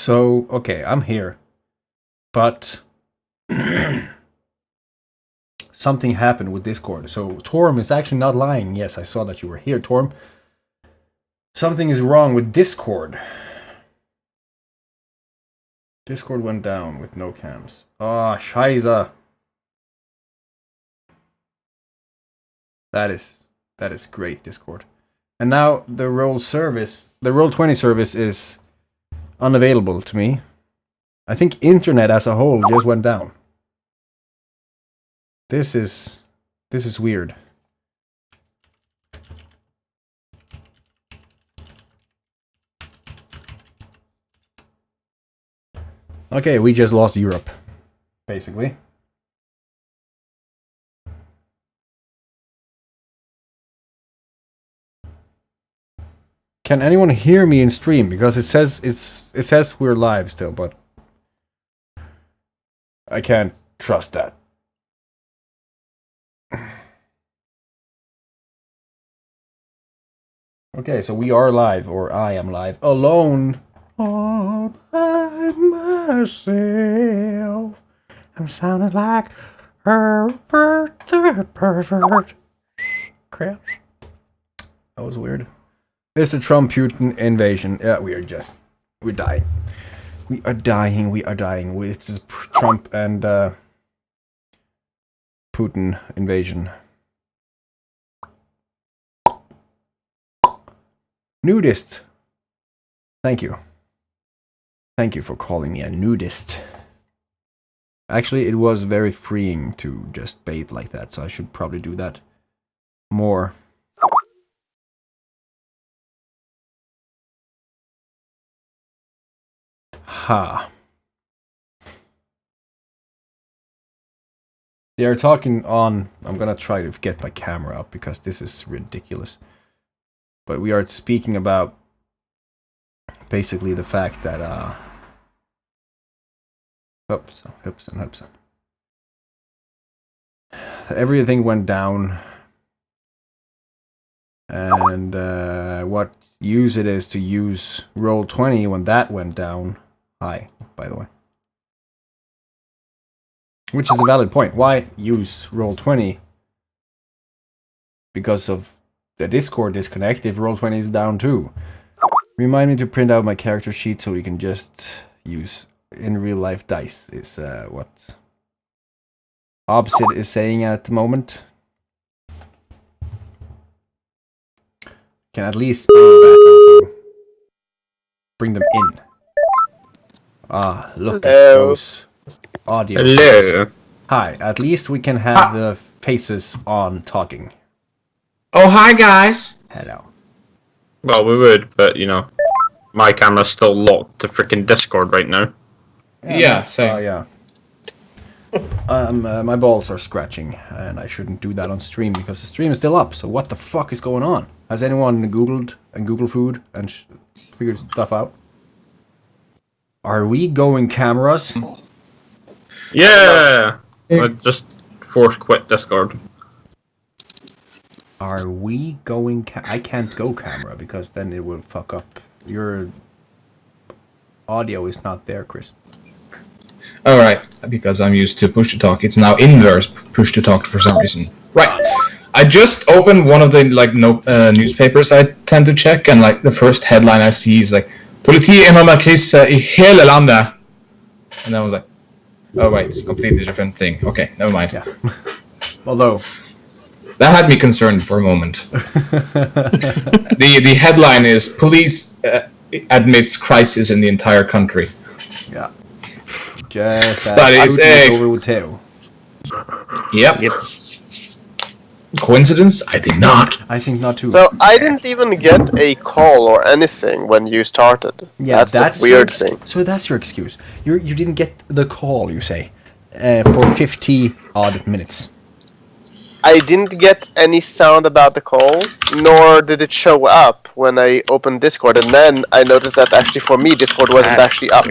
So, okay, I'm here. But something happened with Discord. So, Torm is actually not lying. Yes, I saw that you were here, Torm. Something is wrong with Discord. Discord went down with no cams. Ah, Scheiße. That is great, Discord. And now the Roll20 service is unavailable to me. I think internet as a whole just went down. This is weird. Okay, we just lost Europe, basically. Can anyone hear me in stream? Because it says we're live still, but I can't trust that. Okay, so we are live, or I am live, alone, all by myself. I'm sounding like Herbert the pervert. Crap. That was weird. It's the Trump-Putin invasion. Yeah, we're dying. We are dying. It's the Trump and Putin invasion. Nudist. Thank you. Thank you for calling me a nudist. Actually, it was very freeing to just bathe like that, so I should probably do that more. Ha. They are talking on... I'm gonna try to get my camera up because this is ridiculous. But we are speaking about basically the fact that oops. That everything went down, and what use it is to use Roll20 when that went down. Hi, by the way. Which is a valid point. Why use Roll20? Because of the Discord disconnect if Roll20 is down too. Remind me to print out my character sheet so we can just use in real life dice is what Opposite is saying at the moment. Can at least bring them back also. Bring them in. Ah, look at those audio. Hello. Hi, at least we can have the faces on talking. Oh, hi guys. Hello. Well, we would, but you know, my camera's still locked to freaking Discord right now. Yeah, same. Yeah. My balls are scratching, and I shouldn't do that on stream because the stream is still up. So what the fuck is going on? Has anyone Googled and Google food and figured stuff out? Are we going cameras? Yeah. I just force quit Discord. Are we going I can't go camera because then it will fuck up. Your audio is not there, Chris. Alright, because I'm used to push to talk. It's now inverse push to talk for some reason. Right. I just opened one of the newspapers I tend to check, and like the first headline I see is like "Politi enorma kris I hela landet," and I was like, "Oh wait, it's a completely different thing." Okay, never mind. Yeah. Although that had me concerned for a moment. The headline is "Police admits crisis in the entire country." Yeah. Just that is over with Teo. Yep. Coincidence? I think not. I think not too. So I didn't even get a call or anything when you started. Yeah, that's the weird thing. So that's your excuse. You didn't get the call, you say, for 50 odd minutes. I didn't get any sound about the call, nor did it show up when I opened Discord, and then I noticed that actually for me Discord wasn't actually up.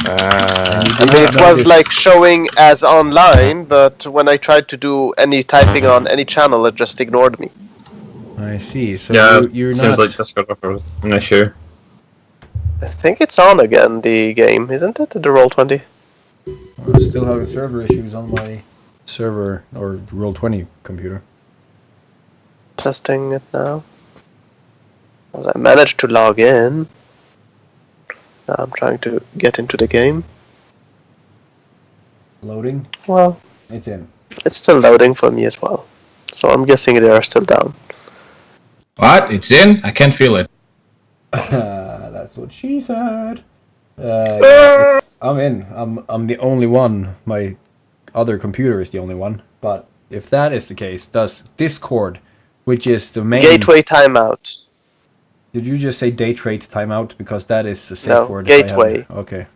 I mean, it was like showing as online, but when I tried to do any typing on any channel, it just ignored me. I see. So yeah, you're seems not. like Discord offers an issue. I think it's on again, the game, isn't it? The Roll20. I'm still having server issues on my server or Roll20 computer. Testing it now. Well, I managed to log in. Now I'm trying to get into the game. Loading. Well, It's in. it's still loading for me as well. So I'm guessing they are still down. What? It's in? I can't feel it. That's what she said. Yeah, I'm in. I'm the only one. My other computer is the only one. But if that is the case, does Discord, which is the main Gateway timeout. Did you just say date rate timeout? Because that is a safe No, word. gateway. Okay.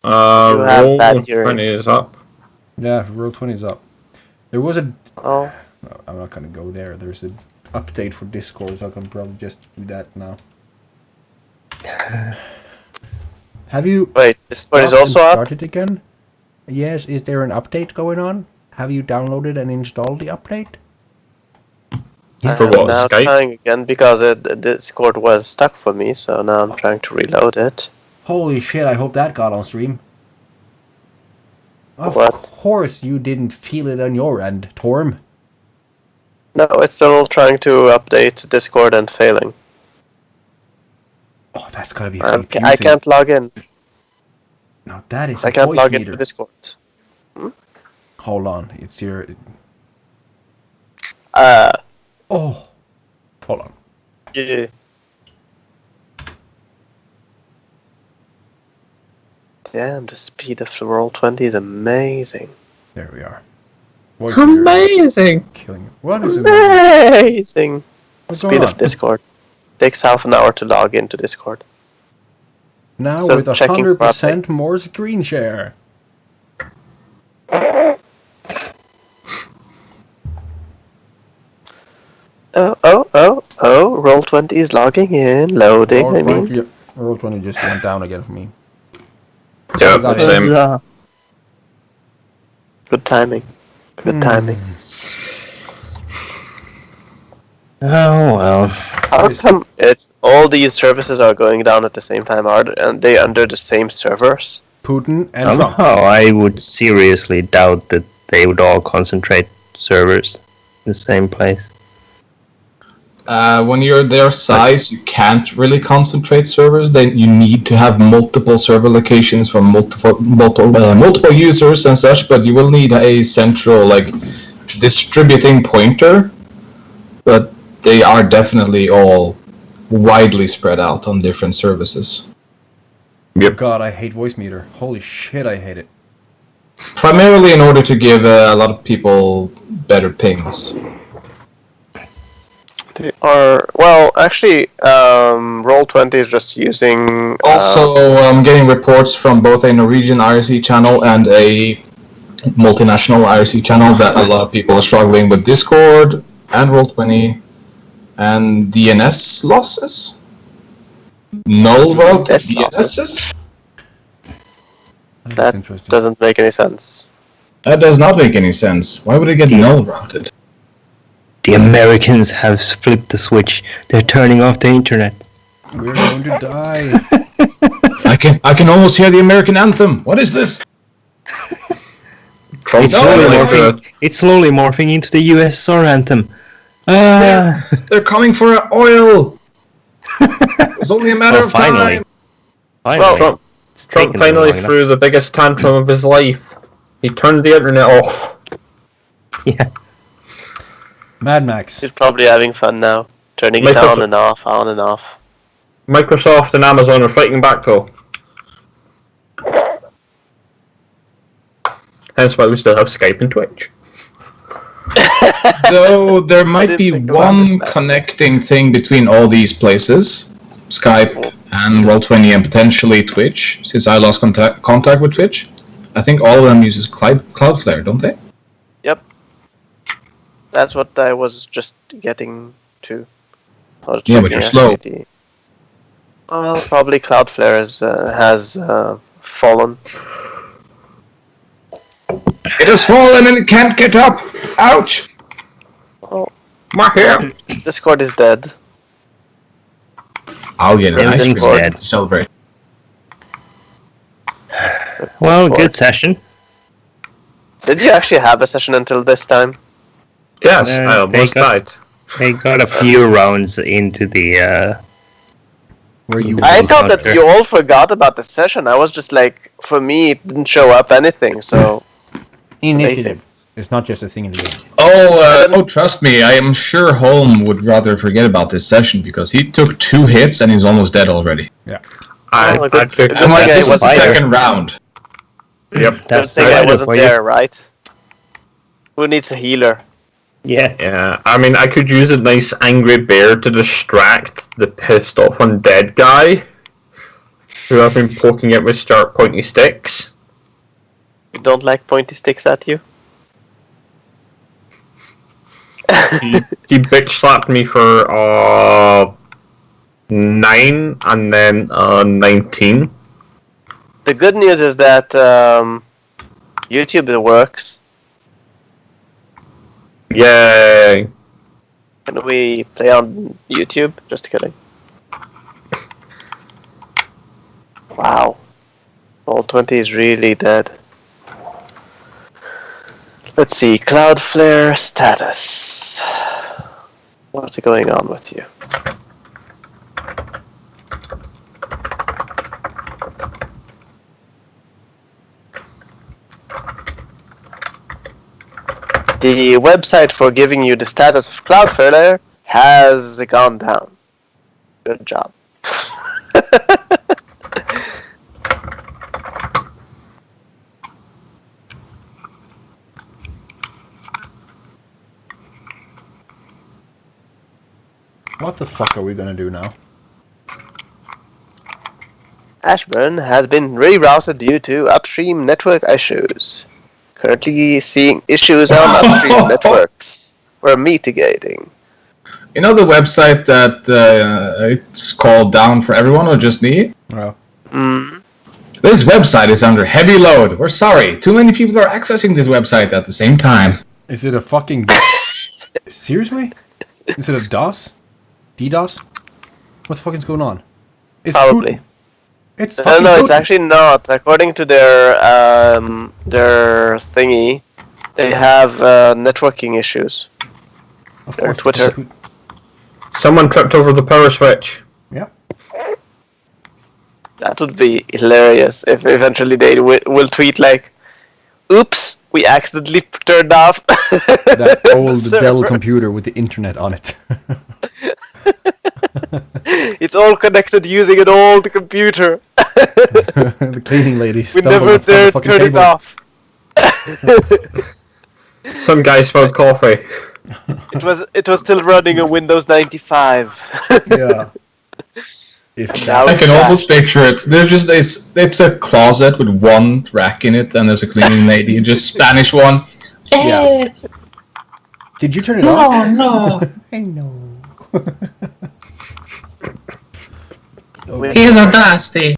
have bad Roll hearing. 20 is up. Yeah, Roll20 is up. There was a. Oh, No, I'm not gonna go there. There's an update for Discord, so I can probably just do that now. Have you wait, Discord is stopped and also up? started again? Yes. Is there an update going on? Have you downloaded and installed the update? For I'm what, now Skype? trying again because Discord was stuck for me, so now I'm trying to reload it. Holy shit! I hope that got on stream. Of What? course you didn't feel it on your end, Torm. No, it's still trying to update Discord and failing. Oh, that's gotta be a I CPU thing. can't log in. No, that is I a can't voice log meter. into Discord. Hold on, it's your. Oh, hold on. Yeah. Damn, the speed of the Roll20 is amazing. There we are. Voice meter Amazing! killing it. What is amazing? Amazing! What's Speed going on? of Discord. Takes half an hour to log into Discord. Now So with checking for 100% updates. more screen share. Oh, Roll20 is logging in, loading, I mean. Roll20 just went down again for me. Yeah, got the same. Huzzah. Good timing. Good timing. Oh well. How Nice. come it's all these services are going down at the same time? Are they under the same servers? Putin and Trump. Somehow I would seriously doubt that they would all concentrate servers in the same place. When you're their size, you can't really concentrate servers. Then you need to have multiple server locations for multiple users and such. But you will need a central distributing pointer. But they are definitely all widely spread out on different services. God, I hate voice meter. Holy shit, I hate it. Primarily in order to give a lot of people better pings. They are actually, Roll20 is just using. Also, I'm getting reports from both a Norwegian IRC channel and a multinational IRC channel that a lot of people are struggling with Discord and Roll20 and DNS losses. Null route DNS DNSs? That's That interesting. doesn't make any sense. That does not make any sense. Why would it get null routed? The Americans have flipped the switch. They're turning off the internet. We're going to die. I can almost hear the American anthem. What is this? It's No, slowly, no, morphing, it's slowly morphing into the USSR anthem. Ah, They're coming for our oil. It's only a matter well, of finally. time. Finally. Trump, It's Trump taken finally them long threw the biggest tantrum of his life. He turned the internet off. enough. Yeah. Mad Max. He's probably having fun now, turning it on and off, on and off. Microsoft and Amazon are fighting back though. Hence why we still have Skype and Twitch. Though there might didn't be think about one that. connecting thing between all these places, Skype and Roll20 and potentially Twitch, since I lost contact with Twitch. I think all of them uses Cloudflare, don't they? Yep. That's what I was just getting to. I was Yeah, but checking you're slow. actually the- Well, probably Cloudflare has fallen. It has fallen and it can't get up! Ouch! Oh, Mark here. Discord is dead. I'll get an ice Everything's cream dead. to celebrate. Well, Discord. good session. Did you actually have a session until this time? Yes, No, I almost they got- died. They got a few rounds into the. Where you I Well, thought that Hunter. you all forgot about the session. I was just like, for me, it didn't show up anything. So initiative. It's not just a thing in the game. Oh, trust me, I am sure Holm would rather forget about this session because he took 2 hits and he's almost dead already. I good- took good And like, thing I this is the wasn't there. second round. Yep. good That's thing the I fighter wasn't for you. there, right? Who needs a healer? Yeah. Yeah, I mean, I could use a nice angry bear to distract the pissed off undead guy who I've been poking at with sharp pointy sticks. You don't like pointy sticks at you? He bitch slapped me for 9 and then 19. The good news is that YouTube works. Yay! Can we play on YouTube? Just kidding. Wow. Roll20 is really dead. Let's see, Cloudflare status. What's going on with you? The website for giving you the status of Cloudflare has gone down. Good job. What the fuck are we gonna do now? Ashburn has been rerouted due to upstream network issues. Currently seeing issues on upstream networks. We're mitigating. You know the website that it's called Down for Everyone or just me? Well, Mm. This website is under heavy load. We're sorry. Too many people are accessing this website at the same time. is it a fucking... Seriously? Is it a DOS? DDoS? What the fuck is going on? It's Probably. Putin. It's No, fucking no, it's Putin. actually not. According to their thingy, they have networking issues. Of their course, Twitter. it's Putin. Someone tripped over the power switch. Yeah. That would be hilarious if eventually they will tweet like, "Oops, we accidentally turned off That old server. Dell computer with the internet on it. It's all connected using an old computer. The cleaning lady We stumbled never upon the dared fucking turn it table. off. Some guy smelled coffee. It was still running a Windows 95. Yeah. If Now I that, can almost picture it. There's just it's a closet with one rack in it, and there's a cleaning lady, just Spanish one. yeah. Did you turn it off? Oh no! I know. He's a dusty.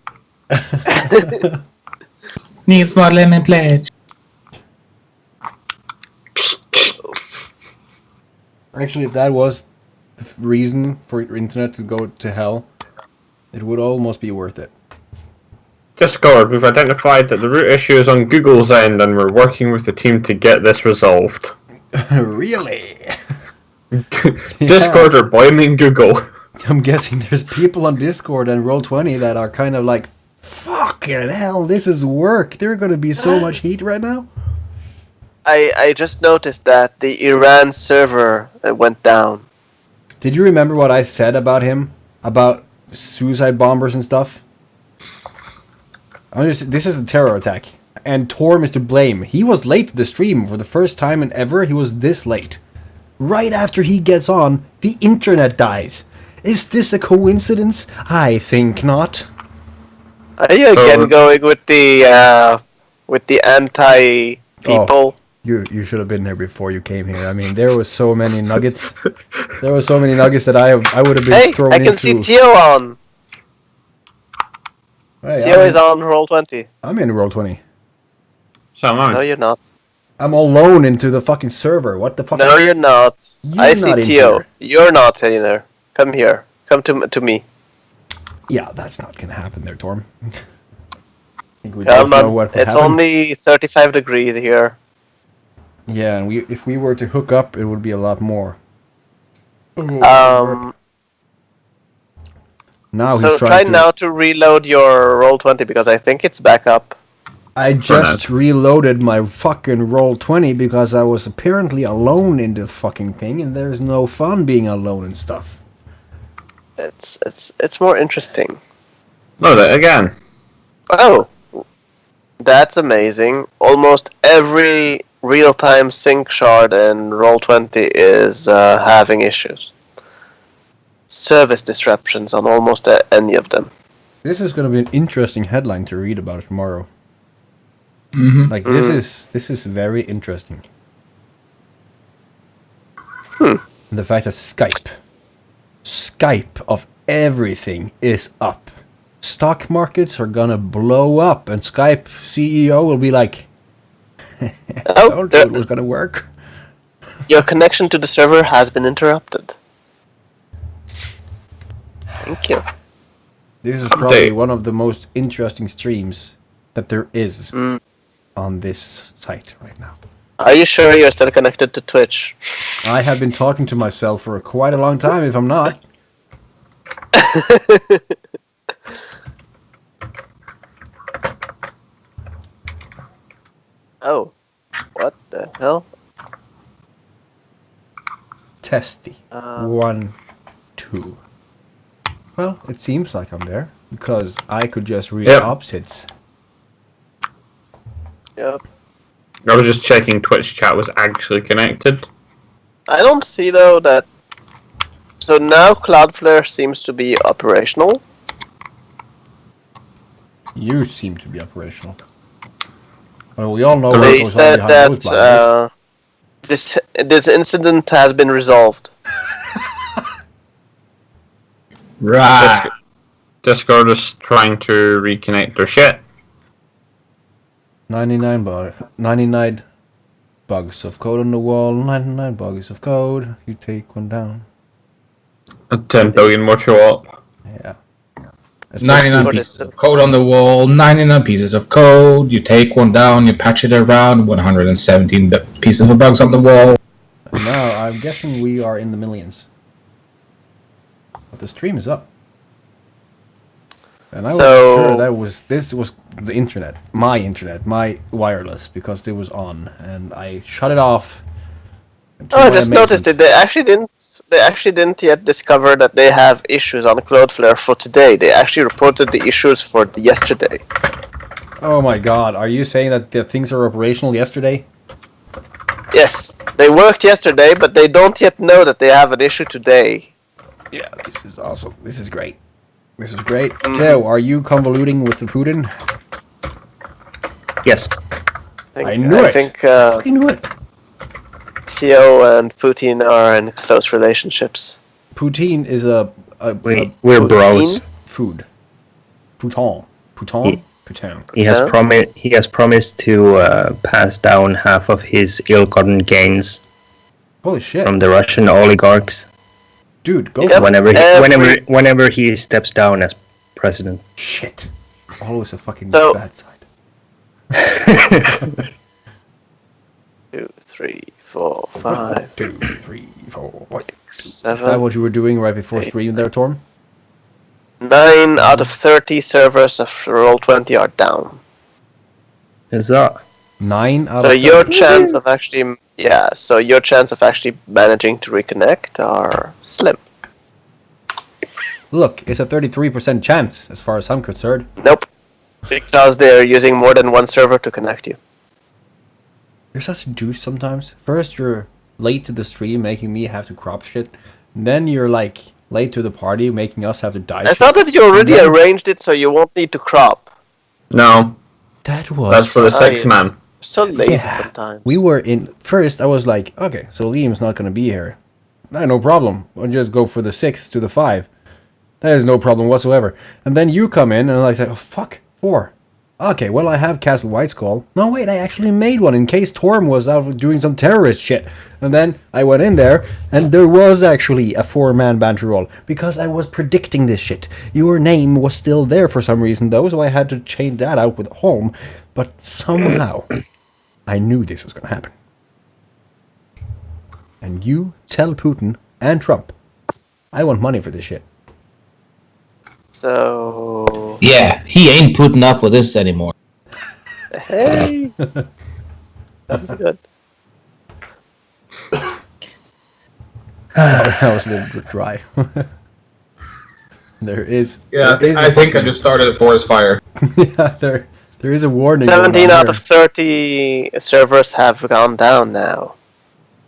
Needs more lemon pledge. Actually, if that was the reason for your internet to go to hell, it would almost be worth it. Discord, we've identified that the root issue is on Google's end and we're working with the team to get this resolved. Really? Discord are blaming Google. I'm guessing there's people on Discord and Roll20 that are kind of like, fucking hell, this is work. There's going to be so much heat right now. I just noticed that the Iran server went down. Did you remember what I said about him? About suicide bombers and stuff? This is a terror attack. And Torm is to blame. He was late to the stream for the first time in ever. He was this late. Right after he gets on, the internet dies. Is this a coincidence? I think not. Are you again going with the anti people? You should have been here before you came here. I mean, there was so many nuggets. There were so many nuggets that I would have been Hey, thrown I into. can see Tio on. Hey, Tio is on Roll20. I'm in Roll20. So am I. No, you're not. I'm alone into the fucking server. What the fuck? No, you're not. You're I not see in Tio. here. You're not in there. Come here. Come to me. Yeah, that's not gonna happen there, Torm. I think we Come both know on, what would it's happen. only 35 degrees here. Yeah, and if we were to hook up, it would be a lot more. Um, Now so he's try trying to. now to reload your Roll20 because I think it's back up. I just reloaded my fucking Roll20 because I was apparently alone in the fucking thing, and there's no fun being alone and stuff. It's more interesting. Load it again. Oh, that's amazing. Almost every real-time sync shard in Roll20 is having issues. Service disruptions on almost any of them. This is going to be an interesting headline to read about tomorrow. Mm-hmm. Like this is very interesting. The fact that Skype of everything is up. Stock markets are gonna blow up, and Skype CEO will be like, "I told you it was gonna work." Your connection to the server has been interrupted. Thank you. This is probably one of the most interesting streams that there is on this site right now. Are you sure you're still connected to Twitch? I have been talking to myself for quite a long time, if I'm not. Oh, what the hell? Testy. 1, 2. Well, it seems like I'm there, because I could just read opposites. Yep. I was just checking Twitch chat was actually connected. I don't see though that. So now Cloudflare seems to be operational. You seem to be operational. Well, we all know what They goes on said behind that those blinders. this incident has been resolved. Right. Discord is trying to reconnect their shit. 99 bugs of code on the wall. 99 bugs of code. You take one down. 10 billion more show up. Yeah. 99 What pieces is it? of code on the wall, 99 pieces of code, you take one down, you patch it around, 117 pieces of bugs on the wall. And now I'm guessing we are in the millions. But the stream is up. And I was sure this was the internet, my wireless, because it was on, and I shut it off. Oh, I just noticed it. They actually didn't yet discover that they have issues on Cloudflare for today. They actually reported the issues for yesterday. Oh my god, are you saying that the things are operational yesterday? Yes, they worked yesterday, but they don't yet know that they have an issue today. Yeah, this is awesome. This is great. This is great. So, are you convoluting with the Putin? Yes. I knew it. think I knew it. Theo and Putin are in close relationships. Poutine is We're bros. food. Pouton. Pouton? Pouton. He has promised to pass down half of his ill-gotten gains Holy shit. from the Russian oligarchs Dude, go Yep. for it. whenever he steps down as president. Shit. Always a fucking So- bad side. 2, 3, 4, 5, 2, 3, 4. What? 6, Is that 7. what you were doing right before stream there, Torm? 9 out of 30 servers of Roll20 are down. Is that? 9 out So of 30. your chance of actually, managing to reconnect are slim. Look, it's a 33% chance, as far as I'm concerned. Nope, because they're using more than one server to connect you. You're such a douche sometimes. First, you're late to the stream, making me have to crop shit. Then you're like late to the party, making us have to die. I thought that you already then- arranged it so you won't need to crop. No, That was. that's for the sex yes. man. So lazy Yeah. sometimes. We were in. First, I was like, okay, so Liam's not gonna be here. No problem. I'll just go for the 6 to the 5. That is no problem whatsoever. And then you come in, and I said, oh fuck, 4. Okay, well, I have Castle White Skull. No, wait, I actually made one in case Torm was out doing some terrorist shit. And then I went in there, and there was actually a 4-man banter roll. Because I was predicting this shit. Your name was still there for some reason, though, so I had to change that out with home. But somehow, I knew this was going to happen. And you tell Putin and Trump, I want money for this shit. So... Yeah, he ain't putting up with this anymore. Hey! That was good. Sorry, that was a little bit dry. There is... Yeah, there is I think I just started a forest fire. yeah, there is a warning. 17 out of 30 servers have gone down now.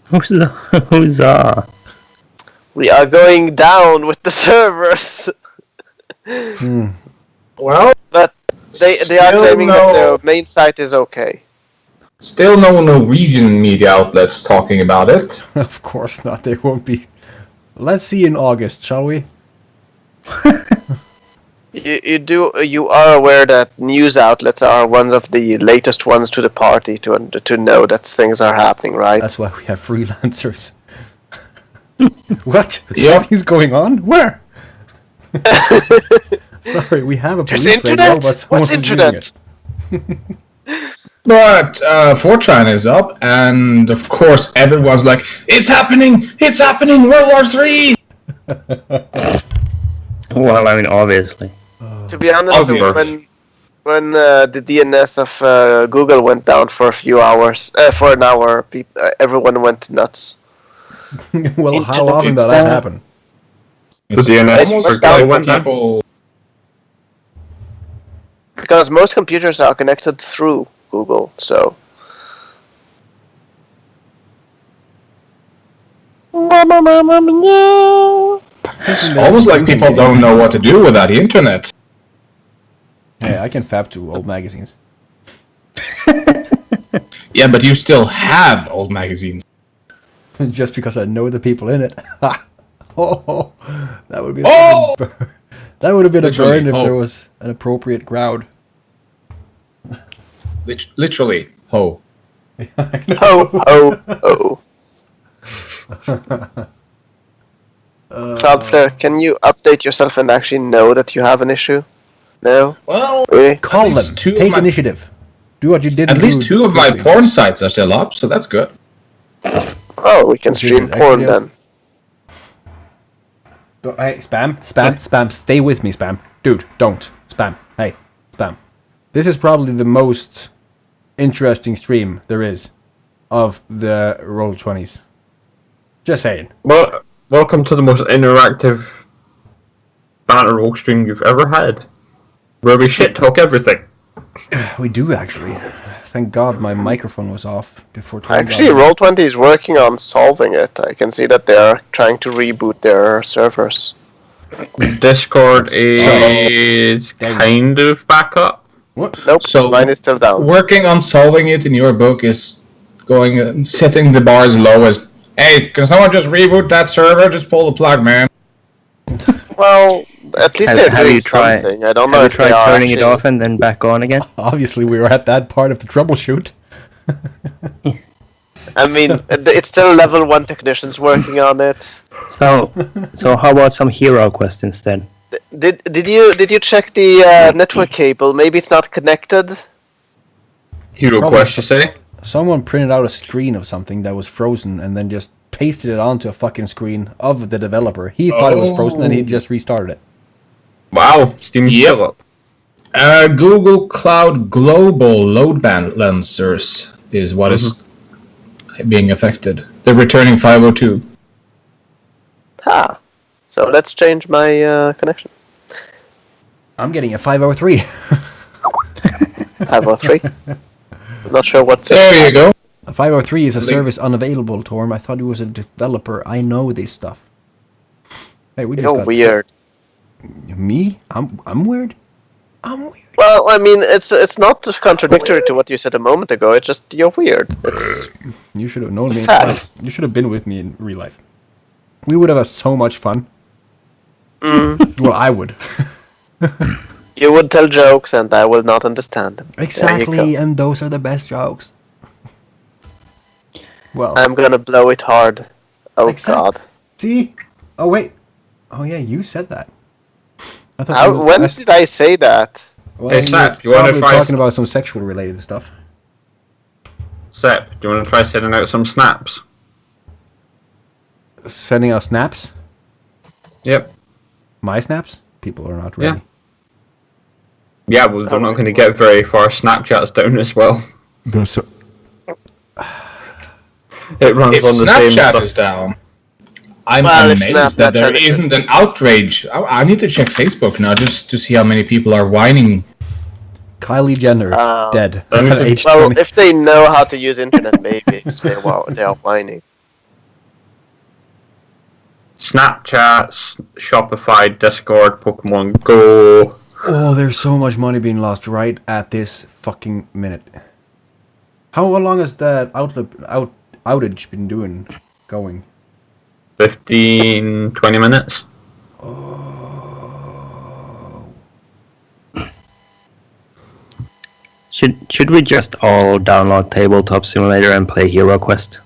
Huzzah! We are going down with the servers! Well, But they are claiming that the main site is okay. still no Norwegian media outlets talking about it. Of course not. They won't be. Let's see in August, shall we? You are aware that news outlets are one of the latest ones to the party to know that things are happening, right? That's why we have freelancers. What? Yep. Something's going on? Where? Sorry, we have a There's police radio, internet. but someone What's was internet? doing it. But 4chan is up, and of course everyone's like, "It's happening! It's happening! World War III!" Well, I mean, obviously. To be honest, Obvious. when the DNS of Google went down for a few hours, for an hour, everyone went nuts. Well, how often does that happen? The DNS Almost for Go like went down. people. Because most computers are connected through Google, so. It's almost like people don't know what to do without the internet. Hey, I can fab to old magazines. Yeah, but you still have old magazines. Just because I know the people in it. Oh, that would be. Oh! That would have been Literally, a burn if oh. there was an appropriate crowd. Literally, ho. Ho, ho, ho. Cloudflare, can you update yourself and actually know that you have an issue? No? Well, Really? Call least them. two of Take my- initiative. Do what you did. at least 2 of my porn sites are still up, so that's good. Oh, we can Which is stream it, porn actually, then. Hey, spam. Stay with me, spam. Dude, don't. Spam. Hey, spam. This is probably the most interesting stream there is of the Roll20s. Just saying. Well, welcome to the most interactive banter roll stream you've ever had, where we shit talk everything. We do, actually. Thank God my microphone was off before... Actually, Roll20 is working on solving it. I can see that they are trying to reboot their servers. Discord is kind of back up. What? Nope, So- mine is still down. Working on solving it in your book is going setting the bar as low as, hey, can someone just reboot that server? Just pull the plug, man. Well, at least they're Have doing you tried? something. I don't know Have you if they tried are turning it actually- off and then back on again? Obviously, we were at that part of the troubleshoot. I mean, it's still level 1 technicians working on it. So how about some hero quest instead? Did you check the network cable? Maybe it's not connected. Hero Probably Quest, you say? Someone printed out a screen of something that was frozen and then just pasted it onto a fucking screen of the developer. He thought it was frozen and he just restarted it. Wow, Steam's Yep. still up. Google Cloud Global Load Balancers is what is being affected. They're returning 502. Ha! So let's change my connection. I'm getting a 503. 503. I'm not sure what's There you go. A 503 is a Link. service unavailable, Torm. I thought he was a developer. I know this stuff. Hey, we just You're got weird. Me? I'm weird. I'm weird. Well, I mean, it's not contradictory to what you said a moment ago. It's just you're weird. It's You should have known me. Fact. You should have been with me in real life. We would have had so much fun. Well, I would. You would tell jokes and I will not understand them. There you Exactly, go. and those are the best jokes. Well, I'm gonna blow it hard. Oh Exact- god. see? Oh, wait. Oh, yeah, you said that. I thought How, you when did I say that? Well, Hey, you Sap, were you wanna probably try talking about some sexual related stuff. Sep, do you want to try sending out some snaps? Sending out snaps? Yep. My snaps? People are not ready. Yeah, well, they're not going to get very far. Snapchat's down as well. So, It runs If on the same Snapchat stuff. is down, I'm Well, if amazed that there Snapchat is- isn't an outrage. I need to check Facebook now just to see how many people are whining. Kylie Jenner, dead. that means At age Well, 20. if they know how to use internet, maybe they are whining. Snapchat, Shopify, Discord, Pokemon Go. Oh, there's so much money being lost right at this fucking minute. How long has that outage been going? 15, 20 minutes. Should we just all download Tabletop Simulator and play Hero Quest?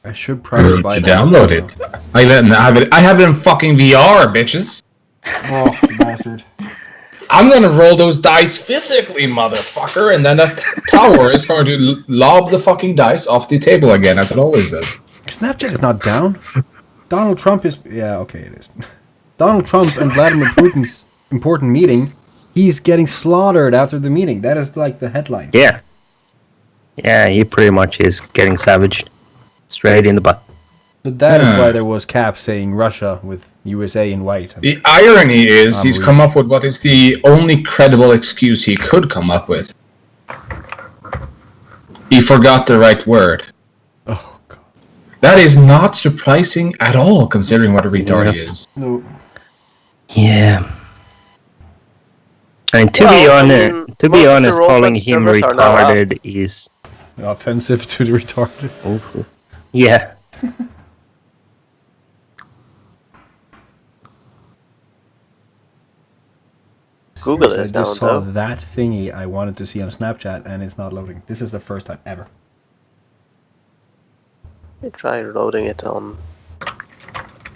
I should I probably need buy to that. download it. I have it. I have it in fucking VR, bitches. Oh, bastard. I'm gonna roll those dice physically, motherfucker, and then that tower is going to lob the fucking dice off the table again, as it always does. Snapchat is not down. Donald Trump is... Yeah, okay, it is. Donald Trump and Vladimir Putin's important meeting. He's getting slaughtered after the meeting. That is like the headline. Yeah. Yeah, he pretty much is getting savaged. Straight in the butt. So that is Yeah. why there was Cap saying Russia with USA in white. The irony is, he's come up with what is the only credible excuse he could come up with. He forgot the right word. Oh, God. That is not surprising at all, considering what a retard he is. No. Yeah. I mean, to Well, be I honest, mean, to most be of the honest, roleplay calling him servers are now up. retarded is Offensive to the retarded. awful. Yeah. Google Seriously, is I just down, saw though. that thingy I wanted to see on Snapchat and it's not loading. This is the first time ever. Let me try loading it on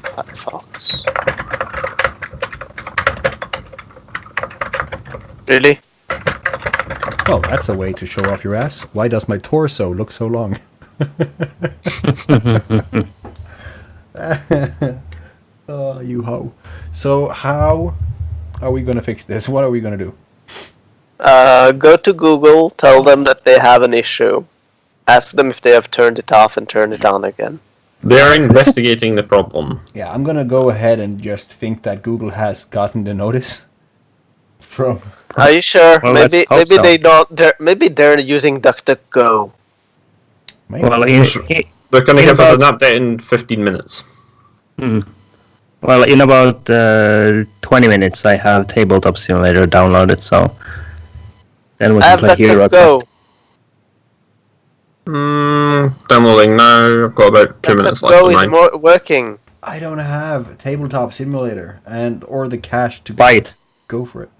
Firefox. Really? Well, that's a way to show off your ass. Why does my torso look so long? Oh, you ho. So how are we gonna fix this? What are we gonna do? Go to Google, tell them that they have an issue. Ask them if they have turned it off and turned it on again. They're investigating the problem. Yeah, I'm gonna go ahead and just think that Google has gotten the notice from... Are you sure? Well, maybe let's hope maybe so. they don't. Maybe they're using DuckDuckGo. Maybe. Well, They're going to In give us an about- update in 15 minutes. well, in about 20 minutes, I have Tabletop Simulator downloaded, so then we I can have play Hero DuckDuckGo. Quest. Downloading now. I've got about 2 minutes left DuckDuckGo of is mine. more working. I don't have Tabletop Simulator and or the cash to Buy it. go for it.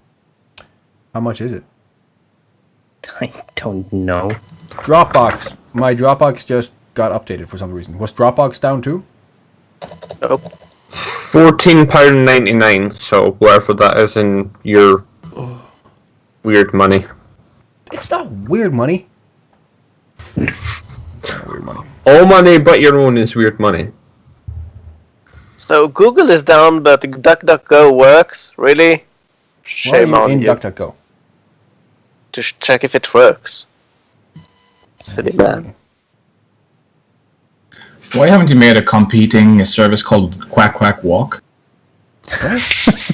How much is it? I don't know. Dropbox. My Dropbox just got updated for some reason. Was Dropbox down too? Nope. £14.99, so wherever that is in your weird money. It's not weird money. Not weird money. All money but your own is weird money. So Google is down, but DuckDuckGo works. Really? Why are Shame you on in you. DuckDuckGo? To check if it works. Silly man. Why haven't you made a competing service called Quack Quack Walk? What?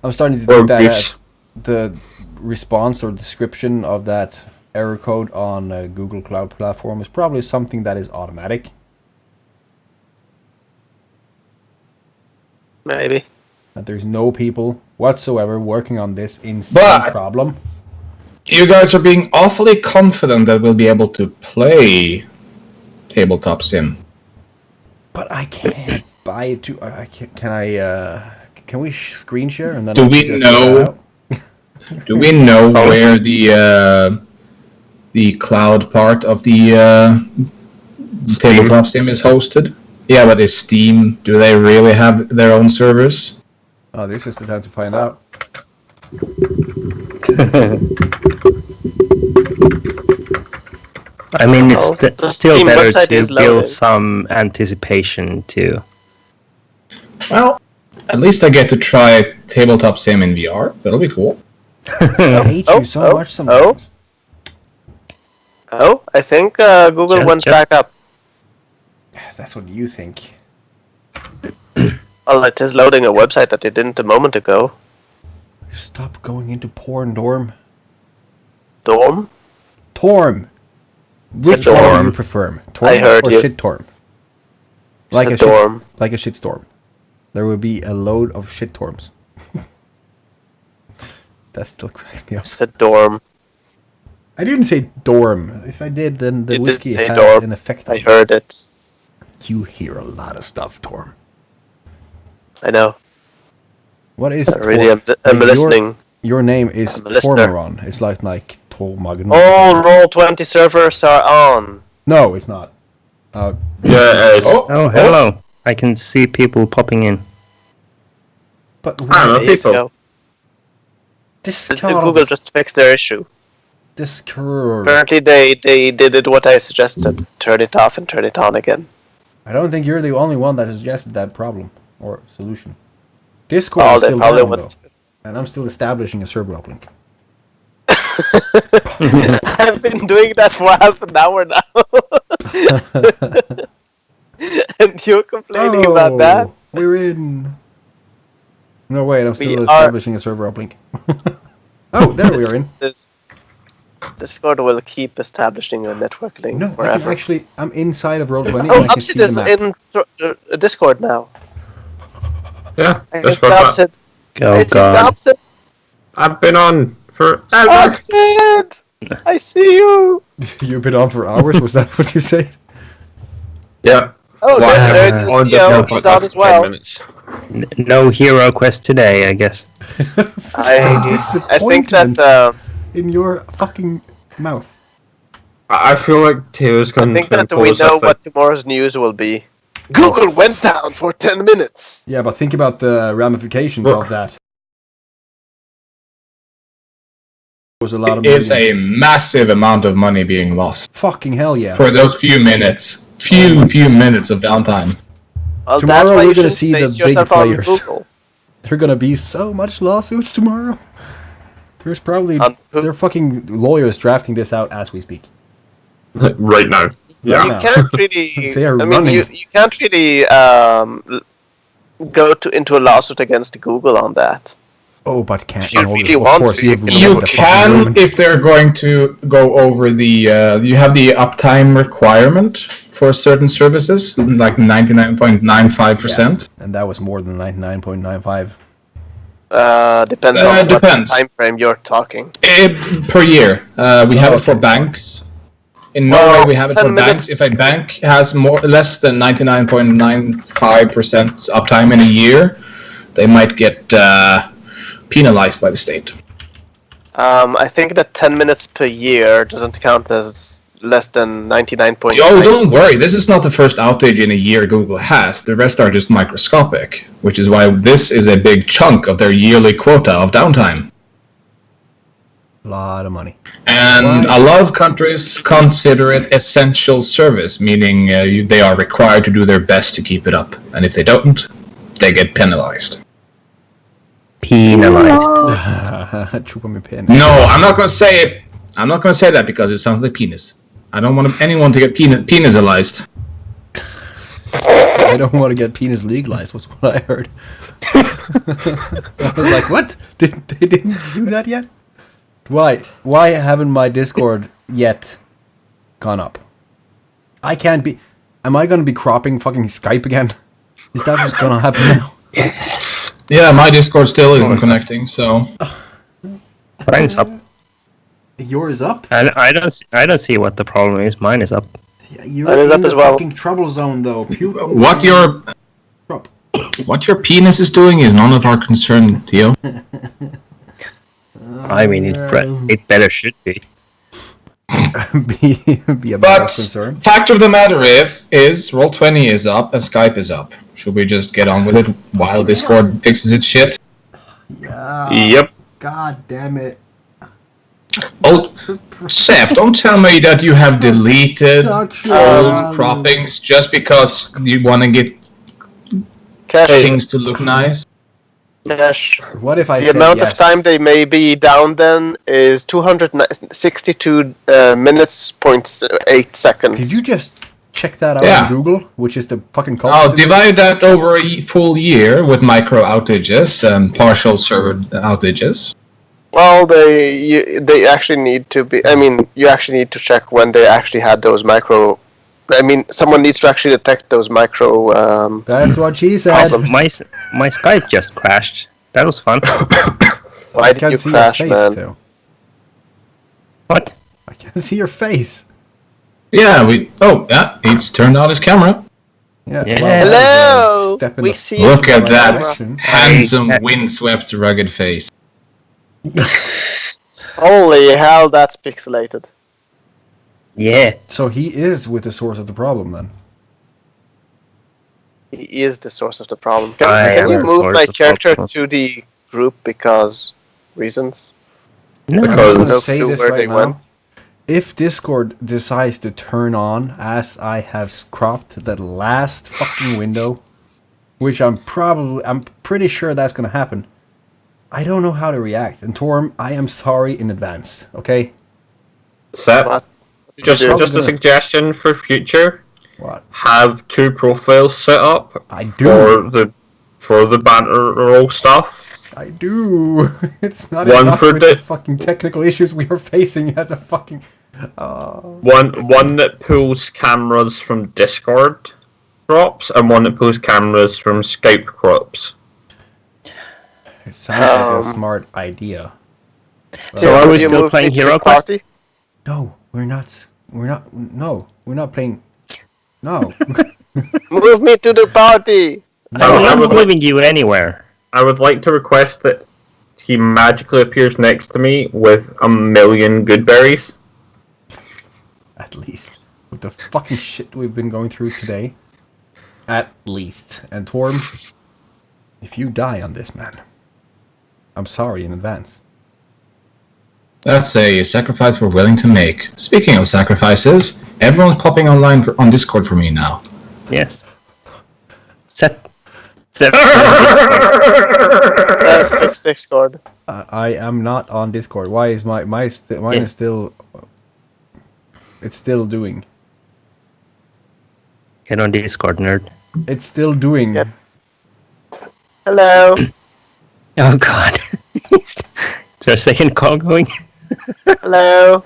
I'm starting to Or think that beefs. the response or description of that error code on Google Cloud Platform is probably something that is automatic. Maybe. That there's no people whatsoever working on this insane But- problem. You guys are being awfully confident that we'll be able to play Tabletop Sim. But I can't buy it to. I can't. Can I Can we screen share and then? Do we just know- Do we know where the cloud part of the tabletop sim is hosted? Yeah, but is Steam? Do they really have their own servers? Oh, this is the time to find out. I mean, it's Oh, the still Steam better website to is build loaded. some anticipation to. Well, at least I get to try tabletop sim in VR. That'll be cool. I hate you so much sometimes. Oh, I think Google Chat, went chat. back up. That's what you think. Well, it is loading a website that it didn't a moment ago. Stop going into porn, Dorm. Dorm? Torm. Which one Dorm. do you prefer? Torm I heard or you. shit torm? Like Said a dorm. like a shitstorm. There will be a load of shit torms. That still cracks me up. Said dorm. I didn't say dorm. If I did, then the You did whiskey say had dorm. an effect. I on me. heard it. You hear a lot of stuff, Torm. I know. What is I really am Like, listening. Your name is I'm a listener. Tormaron. It's like Tormagen. All Roll20 servers are on. No, it's not. Yeah, it is. Oh, hello! I can see people popping in. But I don't why know, There you people. go. Discard Google just fixed their issue. Discord. Apparently they did it what I suggested. Turn it off and turn it on again. I don't think you're the only one that has suggested that problem or solution. Discord Oh, is they still probably down would. though, and I'm still establishing a server uplink. I've been doing that for half an hour now. And you're complaining about that? We're in. No wait, I'm still We establishing a server uplink. Oh, there we are in. This Discord will keep establishing a network link No, I can forever. actually. I'm inside of Roll20 Oh, and I can see Upsit the is map. in Discord now. Yeah, I can that's see what Upsit. Oh I see god. Upsit. I've been on forever. Upsit! I see you! You've been on for hours. Was that what you said? Yeah. Oh, Why there have it on is. the Theo, phone he's for on like as 10 well. minutes. No hero quest today, I guess. I think that Disappointment. In your fucking mouth. I feel like Taylor's I going think to that pull we us know up, what tomorrow's news will be. Google went down for 10 minutes. Yeah, but think about the ramifications Well- of that. Was a lot of It's a millions. massive amount of money being lost Fucking hell yeah. for those few minutes. Few minutes of downtime. Well, Tomorrow that's why we're you gonna should see the base big yourself on players. Google. There are gonna be so much lawsuits tomorrow. There's probably On who? they're fucking lawyers drafting this out as we speak. right now. Yeah. now. You can't really. They are I mean, you running. can't really go into a lawsuit against Google on that. Oh, but can't If you you? really Of want course, to, you you have can. ruined You the fucking can agreement. if they're going to go over the. You have the uptime requirement for certain services, like 99.95%. And that was more than 99.95. Depends Uh, on what depends. time frame you're talking. Per year. We have it for okay. banks. In Norway, we have it 10 for banks. minutes. If a bank has less than 99.95% uptime in a year, they might get penalized by the state. I think that 10 minutes per year doesn't count as less than 99.9. Oh, don't worry. This is not the first outage in a year Google has. The rest are just microscopic, which is why this is a big chunk of their yearly quota of downtime. Lot of money. And Why? a lot of countries consider it essential service, meaning they are required to do their best to keep it up. And if they don't, they get penalized. Penalized. Chupa mi pen. No, I'm not going to say it. I'm not going to say that because it sounds like penis. I don't want anyone to get penalized. I don't want to get penis legalized, was what I heard. I was like, what? They didn't do that yet? Why? Why haven't my Discord yet gone up? I can't be... Am I going to be cropping fucking Skype again? Is that what's going to happen now? Yeah, my Discord still isn't connecting, so... Mine's up. Yours up? I don't see what the problem is. Mine is up. Yeah, you're Mine is in up the as well. fucking trouble zone, though. What your... Drop. What your penis is doing is none of our concern, Theo. I mean, it better should be. be a matter of But concern. fact of the matter is Roll20 is up and Skype is up. Should we just get on with it while Discord fixes its shit? Yeah. Yep. God damn it. Oh, Sep, don't tell me that you have deleted Talk old croppings just because you want to get Cash, things to look nice. cash. What if I The said amount yes? of time they may be down then is 262 minutes, 0.8 seconds. Did you just check that out Yeah. on Google? Which is the fucking culprit I'll in this? divide that over a full year with micro outages and partial server outages. Well, they actually need to be. I mean, you actually need to check when they actually had those micro. I mean, someone needs to actually detect those micro. That's what she said. Awesome. My Skype just crashed. That was fun. Why I did can't you see crash, your face, man? too. What? I can't see your face. Yeah, he's turned on his camera. Yeah. Yeah. well, that was a Hello. step in We the see Look you at on that camera. handsome, Hey. windswept, rugged face. Holy hell, that's pixelated. Yeah. So he is with the source of the problem then. He is the source of the problem. I Can am you the move source my of the character problem. to the group because reasons? No. I'm Because- just gonna No say clue this where right they now. went. If Discord decides to turn on as I have cropped that last fucking window, which I'm pretty sure that's gonna happen. I don't know how to react. And Torm, I am sorry in advance. Okay? Sep, What? just Dude, a suggestion for future: What? have 2 profiles set up I do. for the banter roll stuff. I do. It's not One enough for with the the- fucking technical issues we are facing at the fucking. One that pulls cameras from Discord crops, and one that pulls cameras from Skype crops. It sounds like a Um, smart idea. So Yeah, are we would you still move playing me to Hero the Quest? party? No, we're not. We're not. No, we're not playing. No. Move me to the party! I'm I not would like- moving you anywhere. I would like to request that he magically appears next to me with 1,000,000 good berries. At least. With the fucking shit we've been going through today. At least. And Torm, if you die on this, man, I'm sorry in advance. That's a sacrifice we're willing to make. Speaking of sacrifices, everyone's popping online on Discord for me now. Yes. Set. Fix Discord. I am not on Discord. Why is mine Yeah. is still... It's still doing. Get on Discord, nerd. It's still doing. Yep. Hello. Oh god. Is there a second call going? Hello.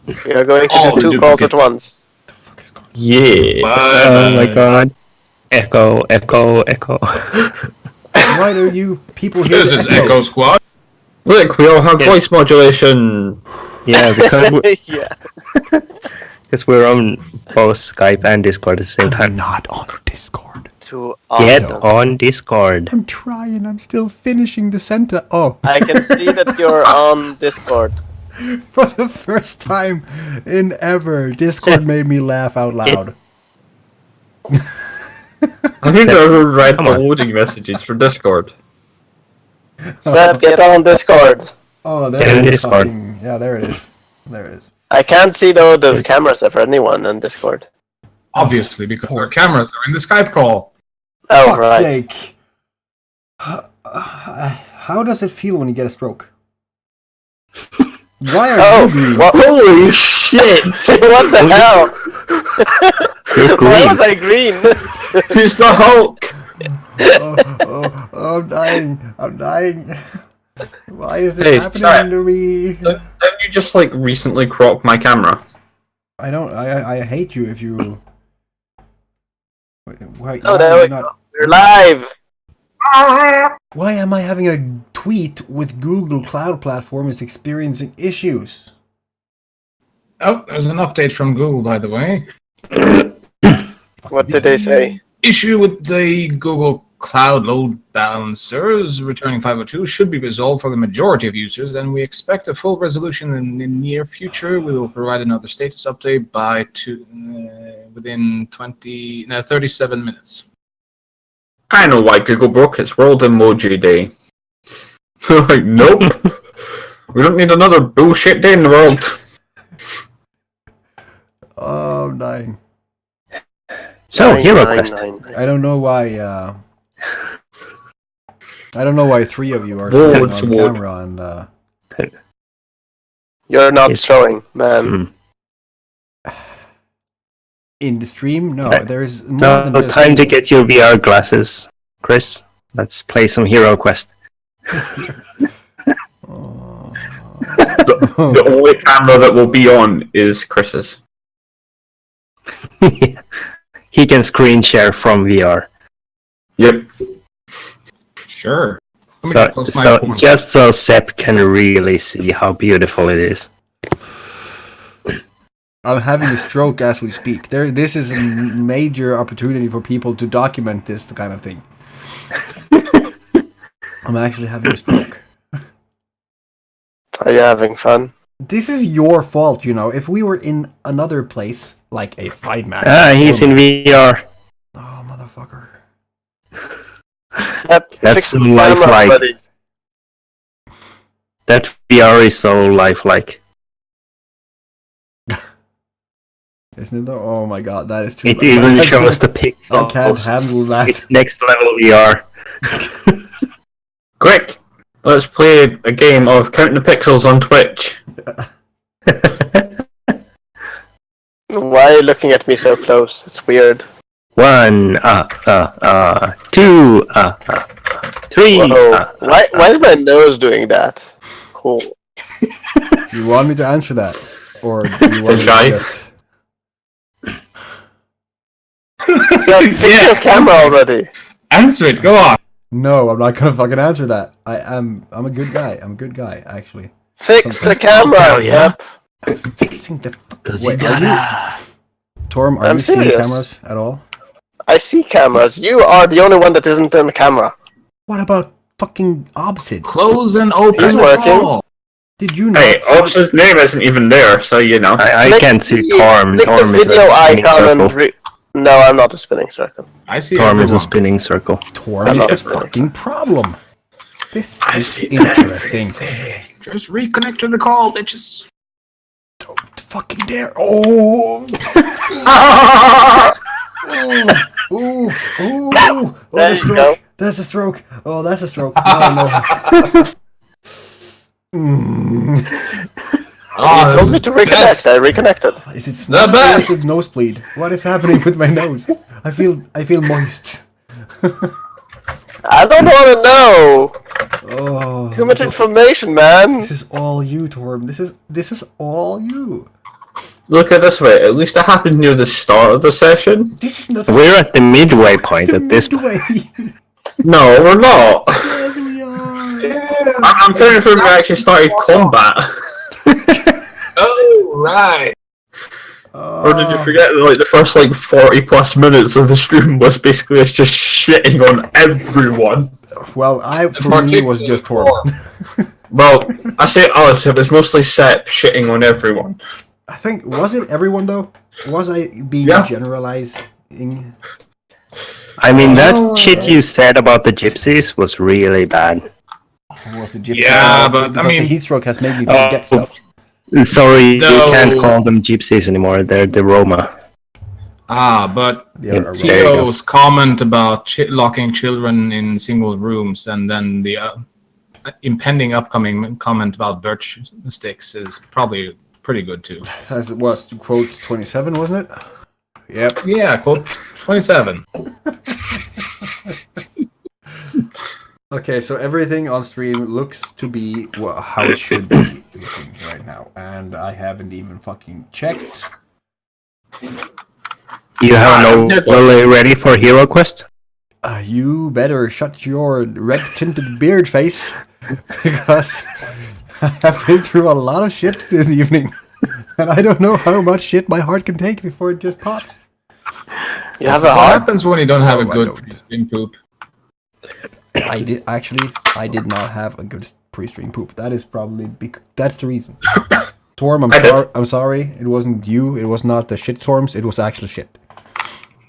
We are going to All do 2 the calls at duplicates. once. Yeah. Oh my god. Echo. Why do you people hear This the is echoes? Echo Squad. Look, we all have Yeah. voice modulation. Yeah, Yeah. because we're on both Skype and Discord at the same I'm time. not on Discord. Too Get awesome. on Discord. I'm trying. I'm still finishing the center. Oh, I can see that you're on Discord. for the first time in ever, Discord made me laugh out loud. I think I ever read Come the on. loading messages for Discord. Seb, get on Discord. Oh, Yeah, there it is. Discord. fucking- Yeah, there it is. There it is. I can't see though the cameras for anyone on Discord. Obviously, because our cameras are in the Skype call. Oh, Fuck's right. sake. How does it feel when you get a stroke? Why are Oh, you green? what, Holy shit! what the hell? You're Why green. was I green? He's the Hulk! Oh, I'm dying. I'm dying. Why is this Hey, happening sorry. to me? Don't you just like recently crop my camera? I don't. I hate you if you. Why? Oh, why there am I we go. We're live. Why am I having a tweet with Google Cloud Platform is experiencing issues? Oh, there's an update from Google, by the way. What did they say? issue with the Google Cloud load balancers returning 502 should be resolved for the majority of users, and we expect a full resolution in the near future. We will provide another status update within 37 minutes. I know why Google broke. It's World Emoji Day. Like, nope. We don't need another bullshit day in the world. Oh, I'm dying. So, Hero Nine, Quest. nine. I don't know why. I don't know why three of you are Whoa, sitting it's on wood. camera and. You're not Yes. showing, man. In the stream, no, Okay. there's more So, than just time to get your VR glasses, Chris. Let's play some Hero Quest. Oh. The only camera that will be on is Chris's. He can screen share from VR. Yep. Sure. Let me So, close my so phone. just so Sepp can really see how beautiful it is. I'm having a stroke as we speak. This is a major opportunity for people to document this kind of thing. I'm actually having a stroke. Are you having fun? This is your fault, you know. If we were in another place, like a fight match. He's in VR. Oh, motherfucker. Yep, That's fix the camera lifelike. already. That VR is so lifelike. Isn't it though? Oh my god, that is too It even shows the I pixels. can't handle that. It's next level VR. Quick, let's play a game of Count the Pixels on Twitch. Why are you looking at me so close? It's weird. 1, 2, 3. Whoa. Why is my nose doing that? Cool. You want me to answer that? Or do you want me Shy. to just... Yeah, fix your camera already. Answer it. Go on. No, I'm not gonna fucking answer that. I'm a good guy. I'm a good guy, actually. Fix the Something. camera, Oh, yeah. Yep. I'm fixing the Wait, are you... Torm, are I'm you seeing serious. cameras at all? I see cameras. You are the only one that isn't in the camera. What about fucking opposite? Close and open He's the working. call. Did you not Hey, see... Ops's name isn't even there, so you know. I Click can't see the- Torm. Click Torm the is video a spinning icon and circle. No, I'm not a spinning circle. I see Torm is a everyone. spinning circle. Torm I'm is not the listening. fucking problem. This I is see interesting. Just reconnect to the call, bitches. Don't fucking dare. Oh! Ooh! Ooh! Oh, There the you stroke. go. That's a stroke. Oh, that's a stroke. No. Oh, You told me to reconnect. I reconnected. Is it snot or best. is it nosebleed? What is happening with my nose? I feel moist. I don't want to know. Oh, Too much this is- information, man. This is all you, Torm. This is all you. Look at it this way, at least it happened near the start of the session. This is not We're at the midway point at this point. midway. No, we're not. Yes, we are. I'm pretty sure we actually started combat. Oh, right. Or did you forget that like the first like 40 plus minutes of the stream was basically us just shitting on everyone? Well, for me, it was just Torm. Well, I say us, it was mostly Sepp shitting on everyone. I think, was it everyone though? Was I being Yeah. generalizing? I mean, that Oh. shit you said about the gypsies was really bad. Or was it gypsy? Yeah, but, I because mean- the heat stroke has made me Oh. forget stuff. Sorry, No. you can't call them gypsies anymore. They're the Roma. Ah, but Yeah, Yeah, right. there you go. Tio's comment about locking children in single rooms, and then the impending upcoming comment about birch sticks is probably pretty good too. As it was to quote 27, wasn't it? Yep. Yeah, quote 27. Okay, so everything on stream looks to be how it should be looking right now, and I haven't even fucking checked. You have an overlay ready for Hero Quest? You better shut your red-tinted beard face, because I have been through a lot of shit this evening, and I don't know how much shit my heart can take before it just pops. You have So a what heart. happens when you don't have No, a I good don't. pre-stream poop? I did not have a good pre-stream poop. That is probably that's the reason. Torm, I'm sorry. It wasn't you. It was not the shit Torms. It was actual shit.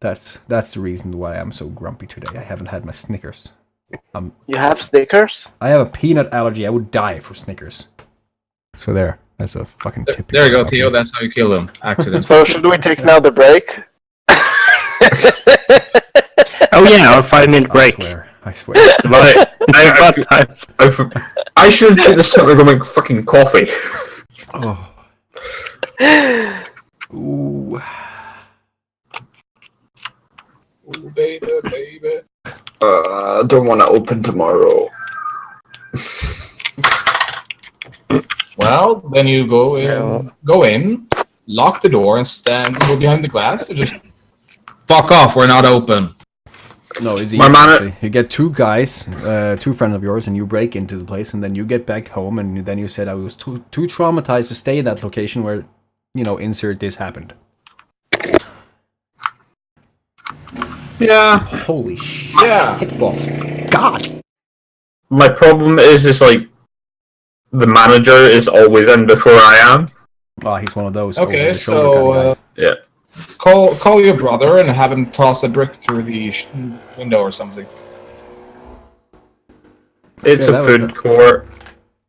That's the reason why I'm so grumpy today. I haven't had my Snickers. You have Snickers. I have a peanut allergy. I would die for Snickers. So there. That's a fucking tip. There you go, Theo. That's how you kill them. Accident. So should we take another break? Oh yeah, our 5-minute break. I swear. It's about time. I should take this time to go make fucking coffee. Oh. Ooh. Ooh, baby. I don't want to open tomorrow. Well, then you go in, lock the door, and go behind the glass, and just fuck off. We're not open. No, it's easy. My man- Actually. You get two guys, two friends of yours, and you break into the place, and then you get back home, and then you said I was too traumatized to stay in that location where, insert this happened. Yeah. Holy shit! Yeah. Hitballs. God. My problem is like the manager is always in before I am. Oh, he's one of those. Okay, over-the-shoulder so kind of guys. Yeah. call your brother and have him toss a brick through the window or something. It's Yeah, that a was food court.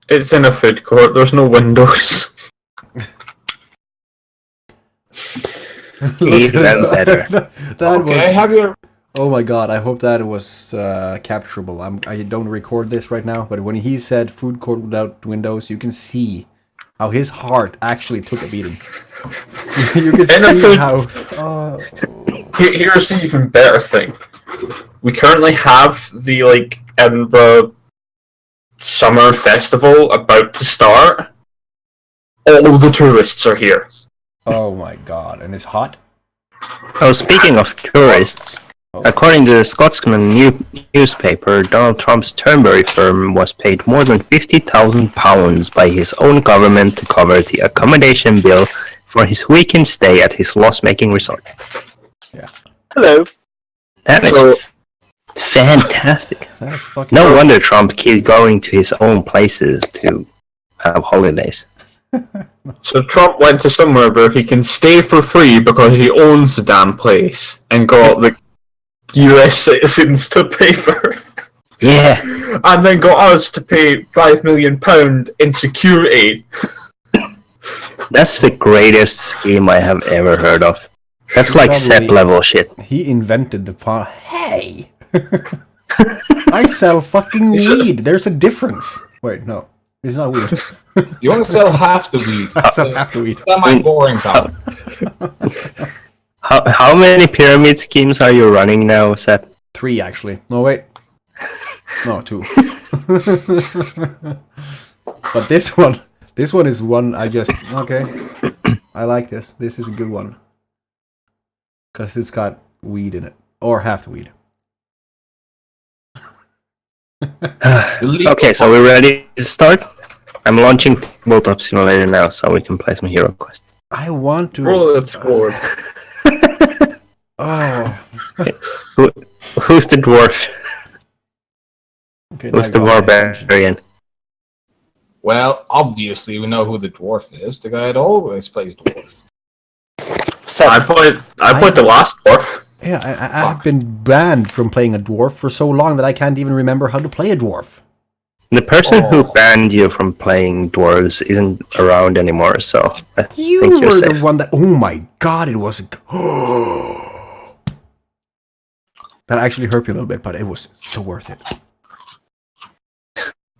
It's in a food court. There's no windows. Even better. that Okay, was. have your. Oh my god! I hope that was capturable. I don't record this right now, but when he said "food court without windows," you can see how his heart actually took a beating. You can see how. Here's the even better thing. We currently have the Edinburgh Summer Festival about to start. All the tourists are here. Oh my god! And it's hot. Oh, speaking of tourists, according to the Scotsman newspaper, Donald Trump's Turnberry firm was paid more than £50,000 by his own government to cover the accommodation bill for his weekend stay at his loss-making resort. Hello. That is So fantastic. That's fucking. No wonder Trump keeps going to his own places to have holidays. So Trump went to somewhere where he can stay for free because he owns the damn place and got the US citizens to pay for it. Yeah, And then got us to pay £5 million in security. that's the greatest scheme I have ever heard of. That's like Probably- SEP level shit. He invented the part. Hey, I sell fucking weed. There's a difference. Wait, no, it's not weed. You want to sell half the weed. I sell half the weed. Semi-boring pal. How many pyramid schemes are you running now, Sep? 3 actually. No wait. No, 2. But this one is one I just okay. I like this. This is a good one. Cause it's got weed in it, or half the weed. Okay, so we're ready to start? I'm launching Tabletop Simulator now, so we can play some hero quest. I want to. Roll it scored. Oh. Who's the dwarf? Okay, Who's now the I got my attention. barbarian? Well, obviously we know who the dwarf is. The guy that always plays dwarf. I played the last dwarf. Yeah, I've been banned from playing a dwarf for so long that I can't even remember how to play a dwarf. The person who Oh. banned you from playing dwarves isn't around anymore, so I You think you're were safe. the one that. Oh my god, it was. That actually hurt me a little bit, but it was so worth it.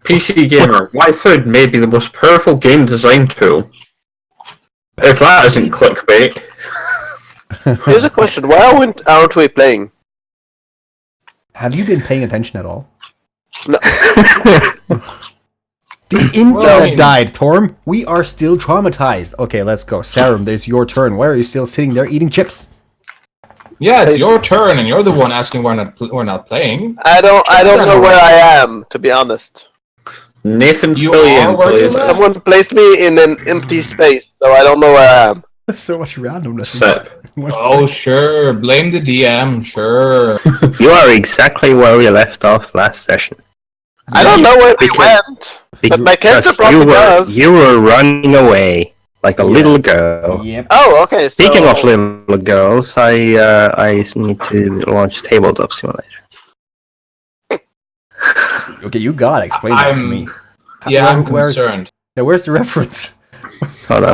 PC Gamer, why food may be the most powerful game design tool. If that isn't clickbait. Here's a question: why aren't we playing? Have you been paying attention at all? No. The internet Well, I mean- died, Torm. We are still traumatized. Okay, let's go. Sarum, it's your turn. Why are you still sitting there eating chips? Yeah, it's your turn, and you're the one asking why we're not playing. I don't know where I am, to be honest. Nathan's You filling are in, where you please. live? Someone placed me in an empty space, so I don't know where I am. So much randomness. Set. Oh, sure. Blame the DM. Sure. You are exactly where we left off last session. I don't know where we Because- went, but my character Because probably does. you were running away like a little girl. Yep. Oh, okay. Speaking so... of little girls, I need to launch Tabletop Simulator. Okay, you gotta explain that to me. I'm Where's- concerned. Yeah, where's the reference? Hold on.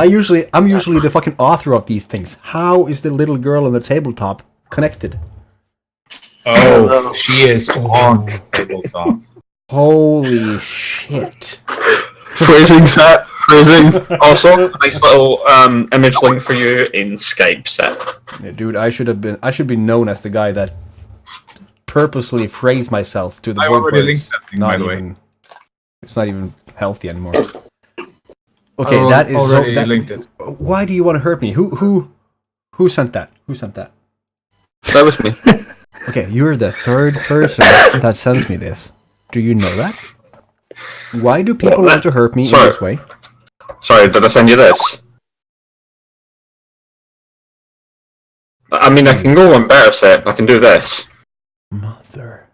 I'm usually the fucking author of these things. How is the little girl on the tabletop connected? Oh, she is on tabletop. Holy shit! Phrasing set. Phrasing. Also, nice little image link for you in Skype set. Yeah, dude, I should be known as the guy that purposely phrased myself to the I point already where linked it's that thing, not by the way. even. It's not even healthy anymore. Okay, I that is so. already linked it. Why do you want to hurt me? Who sent that? Who sent that? That was me. Okay, you're the third person that sends me this. Do you know that? Why do people want to hurt me in Sorry. this way? Sorry, did I send you this? I mean, I can go one better set. I can do this. Mother.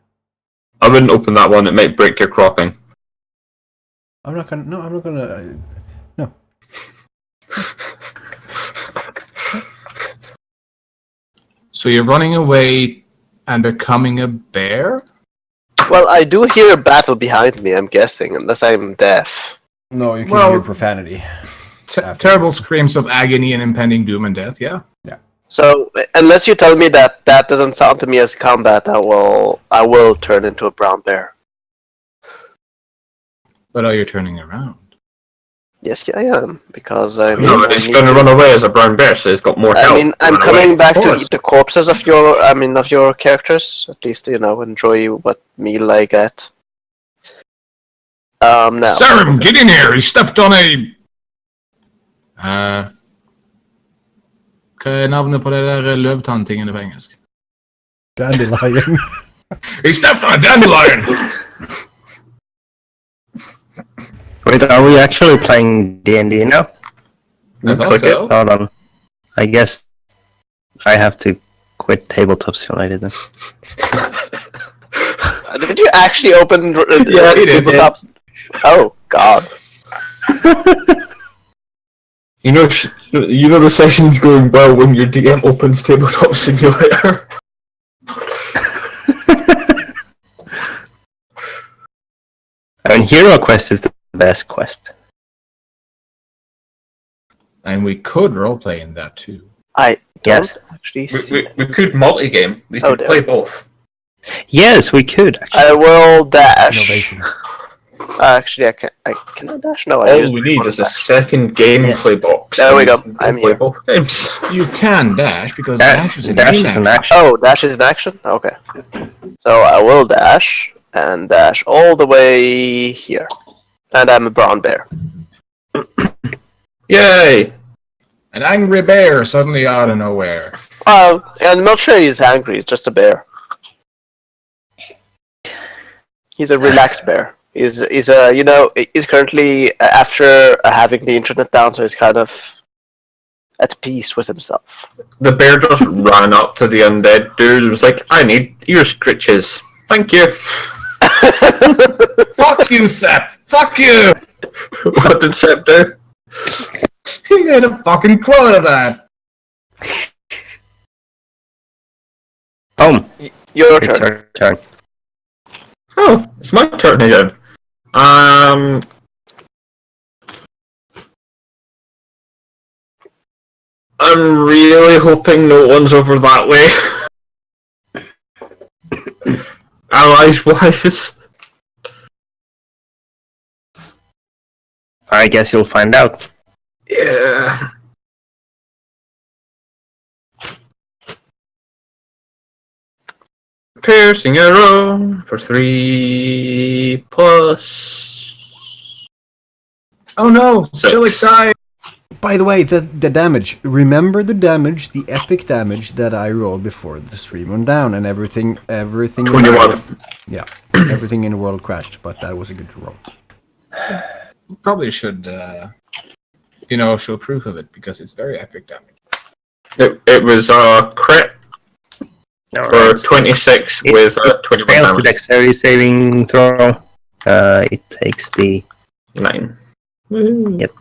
I wouldn't open that one. It might break your cropping. I'm not gonna. No, I'm not gonna. No. So you're running away and becoming a bear? Well, I do hear a battle behind me, I'm guessing, unless I'm deaf. No, you can Well- hear profanity. Terrible screams of agony and impending doom and death, yeah. So, unless you tell me that that doesn't sound to me as combat, I will turn into a brown bear. But are you turning around? Yes, I am, because I mean, No, he's going to run away as a brown bear, so he's got more health. I mean, I'm Run away. coming back of to course. eat the corpses of your characters. At least, enjoy what meal I get. Now. Serum, get in here! He stepped on a... Hva er navnet på det der løvtanntingene på engelsk? Dandelion. He stepped on a dandelion! Wait, are we actually playing D&D now? I thought like so. Hold on. I guess I have to quit Tabletop Simulator then. Did you actually open? Yeah, he did, tabletop? Oh God! You know the session's going well when your DM opens Tabletop Simulator. I mean, Hero Quest is the best quest. And we could roleplay in that too. I don't Yes. actually see. We could multi-game. We Oh, could dear. play both. Yes, we could, actually. I will dash. Innovation. Actually, I can I dash? No, I All use we need bonus is a action. second gameplay box. There we go. and I'm play here. both games. You can dash, because dash is an Dash is an action. Oh, dash is an action. Okay. So I will dash and dash all the way here, and I'm a brown bear. Yay! An angry bear suddenly out of nowhere. Well, I'm not sure he's angry. He's just a bear. He's a relaxed bear. He's he's currently after having the internet down, so he's kind of at peace with himself. The bear just ran up to the undead dude and was like, I need ear scritches. Thank you. Fuck you, Sep! Fuck you! What did Sep do? He made a fucking quote of that! Boom. Your It's turn. our turn. Oh, it's my turn again. I'm really hoping no one's over that way. Allies wise. I guess you'll find out. Yeah. Piercing arrow for 3 plus. Oh no! Silly died! By the way, the damage. Remember the damage, the epic damage that I rolled before the stream went down, and everything. 21. Yeah, everything in the world crashed, but that was a good roll. Probably should, show proof of it, because it's very epic damage. It was a crit for 26 with 21 Fails the damage. dexterity saving throw. It takes the 9. Yep.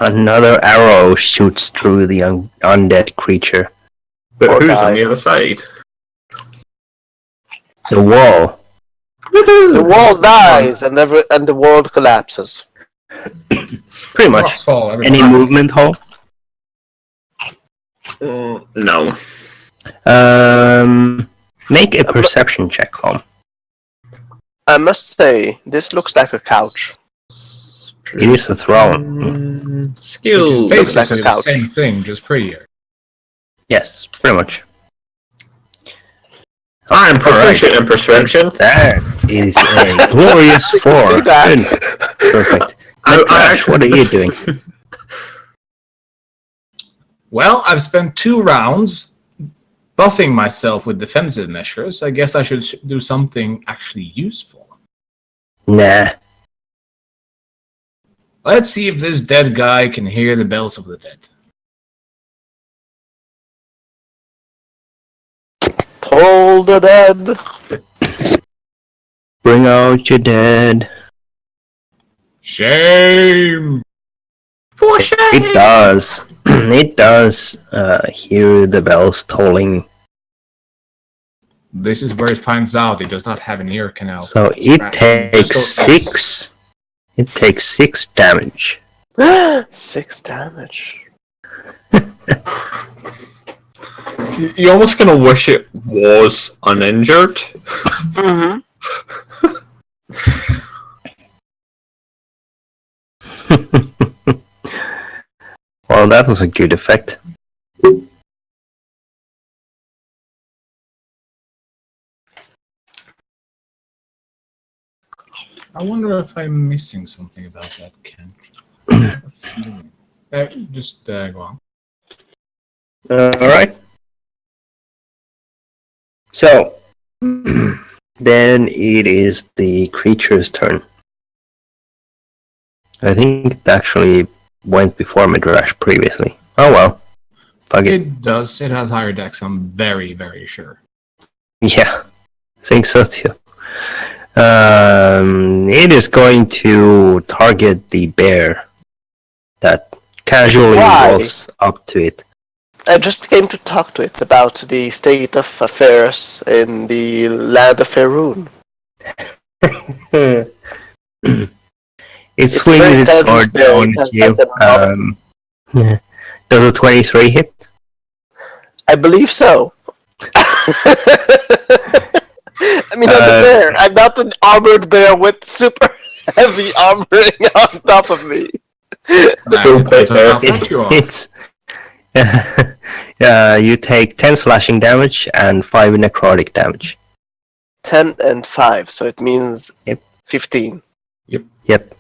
Another arrow shoots through the undead creature. But Or who's die. on the other side? The wall. The wall dies and the world collapses. Pretty much. Rocks fall every Any time. movement, Hole? No. Make a perception check, Hole. I must say, this looks like a couch. It is a throne. Which Skills. is Looks like a basically the couch. same thing, just prettier. Yes, pretty much. I'm proficient in persuasion. That is a glorious 4. See that? Good. Perfect. I Ash, what are you doing? Well, I've spent 2 rounds buffing myself with defensive measures. I guess I should do something actually useful. Nah. Let's see if this dead guy can hear the bells of the dead. Toll the dead. Bring out your dead. Shame! For shame! It does. It does hear the bells tolling. This is where it finds out it does not have an ear canal. So it takes 6. It takes 6 damage. 6 damage. You're almost gonna wish it was uninjured. Mm-hmm. Well, that was a good effect. I wonder if I'm missing something about that cantrip. Just go on. Alright. So, then it is the creature's turn. I think it actually went before Midrash previously. Oh well. Fuck it. It does. It has higher dex, I'm very, very sure. Yeah, think so too. It is going to target the bear that casually Why? walks up to it. I just came to talk to it about the state of affairs in the land of Faerun. It swings very its intelligent sword bear. down It has at you. like an Does a 23 hit? I believe so. I mean, I'm a bear. I'm not an armored bear with super heavy armoring on top of me. Depends on how fast you are. It's you take 10 slashing damage and 5 necrotic damage. 10 and 5, so it means Yep. 15. Yep.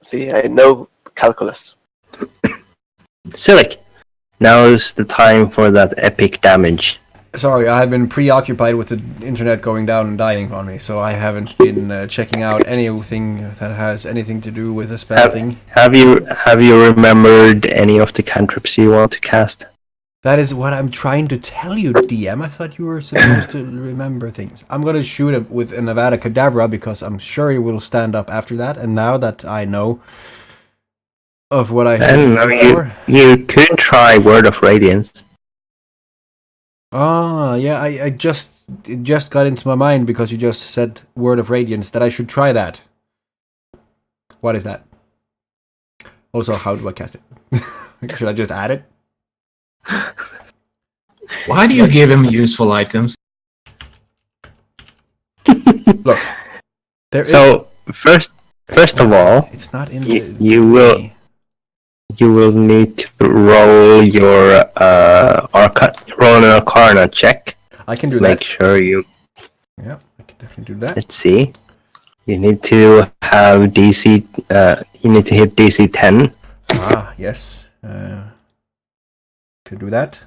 See, I know calculus. Silic, now is the time for that epic damage. Sorry, I have been preoccupied with the internet going down and dying on me, so I haven't been checking out anything that has anything to do with the spell thing. Have you remembered any of the cantrips you want to cast? That is what I'm trying to tell you, DM. I thought you were supposed to remember things. I'm gonna shoot him with a Nevada Cadabra because I'm sure he will stand up after that. And now that I know of what I And had before, you could try Word of Radiance. yeah, it just got into my mind because you just said Word of Radiance that I should try that. What is that? Also, how do I cast it? Should I just add it? Why do you give him useful items? Look, there So first of all, it's not in you will need to roll your roll an Arcana check. I can do Make that. sure you. Yeah, I can definitely do that. Let's see. You need to have DC. You need to hit DC 10. Ah, yes. Could do that.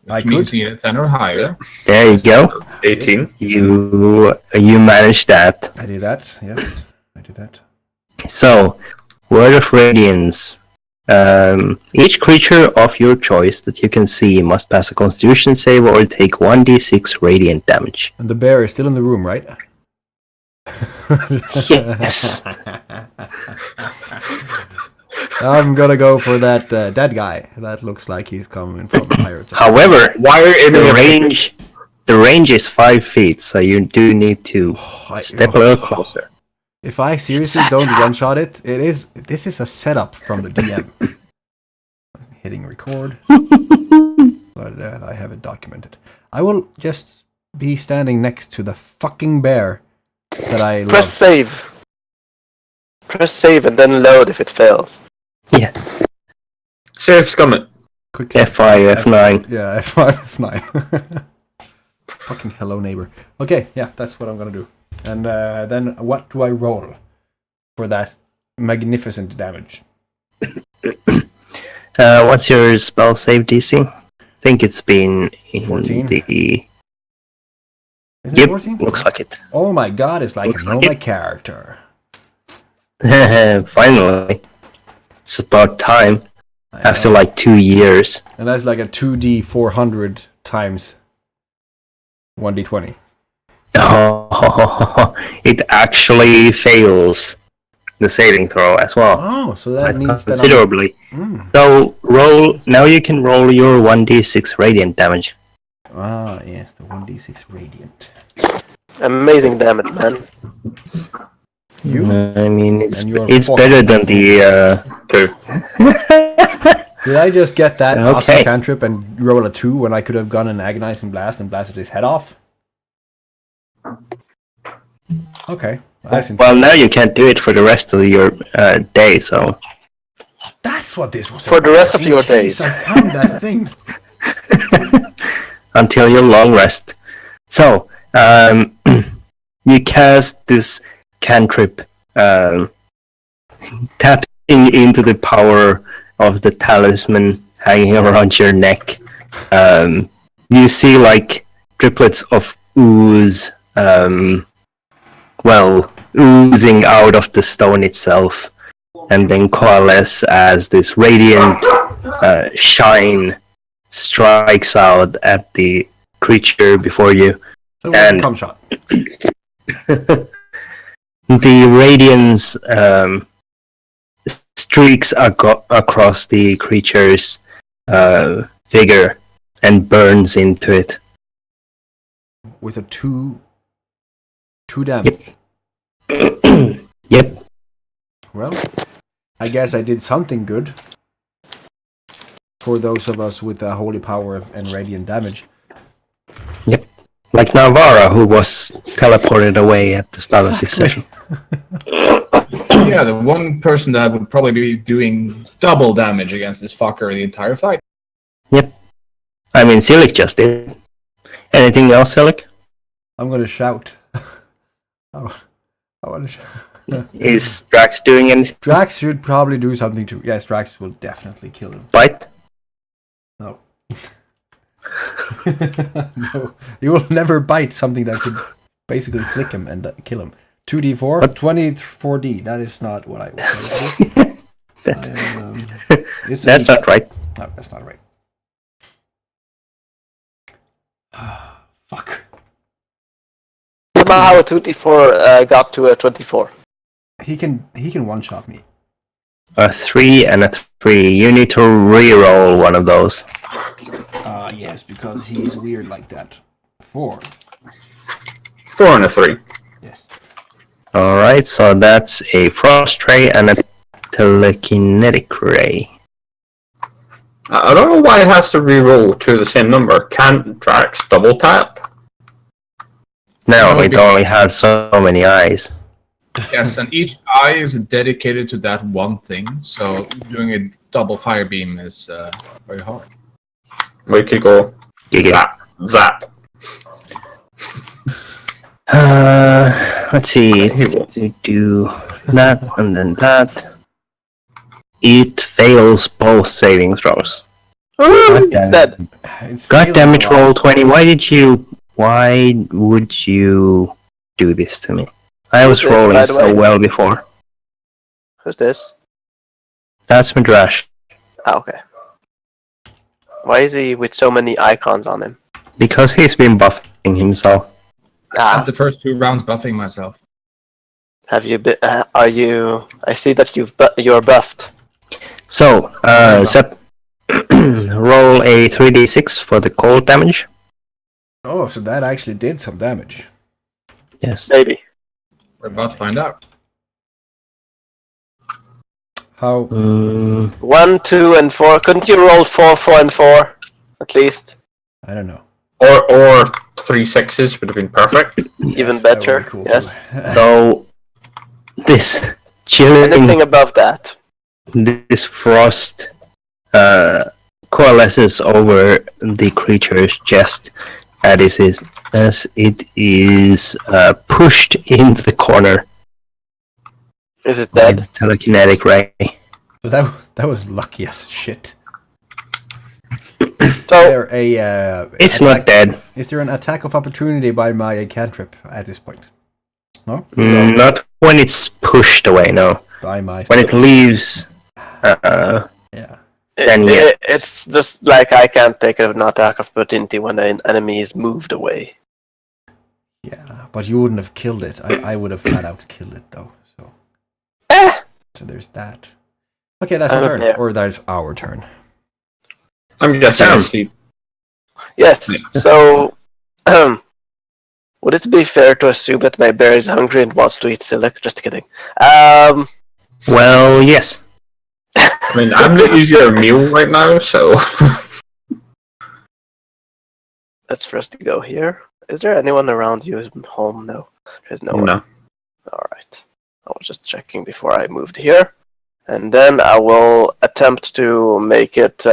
Which means you get 10 or higher. There you go. 18. You managed that. I did that. Yeah, I did that. So, Word of Radiance. Each creature of your choice that you can see must pass a Constitution save or take 1d6 radiant damage. And the bear is still in the room, right? Yes. I'm gonna go for that dead guy. That looks like he's coming from the pirates. However, Why are you the range is 5 feet, so you do need to step a little closer. If I seriously don't one-shot it, this is a setup from the DM. Hitting record. But I have it documented. I will just be standing next to the fucking bear that I love. Press save. Press save and then load if it fails. Yeah. Safe scum. Quick F5, F9. Yeah, F5, F9. Fucking hello, neighbor. Okay, yeah, that's what I'm gonna do. And then what do I roll for that magnificent damage? What's your spell save DC? I think it's been in 14? the... Is it Yep, 14? looks like it. Oh my god, it's like I know my character. Finally. It's about time. I After know. like 2 years. And that's like a 2d 400 times 1d20. Oh, it actually fails the saving throw as well. Oh, so that means that considerably. So roll. Now you can roll your 1d6 radiant damage. Ah, yes, the 1d6 radiant. Amazing damage, man. You? I mean, it's And you're better than the. 2. Did I just get that awesome Okay. cantrip and roll a 2 when I could have gone an agonizing blast and blasted his head off? Okay. Well, now you can't do it for the rest of your day. So That's what this was For the rest of In your case days. I found that thing. until your long rest. So you cast this cantrip, tapping into the power of the talisman hanging around your neck. You see like driplets of ooze, oozing out of the stone itself, and then coalesce as this radiant shine strikes out at the creature before you. So And- come shot. The radiance streaks across the creature's figure and burns into it. With a 2 damage. Yep. Well, I guess I did something good. For those of us with the holy power and radiant damage. Like Navara, who was teleported away at the start of this session. Yeah, the one person that would probably be doing double damage against this fucker the entire fight. I mean, Silik just did. Anything else, Silik? I'm gonna shout. I want to shout. Is Drax doing anything? Drax should probably do something too. Yes, Drax will definitely kill him. Bite? No. No. He will never bite something that could basically flick him and kill him. 2d4? 24d. That is not what I was going to do. That's not right. No, that's not right. Fuck. Somehow a 2d4 got to a 24. He can one-shot me. A 3 and a 3. You need to re-roll one of those. Yes, because he's weird like that. 4. 4 and a 3. Yes. Alright, so that's a frost ray and a telekinetic ray. I don't know why it has to re-roll to the same number. Can't Drax double tap? No, No, it only has so many eyes. Yes, and each eye is dedicated to that one thing, so doing a double fire beam is very hard. We could go zap, zap. Let's see. Do that and then that. It fails both saving throws. It's dead. It's God failing damn a it, lot. roll 20. Why would you do this to me? I was Yes, rolling by the so way. well before. Who's this? That's Midrash. Ah, okay. Why is he with so many icons on him? Because he's been buffing himself. Spent Ah, the first 2 rounds buffing myself. have you been? Are you? I see that you're buffed. So, Zep, roll a 3d6 for the cold damage. Oh, so that actually did some damage. Yes. Maybe. We're about to find out. How? 1, 2, and 4. Couldn't you roll 4, 4, and 4 at least? I don't know. Or 3 6s would have been perfect. Even Yes, that would better. be cool Yes. too. So, this chilling, Anything above that? this frost coalesces over the creature's chest as it is pushed into the corner Is it by dead? the telekinetic ray. So that was lucky as shit. Is So there a It's not dead. Is there an attack of opportunity by my cantrip at this point? No? Not when it's pushed away, no. By my When it leaves, yeah. then yeah. it's just like I can't take an attack of opportunity when an enemy is moved away. Yeah, but you wouldn't have killed it. I would have flat out killed it though. So so there's that. Okay, that's your turn. Yeah. Or that's our turn. I'm guessing I see. Yes. So, would it be fair to assume that my bear is hungry and wants to eat Silic? Just kidding. Well, yes. I mean, I'm not using a meal right now, so. Let's first go here. Is there anyone around you who's home? No. There's no one. No. Alright. I was just checking before I moved here. And then I will attempt to make it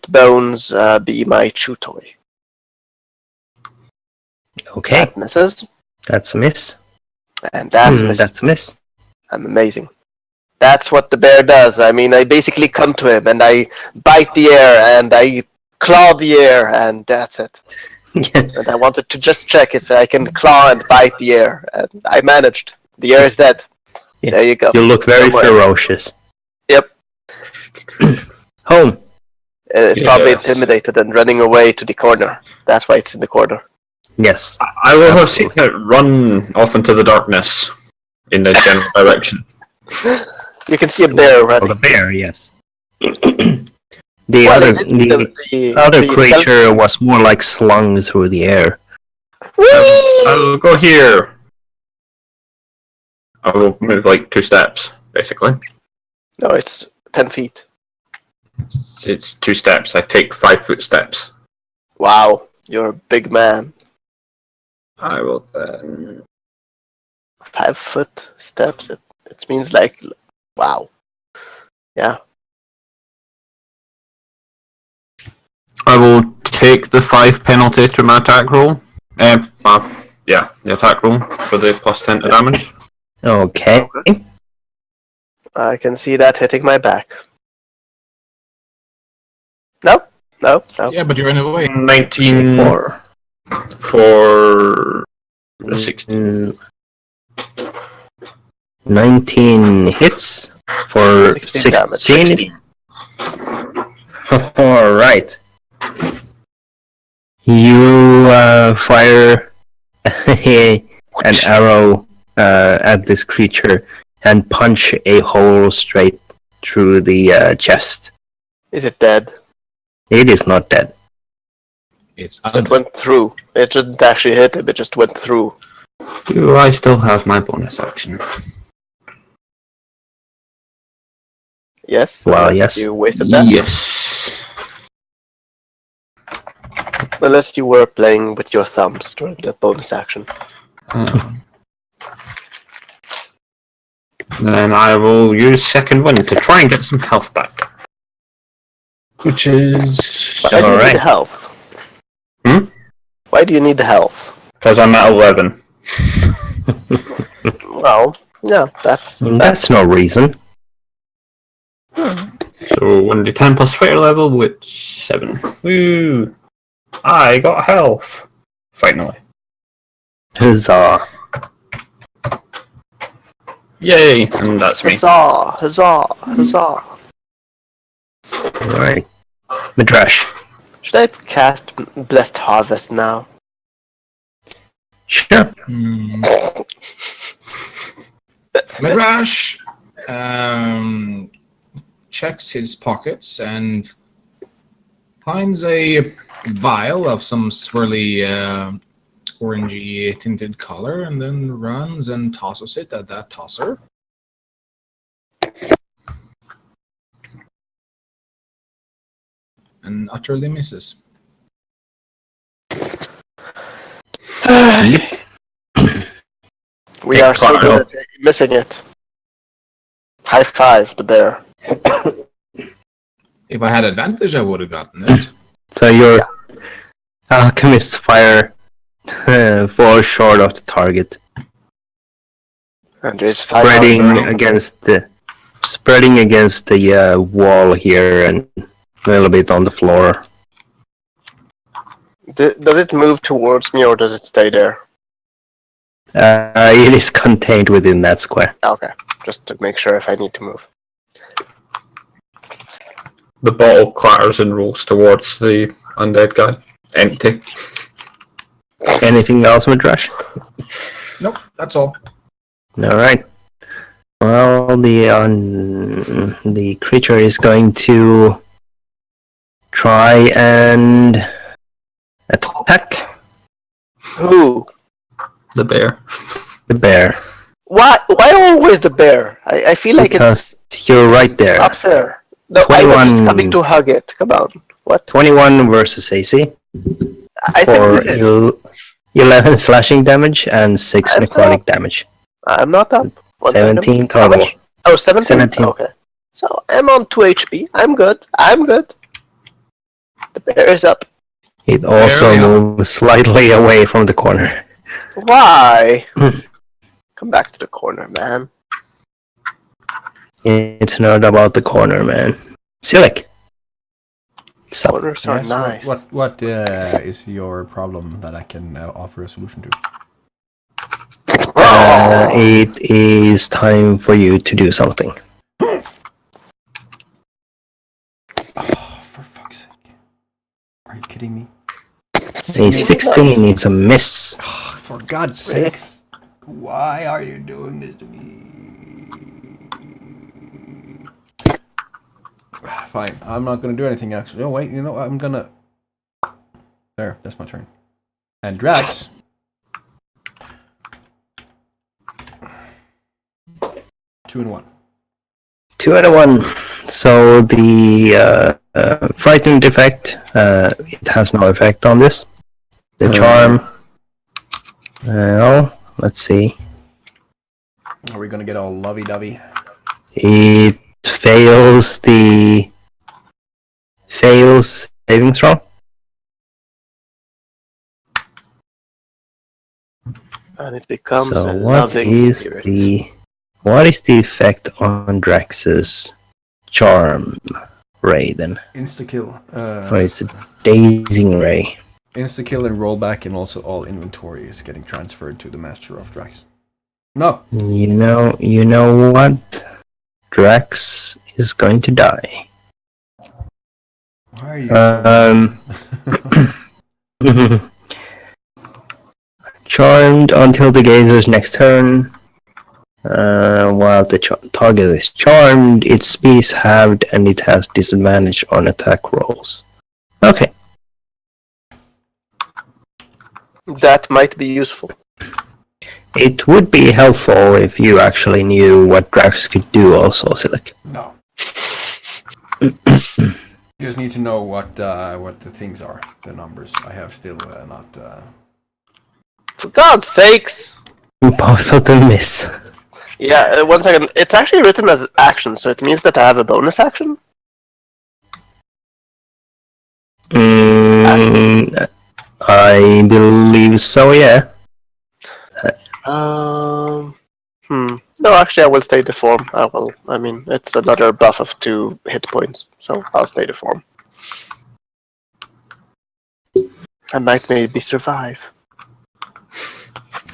Bones be my chew toy. Okay, That misses. that's a miss. And that's misses. That's a miss. I'm amazing. That's what the bear does. I mean, I basically come to him and I bite the air and I claw the air and that's it. And I wanted to just check if I can claw and bite the air. And I managed. The air is dead. Yeah. There you go. You look very Don't worry. ferocious. Yep. Home. It's probably Yes. intimidated and running away to the corner. That's why it's in the corner. Yes. I will have seen Absolutely. it run off into the darkness in the general direction. You can see a bear Well, running. the bear, yes. Well, The other creature was more like slung through the air. I will go here. I will move like 2 steps, basically. No, it's 10 feet. It's 2 steps. I take 5-foot steps. Wow, you're a big man. I will then. 5-foot steps. It means like, wow. Yeah. I will take the 5 penalty to my attack roll. Yeah, the attack roll for the plus 10 to damage. Okay. I can see that hitting my back. No, no, no. Yeah, but you're in the way. 19 for 16. 19 hits for 16 damage. 16. Alright. You fire an arrow at this creature and punch a hole straight through the chest. Is it dead? It is not dead. It's It went through. It didn't actually hit him, it just went through. Do I still have my bonus action? Yes? Well, Unless yes. You wasted that? Yes. Unless you were playing with your thumbs during the bonus action. Then I will use second wind to try and get some health back. Which is... Why do you need Alright. the health? Hmm? Why do you need the health? Because I'm at 11. Well, yeah, That's no reason. So 1d10 plus fire level, which 7. Woo! I got health. Finally. Huzzah. Yay! And that's me. Huzzah! Huzzah! Huzzah! Alright. Midrash. Should I cast Blessed Harvest now? Sure. Midrash checks his pockets and finds a vial of some swirly orangey tinted color, and then runs and tosses it at that tosser. And utterly misses. We are so good at missing it. High five, the bear. If I had advantage, I would have gotten it. So your alchemist fire falls short of the target. And there's Spreading against the wall here and a little bit on the floor. Does it move towards me or does it stay there? It is contained within that square. Okay, just to make sure if I need to move. The bottle clatters and rolls towards the undead guy. Empty. Anything else, Midrash? Nope, that's all. Alright. Well, the creature is going to try and attack Who? The bear. the bear. Why always the bear? I feel like Because it's you're right there. not fair. No, I was 21 just coming to hug it. Come on. What? 21 versus AC I think for we did. 11 slashing damage and 6 I'm necrotic damage. I'm not up. 1 second. 17 How total. much? Oh, 17? 17. Okay. So I'm on 2 HP. I'm good. I'm good. The bear is up. It also Very moves slightly away from the corner. Why? Come back to the corner, man. It's not about the corner, man. Silik. So, Corners are Yes, nice. What is your problem that I can offer a solution to? it is time for you to do something. Oh, for fuck's sake. Are you kidding me? A 16 is a miss. Oh, for God's sakes. Why are you doing this to me? Fine, I'm not gonna do anything actually. Oh wait, you know, I'm gonna... There, that's my turn. And Drax. Two and one. 2 and a 1. So the frightened effect, it has no effect on this. The charm. Well, let's see. Are we gonna get all lovey-dovey? It fails saving throw. And it becomes So a what loving is spirit. what is the effect on Drax's charm ray then? Insta-kill. Or it's a dazing ray. Insta-kill and rollback, and also all inventory is getting transferred to the Master of Drax. No! You know what? Drax is going to die. Why are you so... Charmed until the gazer's next turn. While the target is charmed, its speed is halved and it has disadvantage on attack rolls. Okay. That might be useful. It would be helpful if you actually knew what Drax could do also, Silik. No. You just need to know what the things are, the numbers. I have still not... For God's sakes! Both of them miss. Yeah, 1 second. It's actually written as action, so it means that I have a bonus action? I believe so, yeah. No, actually, I will stay deformed. I mean, it's another buff of 2 hit points, so I'll stay deformed. I might maybe survive.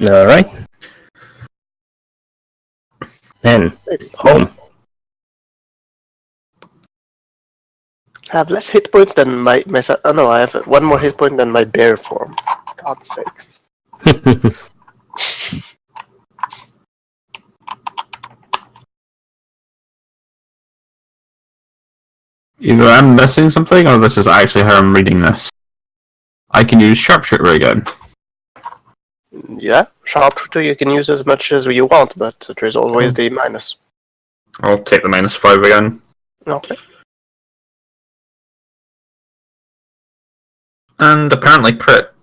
Alright. again. Home. I have less hit points than my oh no, I have one more hit point than my bear form. God's sakes. Either I'm missing something, or this is actually how I'm reading this. I can use sharpshooter again. Yeah, sharpshooter you can use as much as you want, but there's always the minus. I'll take the -5 again. Okay. And apparently crit.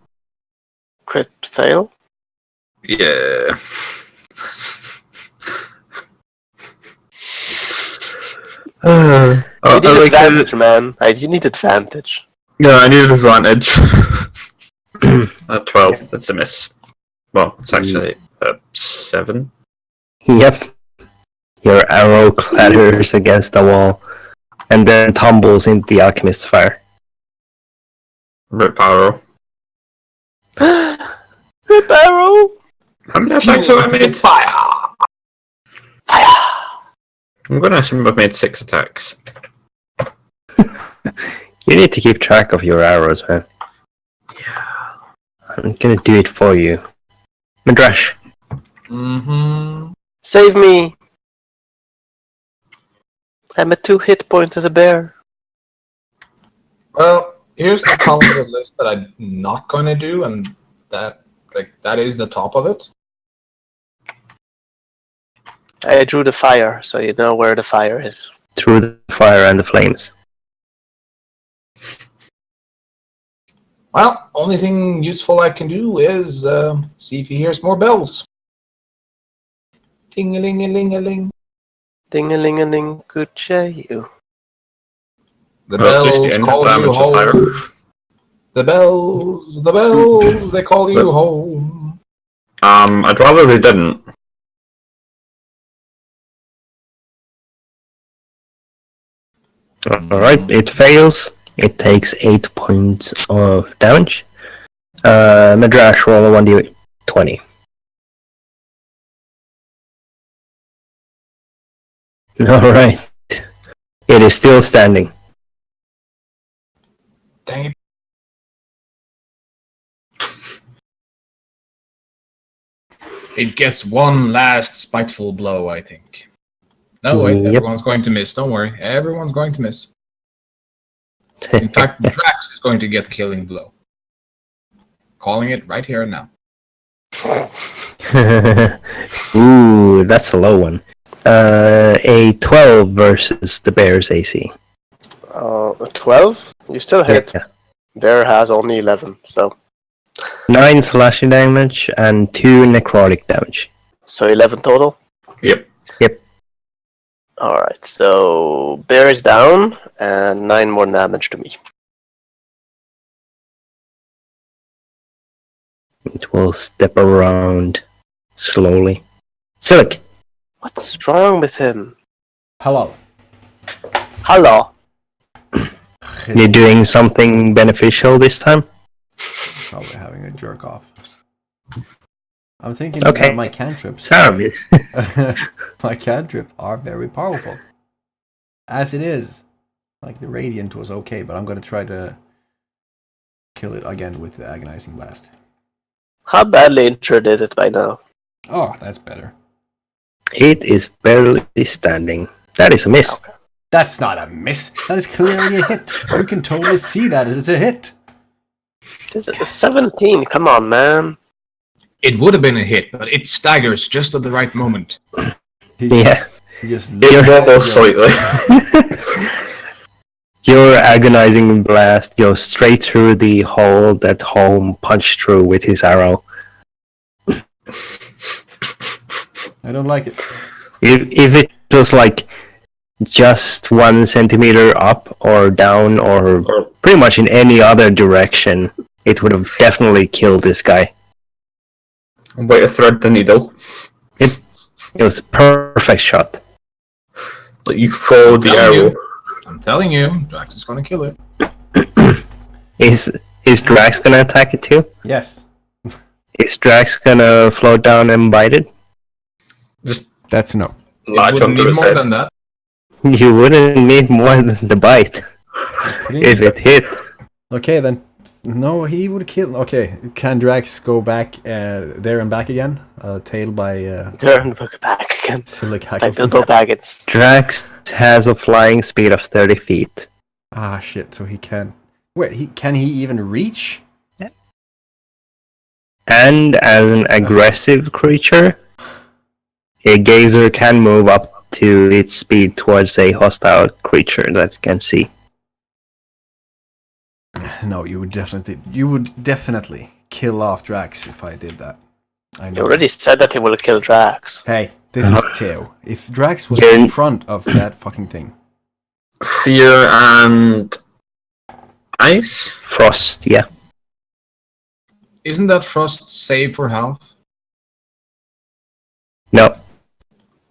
Crit fail. Yeah. You need advantage, man. You need advantage. Yeah, I need advantage. At 12, that's a miss. Well, it's actually 7. Yep. Your arrow clatters against the wall and then tumbles into the alchemist's fire. Rip arrow. Rip arrow! How many attacks have I made? Fire! I'm gonna assume I've made 6 attacks. You need to keep track of your arrows, man. Yeah. I'm gonna do it for you. Madrash. Mm-hmm. Save me! I'm at 2 hit points as a bear. Well, here's the column of the list that I'm not going to do, and that is the top of it. I drew the fire, so you know where the fire is. Through the fire and the flames. Well, only thing useful I can do is see if he hears more bells. Ding-a-ling-a-ling-a-ling. Ding-a-ling-a-ling, good day, you. The Well, at least bells the end call you damage is higher. home. The bells, they call you home. I'd rather they didn't. Alright, it fails. It takes 8 points of damage. Madrash, roll a 1d20. Alright. It is still standing. Dang it. It gets one last spiteful blow, I think. No, wait, Yep. everyone's going to miss. Don't worry. Everyone's going to miss. In fact, Drax is going to get the killing blow. Calling it right here and now. Ooh, that's a low one. A 12 versus the Bears AC. 12? You still hit. Yeah. Bear has only 11, so 9 slashing damage and 2 necrotic damage. 11 total. Yep. Alright, so bear is down, and 9 more damage to me. It will step around slowly. Silik! What's wrong with him? Hello. Hello. You're doing something beneficial this time? Probably having a jerk off. I'm thinking Okay. my cantrips. Sorry. My cantrip are very powerful. As it is. Like the Radiant was okay, but I'm gonna try to kill it again with the Agonizing Blast. How badly injured is it by now? Oh, that's better. It is barely standing. That is a miss. That's not a miss. That is clearly a hit. You can totally see that it is a hit. Is it a 17? Come on, man. It would have been a hit, but it staggers just at the right moment. Yeah. He just It wobbles slightly. Your agonizing blast goes straight through the hole that Holm punched through with his arrow. I don't like it. If it was like just 1 centimeter up or down or pretty much in any other direction, it would have definitely killed this guy. Way to thread the needle. It was a perfect shot. Like you follow the arrow. I'm telling you, Drax is going to kill it. Is Drax gonna attack it too? Yes. Is Drax gonna float down and bite it? Just That's no. latch wouldn't onto need his more head. than that. You wouldn't need more than the bite if it hit. Okay, then. No, he would kill. Okay, can Drax go back there and back again? Tail by Turn back again. Silica. By Bilbo Baggins. Drax has a flying speed of 30 feet. Ah, shit. So he can. Wait, can he even reach? And as an aggressive creature, a gazer can move up to its speed towards a hostile creature that it can see. No, you would definitely kill off Drax if I did that. I know. You already said that he will kill Drax. Hey, this is Teo. If Drax was Yeah. in front of that fucking thing. Fear and ice? Frost, yeah. Isn't that Frost save for health? No.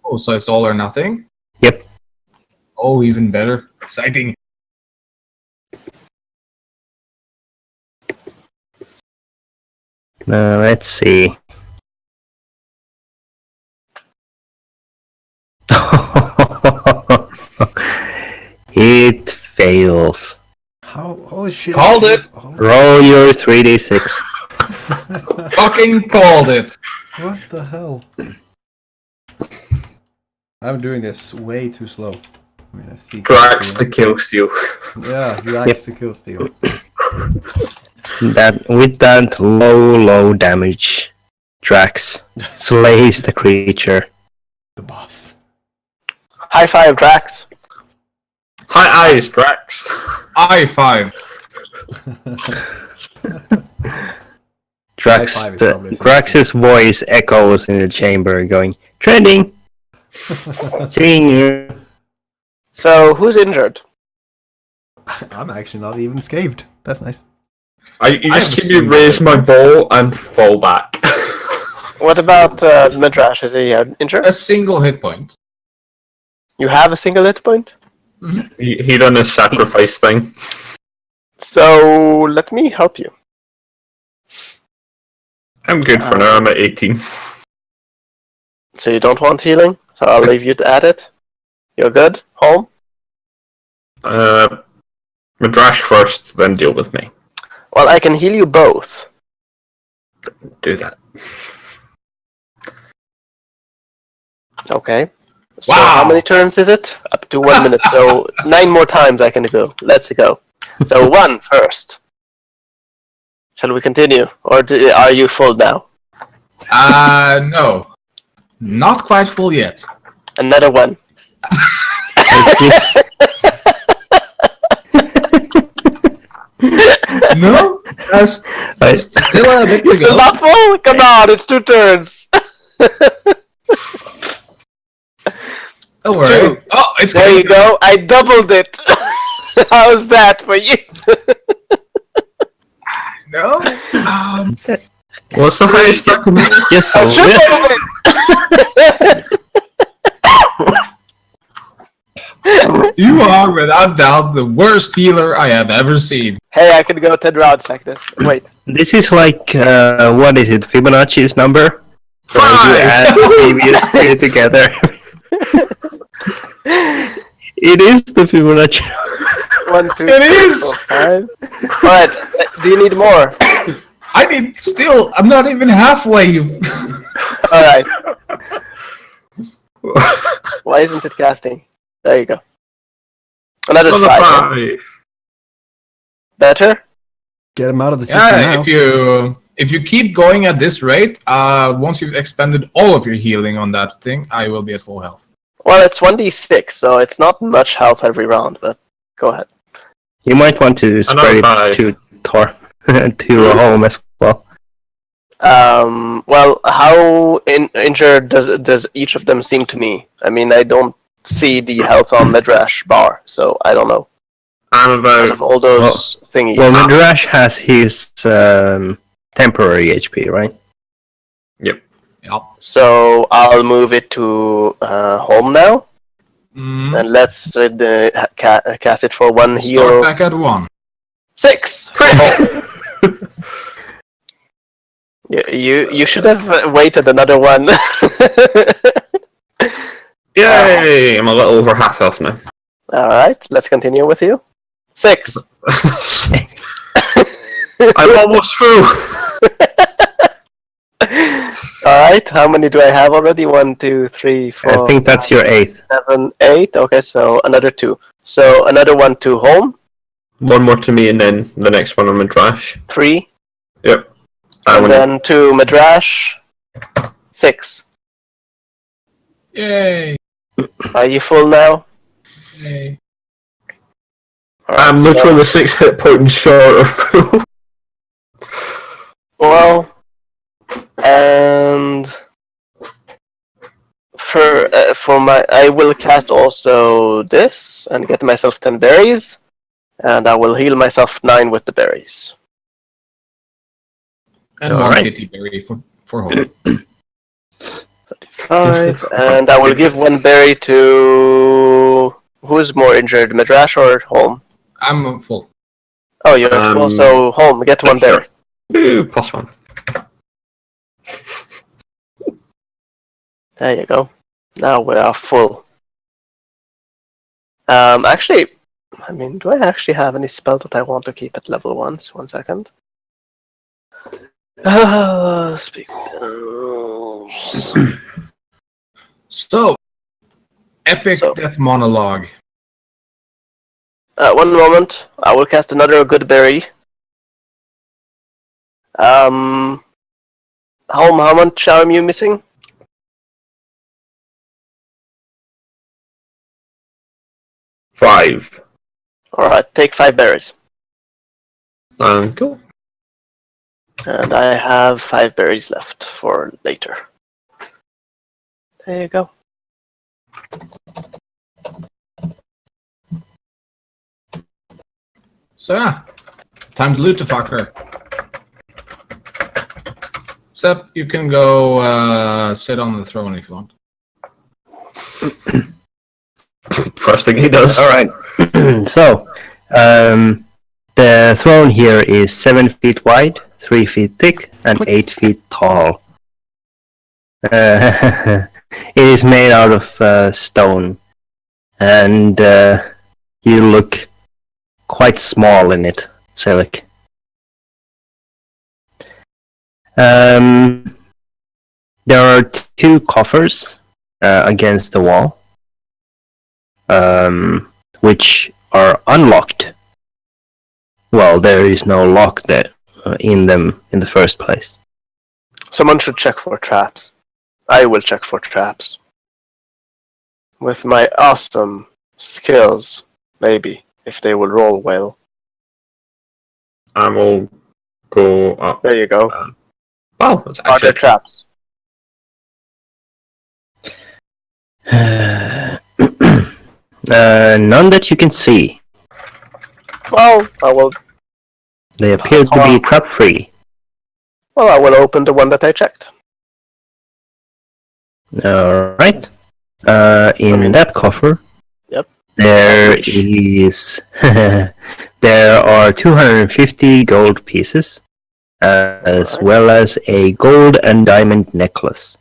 Oh, so it's all or nothing? Yep. Oh, even better. Exciting. Let's see. It fails. How? Holy shit. Called it. Roll your 3d6. Fucking called it. What the hell? I'm doing this way too slow. I mean, I see Drax the kill steal. Yeah, Drax the kill steal. That with that low damage, Drax slays the creature. The boss. High five, Drax. High eyes, Drax. I5. Drax, High five is probably the Drax's voice echoes in the chamber, going, "Trending, seeing you." So, who's injured? I'm actually not even scathed. That's nice. You I just have see me seen raise that. my bow and fall back. What about Midrash? Is he injured? A single hit point. You have a single hit point? He done a sacrifice thing. So, let me help you. I'm good for now, I'm at 18. So, you don't want healing? So, I'll leave you to add it. You're good? Home? Midrash first, then deal with me. Well, I can heal you both. Do that. Okay. So Wow. how many turns is it? Up to 1 minute. So 9 more times I can go. Let's go. So 1 first. Shall we continue? Or are you full now? No. Not quite full yet. Another 1. No? That's still a bit to You're still go. not full? Come on, it's 2 turns. Don't worry. 2. Oh, it's There you getting- go. I doubled it. How's that for you? No? What's the highest I can make? Just a I little. tripled it. You are, without doubt, the worst healer I have ever seen. Hey, I could go 10 rounds like this. Wait. This is like what is it? Fibonacci's number? So if you 5! add the previous two together. It is the Fibonacci. 1, 2, It 3, is! 4, 5. Alright, do you need more? I need still. I'm not even halfway. Alright. Why isn't it casting? There you go. Another Another 5. 5. Better? Get him out of the system Yeah, now. if you keep going at this rate, once you've expended all of your healing on that thing, I will be at full health. Well, it's 1d6, so it's not much health every round, but go ahead. You might want to spread Another it to Thor, to home as well. Well, how injured does each of them seem to me? I mean, I don't see the health on Midrash bar, so I don't know. I'm Because about of all those thingies. Well, Midrash has his temporary HP, right? Yep. So I'll move it to home now, Mm, and let's cast it for 1 start heal. back at 1. 6! You should have waited another one. Yay! I'm a little over half health now. Alright, let's continue with you. 6. I'm almost through. Alright, how many do I have already? 1, 2, 3, 4. I think that's your 8th. 7, 8. Okay, so another 2. So another 1 to home. One more to me, and then the next one on Madrash. 3. Yep. And then to Madrash. 6. Yay! Are you full now? Yay! I'm literally 6 hit points short of full. Well, and for my, I will cast also this and get myself 10 berries, and I will heal myself 9 with the berries. And All one right. kitty berry for home. 35, and I will give 1 berry to who's more injured, Madrash or home? I'm full. Oh, you're full, so home. Get 1 berry. Ooh, plus 1. There you go. Now we are full. Actually, I mean, do I actually have any spell that I want to keep at level 1? 1 second. Speak. So, epic death monologue. 1 moment. I will cast another good berry. Home, how much charm you missing? 5. Alright, take 5 berries. Cool. And I have 5 berries left for later. There you go. So yeah, time to loot the fucker. Sep, you can go sit on the throne if you want. First thing he does. All right. So, the throne here is 7 feet wide, 3 feet thick, and 8 feet tall. It is made out of stone, and you look quite small in it, Selik. There are 2 coffers against the wall, which are unlocked. Well, there is no lock there in them in the first place. Someone should check for traps. I will check for traps. With my awesome skills, maybe, if they will roll well. I will go up. There you go. Oh, that's Are there actually traps? None that you can see. Well, I will. They appear to be trap-free. Well, I will open the one that I checked. Alright. In that coffer, Yep. there is there are 250 gold pieces, as well as a gold and diamond necklace.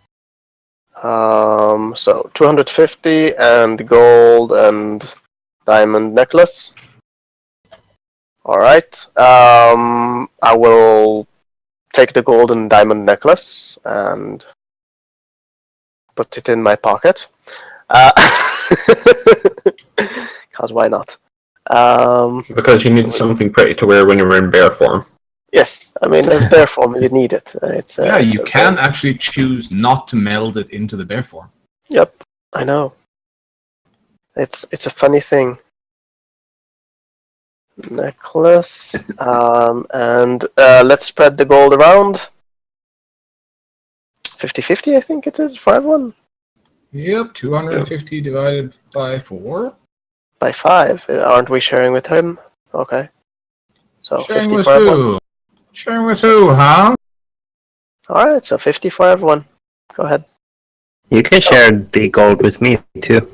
So 250 and gold and diamond necklace. All right. I will take the gold and diamond necklace and put it in my pocket. Cause why not? because you need something pretty to wear when you're in bear form. Yes, I mean as bear form you need it. It's Yeah, it's you can actually choose not to meld it into the bear form. Yep, I know. It's a funny thing. Necklace, and let's spread the gold around. 50-50, I think it is for everyone. Yep, 250 divided by 4. By 5, aren't we sharing with him? Okay. So Sharing 50 with for everyone. who? Sharing with who, huh? Alright, so 50 for everyone. Go ahead. You can share the gold with me too.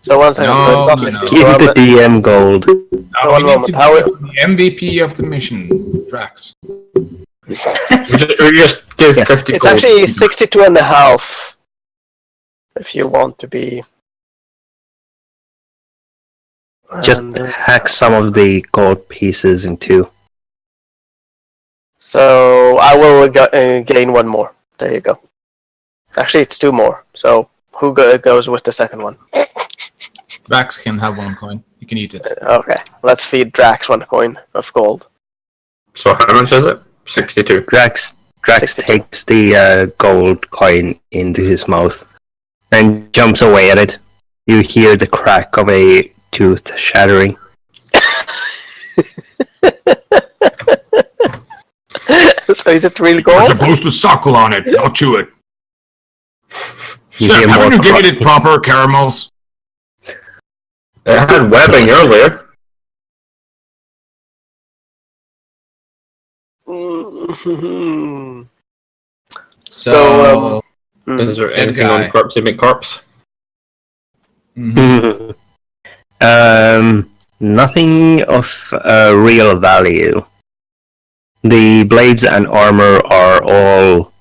So 1 second, so it's not No, 50. no. Keep So the DM gold. So we one need moment, to how get the MVP of the mission, Drax. We just give Yes. 50 it's gold. actually 62.5. If you want to be Just And, hack some of the gold pieces in two. so I will gain one more. There you go. Actually, it's two more. So who goes with the second one? Drax can have one coin. You can eat it. Okay, let's feed Drax 1 coin of gold. So how much is it? 62. Drax 62. takes the gold coin into his mouth and jumps away at it. You hear the crack of a tooth shattering. So is it real You're gold? supposed to suckle on it, not chew it. You Sir, hear more haven't you given crack- it proper caramels? It had webbing earlier. Mhm. So, Is there Dead anything guy. on corpse to make corpse? mhm. Nothing of real value. The blades and armor are all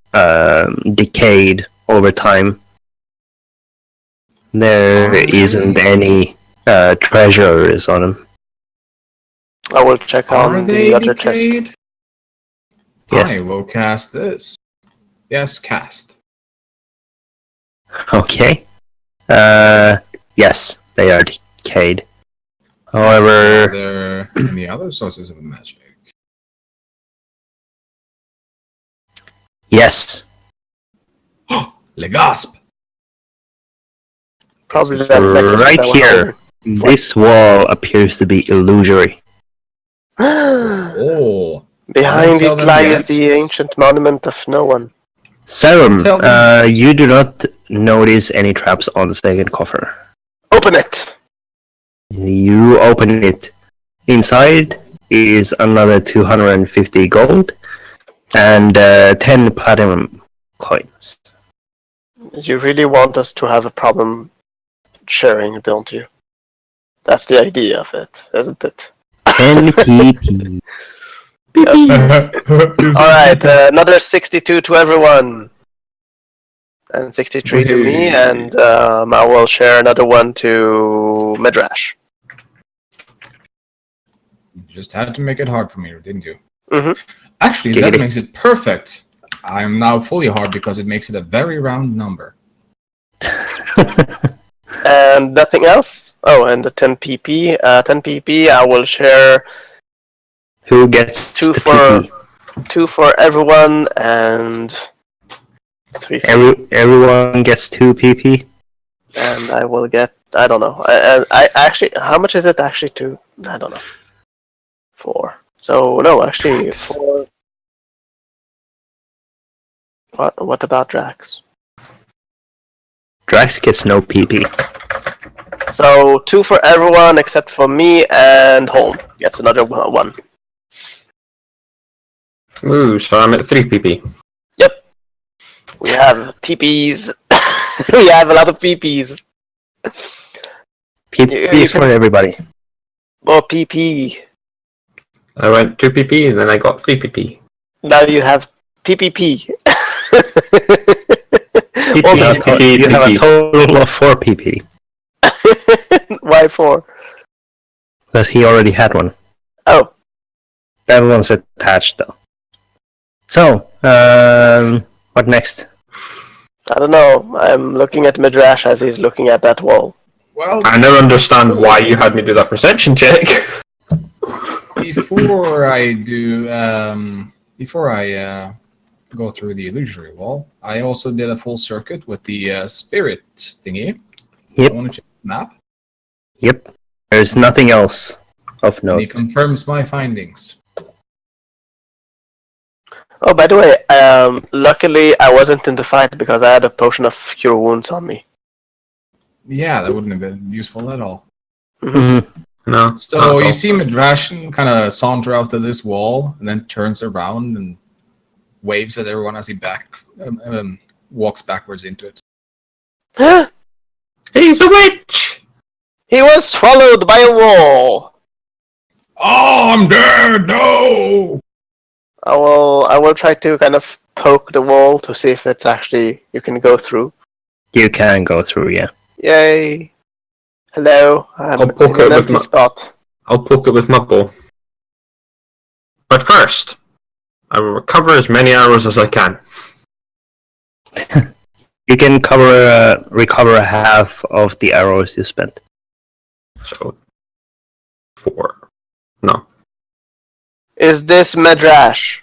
decayed over time. There isn't any treasures on them. I will check Are on they the other chest. decayed? Yes. I will cast this. Yes, cast. Okay. Yes, they are decayed. Are However, there any other sources of magic? yes, Legasp! Probably This is that necklace right that was here. This wall appears to be illusory. holding. Oh. Behind Don't tell it them lies yet. the ancient monument of no one. Serum, Tell them- you do not notice any traps on the second coffer. Open it! You open it. Inside is another 250 gold and 10 platinum coins. You really want us to have a problem sharing, don't you? That's the idea of it, isn't it? 10 PP. Alright, another 62 to everyone. And 63 to me, and I will share another one to Midrash. You just had to make it hard for me, didn't you? Mhm. Actually, that Giggity. makes it perfect. I'm now fully hard because it makes it a very round number. And nothing else? Oh, and the 10 PP. 10 PP, I will share Who gets Two the for- PP? 2 for everyone, and 3 for Everyone gets 2 PP? and I will get, I don't know. I actually, how much is it actually to? I don't know. 4. So no, actually Drax. 4. What about Drax? Drax gets no PP. So 2 for everyone except for me, and Holm gets another 1. Ooh, so I'm at 3 PP. We have PPs. We have a lot of PPs. PP You is for can- everybody. More PP. I went 2 PP and then I got 3 PP. Now you have PPP. You All have, the you have a total of 4 PP. Why 4? Because he already had one. Oh, That one's attached though. So, what next? I don't know. I'm looking at Midrash as he's looking at that wall. Well, I never understand why you had me do that perception check. before I do, before I go through the illusory wall, I also did a full circuit with the spirit thingy. Yep. I want to check the map. Yep. There's nothing else of And he note. confirms my findings. Oh, by the way, luckily I wasn't in the fight because I had a potion of cure wounds on me. Yeah, that wouldn't have been useful at all. Mhm. No. So not at you all. see Midrashan kind of saunter out to this wall and then turns around and waves at everyone as he walks backwards into it. He's a witch! He was swallowed by a wall. Oh, I'm dead! No! I will try to kind of poke the wall to see if it's actually you can go through. You can go through, yeah. Yay! Hello, I'm I'll poke in it an with empty my- spot. I'll poke it with my bow. But first, I will recover as many arrows as I can. You can recover half of the arrows you spent. So, 4. No. Is this Madrash?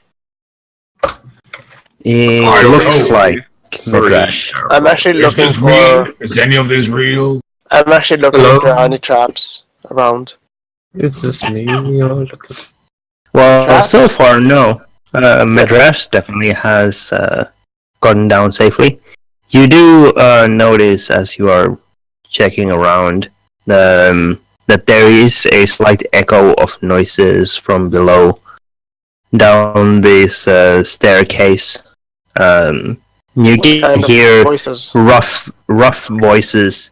It I don't looks know. like 3 Midrash. arrows. I'm actually Is looking this for. real? Is any of this real? I'm actually looking Hello? if there are any traps around. Is this me? Oh, look at- Well, Traps? so far, no. Midrash definitely has gotten down safely. You do notice as you are checking around that there is a slight echo of noises from below down this staircase. You What can kind of hear voices? rough voices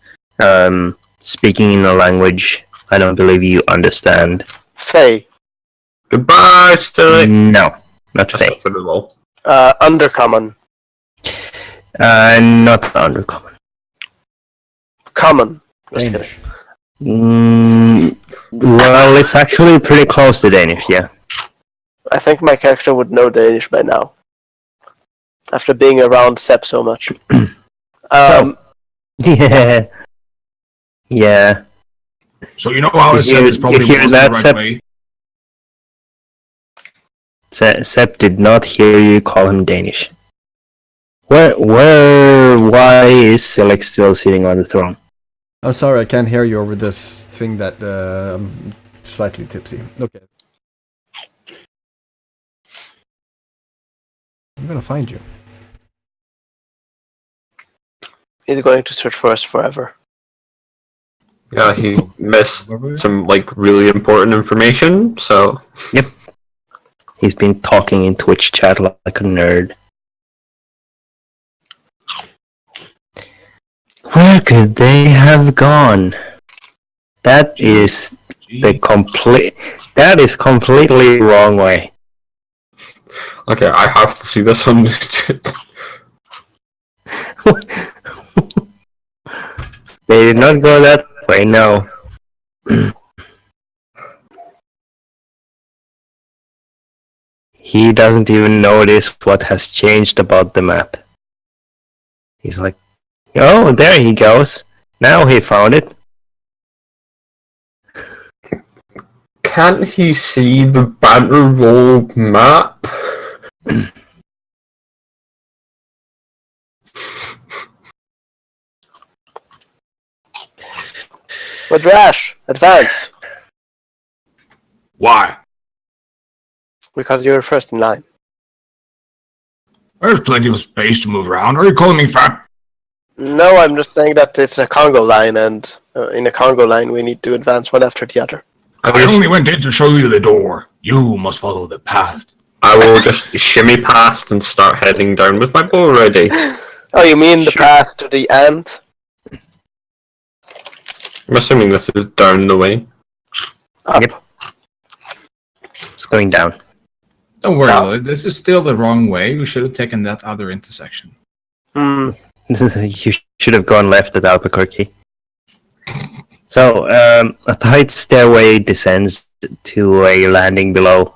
speaking in a language I don't believe you understand. Fey. Goodbye, Stilly. No, not That's Fae. not for the roll. Undercommon. Not undercommon. Common. Just Danish. Well, it's actually pretty close to Danish, yeah. I think my character would know Danish by now. After being around Sep so much. Yeah. Yeah. So you know how I You said hear- this probably you hear wasn't that, the right Sep? way? Sep did not hear you call him Danish. Why is Select still sitting on the throne? I'm sorry, I can't hear you over this thing that I'm slightly tipsy. Okay. I'm gonna find you. He's going to search for us forever. Yeah, he missed some like really important information, so He's been talking in Twitch chat like a nerd. Where could they have gone? That is completely wrong way. okay, I have to see this one. They did not go that way, no. He doesn't even notice what has changed about the map. He's like, oh, there he goes. Now he found it. Can't he see the banner roll map? Madrash, advance! Why? Because you're first in line. There's plenty of space to move around. Are you calling me fat? No, I'm just saying that it's a Congo line, and in a Congo line we need to advance one after the other. I only went in to show you the door. You must follow the path. I will just shimmy past and start heading down with my bow ready. Oh, you mean the Sure. path to the end? I'm assuming this is down the way. Up. Yep. It's going down. Don't worry, this is still the wrong way. We should have taken that other intersection. Hmm. You should have gone left at Albuquerque. So, a tight stairway descends to a landing below.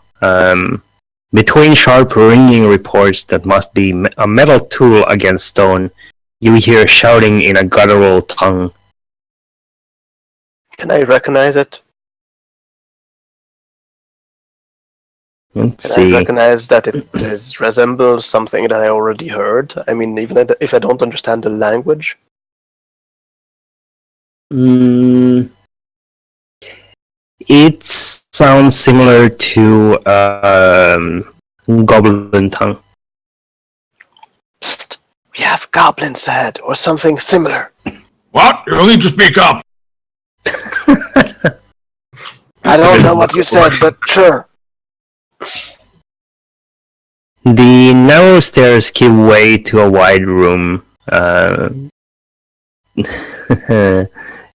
Between sharp ringing reports that must be a metal tool against stone, you hear shouting in a guttural tongue. Can I recognize it? Let's Can see. I recognize that it resembles something that I already heard? I mean, even if I don't understand the language. It sounds similar to goblin tongue. Psst, we have goblins ahead, or something similar. What? You need to speak up. I don't know what you said, but sure. The narrow stairs give way to a wide room.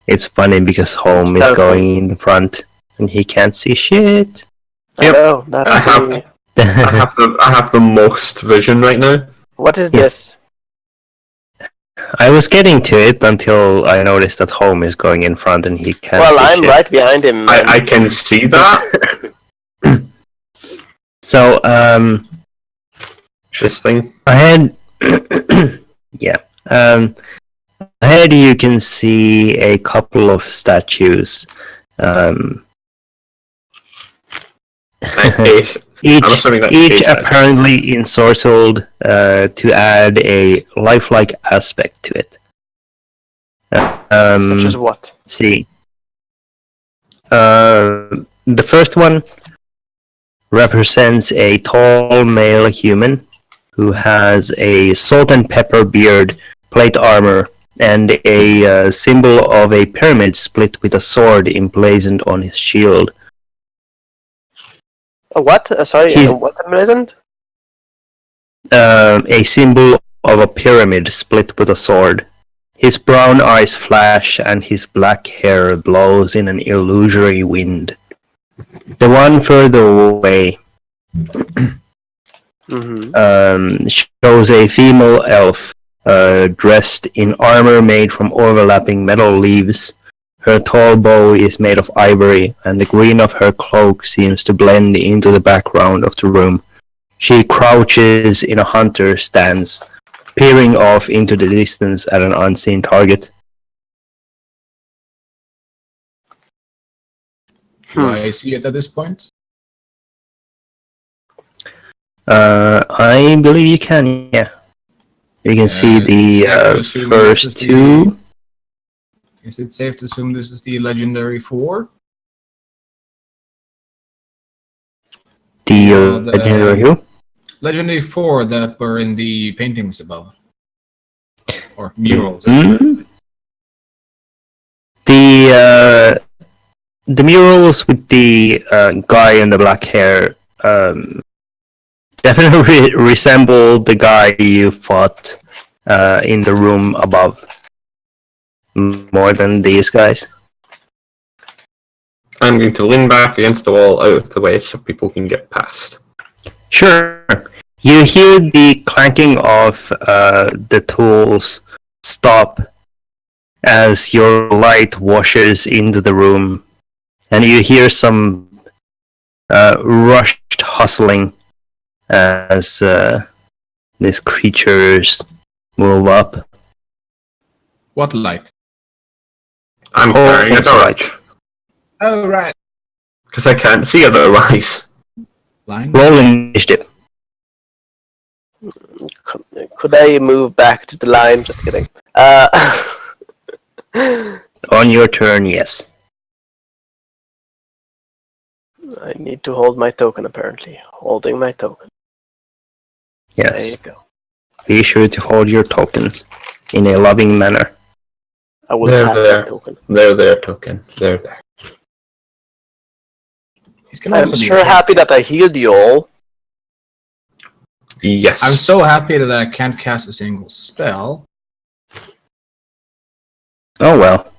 It's funny because Holm is Okay. going in the front and he can't see shit. I know, that's I have- the... I have the most vision right now. What is Yeah. this? I was getting to it until I noticed that Home is going in front and he can't Well, see I'm shit. right behind him. and- I can see that. So, This thing. ahead, yeah. Ahead you can see a couple of statues. Ace. Each, I'm assuming that each Ace has. apparently ensorcelled to add a lifelike aspect to it. Such as what? Let's see. The first one represents a tall male human who has a salt and pepper beard, plate armor, and a symbol of a pyramid split with a sword emblazoned on his shield. What? Sorry, He's- what isn't? A symbol of a pyramid split with a sword. His brown eyes flash and his black hair blows in an illusory wind. The one further away Mm-hmm. shows a female elf dressed in armor made from overlapping metal leaves. Her tall bow is made of ivory, and the green of her cloak seems to blend into the background of the room. She crouches in a hunter stance, peering off into the distance at an unseen target. Do I see it at this point? I believe you can, yeah. You can see the safe to assume this is first the- two. Is it safe to assume this is the legendary 4? The the- legendary who? Legendary 4 that were in the paintings above. Or murals. Hmm? The murals with the guy in the black hair definitely resemble the guy you fought in the room above more than these guys. I'm going to lean back against the wall out of the way so people can get past. Sure. You hear the clanking of the tools stop as your light washes into the room, and you hear some rushed hustling as these creatures move up. What light? I'm Oh, carrying a that's right. torch. Oh, right. Because I can't see otherwise. Line? Roll initiative. Could I move back to the line? Just kidding. On your turn, yes. I need to hold my token, apparently. Holding my token. There you Yes. go. Be sure to hold your tokens in a loving manner. I will There, tap there. that token. There, token. There. It can I'm also be sure a happy that I healed you all. Yes. I'm so happy that I can't cast a single spell. Oh well.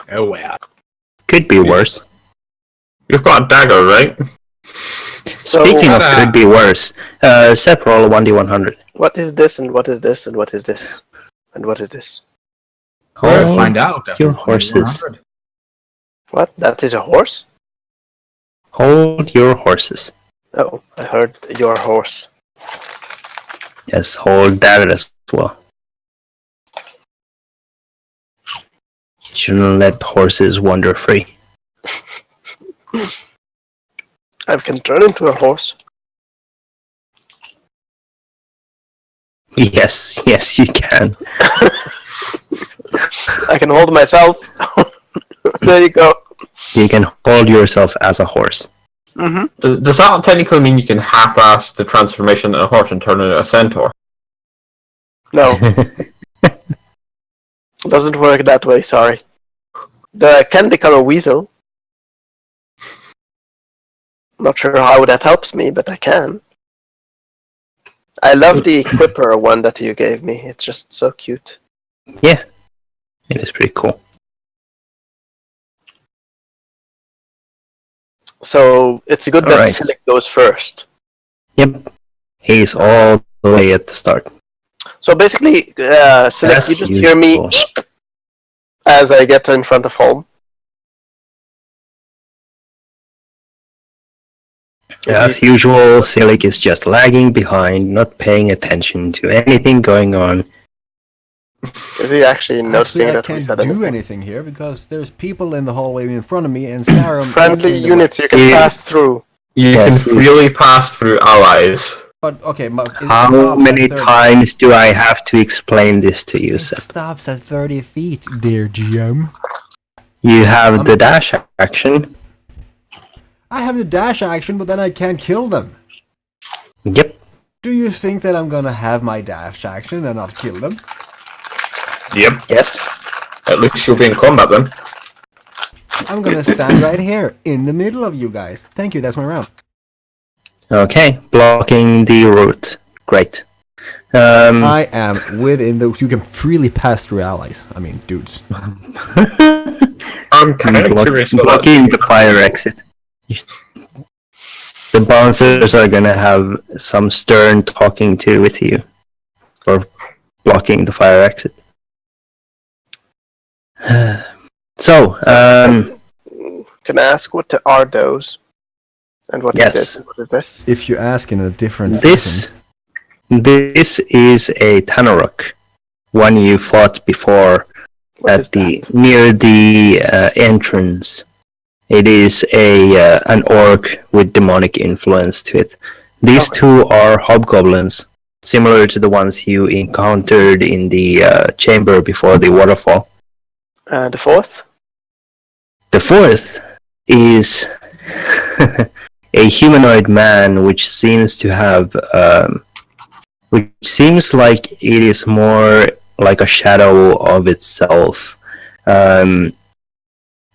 Oh well. Could be worse. You've got a dagger, right? So, Speaking of uh, could be worse, Sep, roll a 1d100. what is this, and what is this, and what is this? And what is this? We'll Hold find out. after your horses. 100. What? That is a horse? Hold your horses. Oh, I heard your horse. Yes, hold that as well. Shouldn't let horses wander free. I can turn into a horse. Yes, yes, you can. I can hold myself. There you go. You can hold yourself as a horse. Mm-hmm. Does that technically mean you can half-ass the transformation into a horse and turn it into a centaur? No, doesn't work that way, sorry. I can become a weasel. Not sure how that helps me, but I can. I love the equipper one that you gave me. It's just so cute. Yeah, it is pretty cool. So it's good that Alright. Silic goes first. Yep, he's all the way at the start. So basically, Select, As you just hear me usual. as I get in front of home. As usual, Silic is just lagging behind, not paying attention to anything going on. Is he actually noticing Actually, I that we can't said do anything? anything here because there's people in the hallway in front of me, and Sarum Friendly is in the units you can Yeah. pass through. You Yes, can freely pass through allies. But okay, it How stops many at 30. times do I have to explain this to you, It Seth? stops at 30 feet, dear GM. You have the dash action. I have the dash action, but then I can't kill them. Yep. Do you think that I'm gonna have my dash action and not kill them? Yep. Yes. At least you'll be in combat then. I'm gonna stand right here, in the middle of you guys. Thank you, that's my round. Okay, blocking the route. Great. I am within the... You can freely pass through allies. I mean, dudes. I'm kind of curious about blocking the fire exit. The bouncers are gonna have some stern talking to with you. Or blocking the fire exit. So, Can I ask what are those? And what Yes. is this? And what is this? If you ask in a different this is a Tanarok, one you fought before What is at the that? near the entrance. It is an orc with demonic influence to it. These Okay. two are hobgoblins, similar to the ones you encountered in the chamber before the waterfall. The fourth? The fourth is a humanoid man, which seems to have, which seems like it is more like a shadow of itself.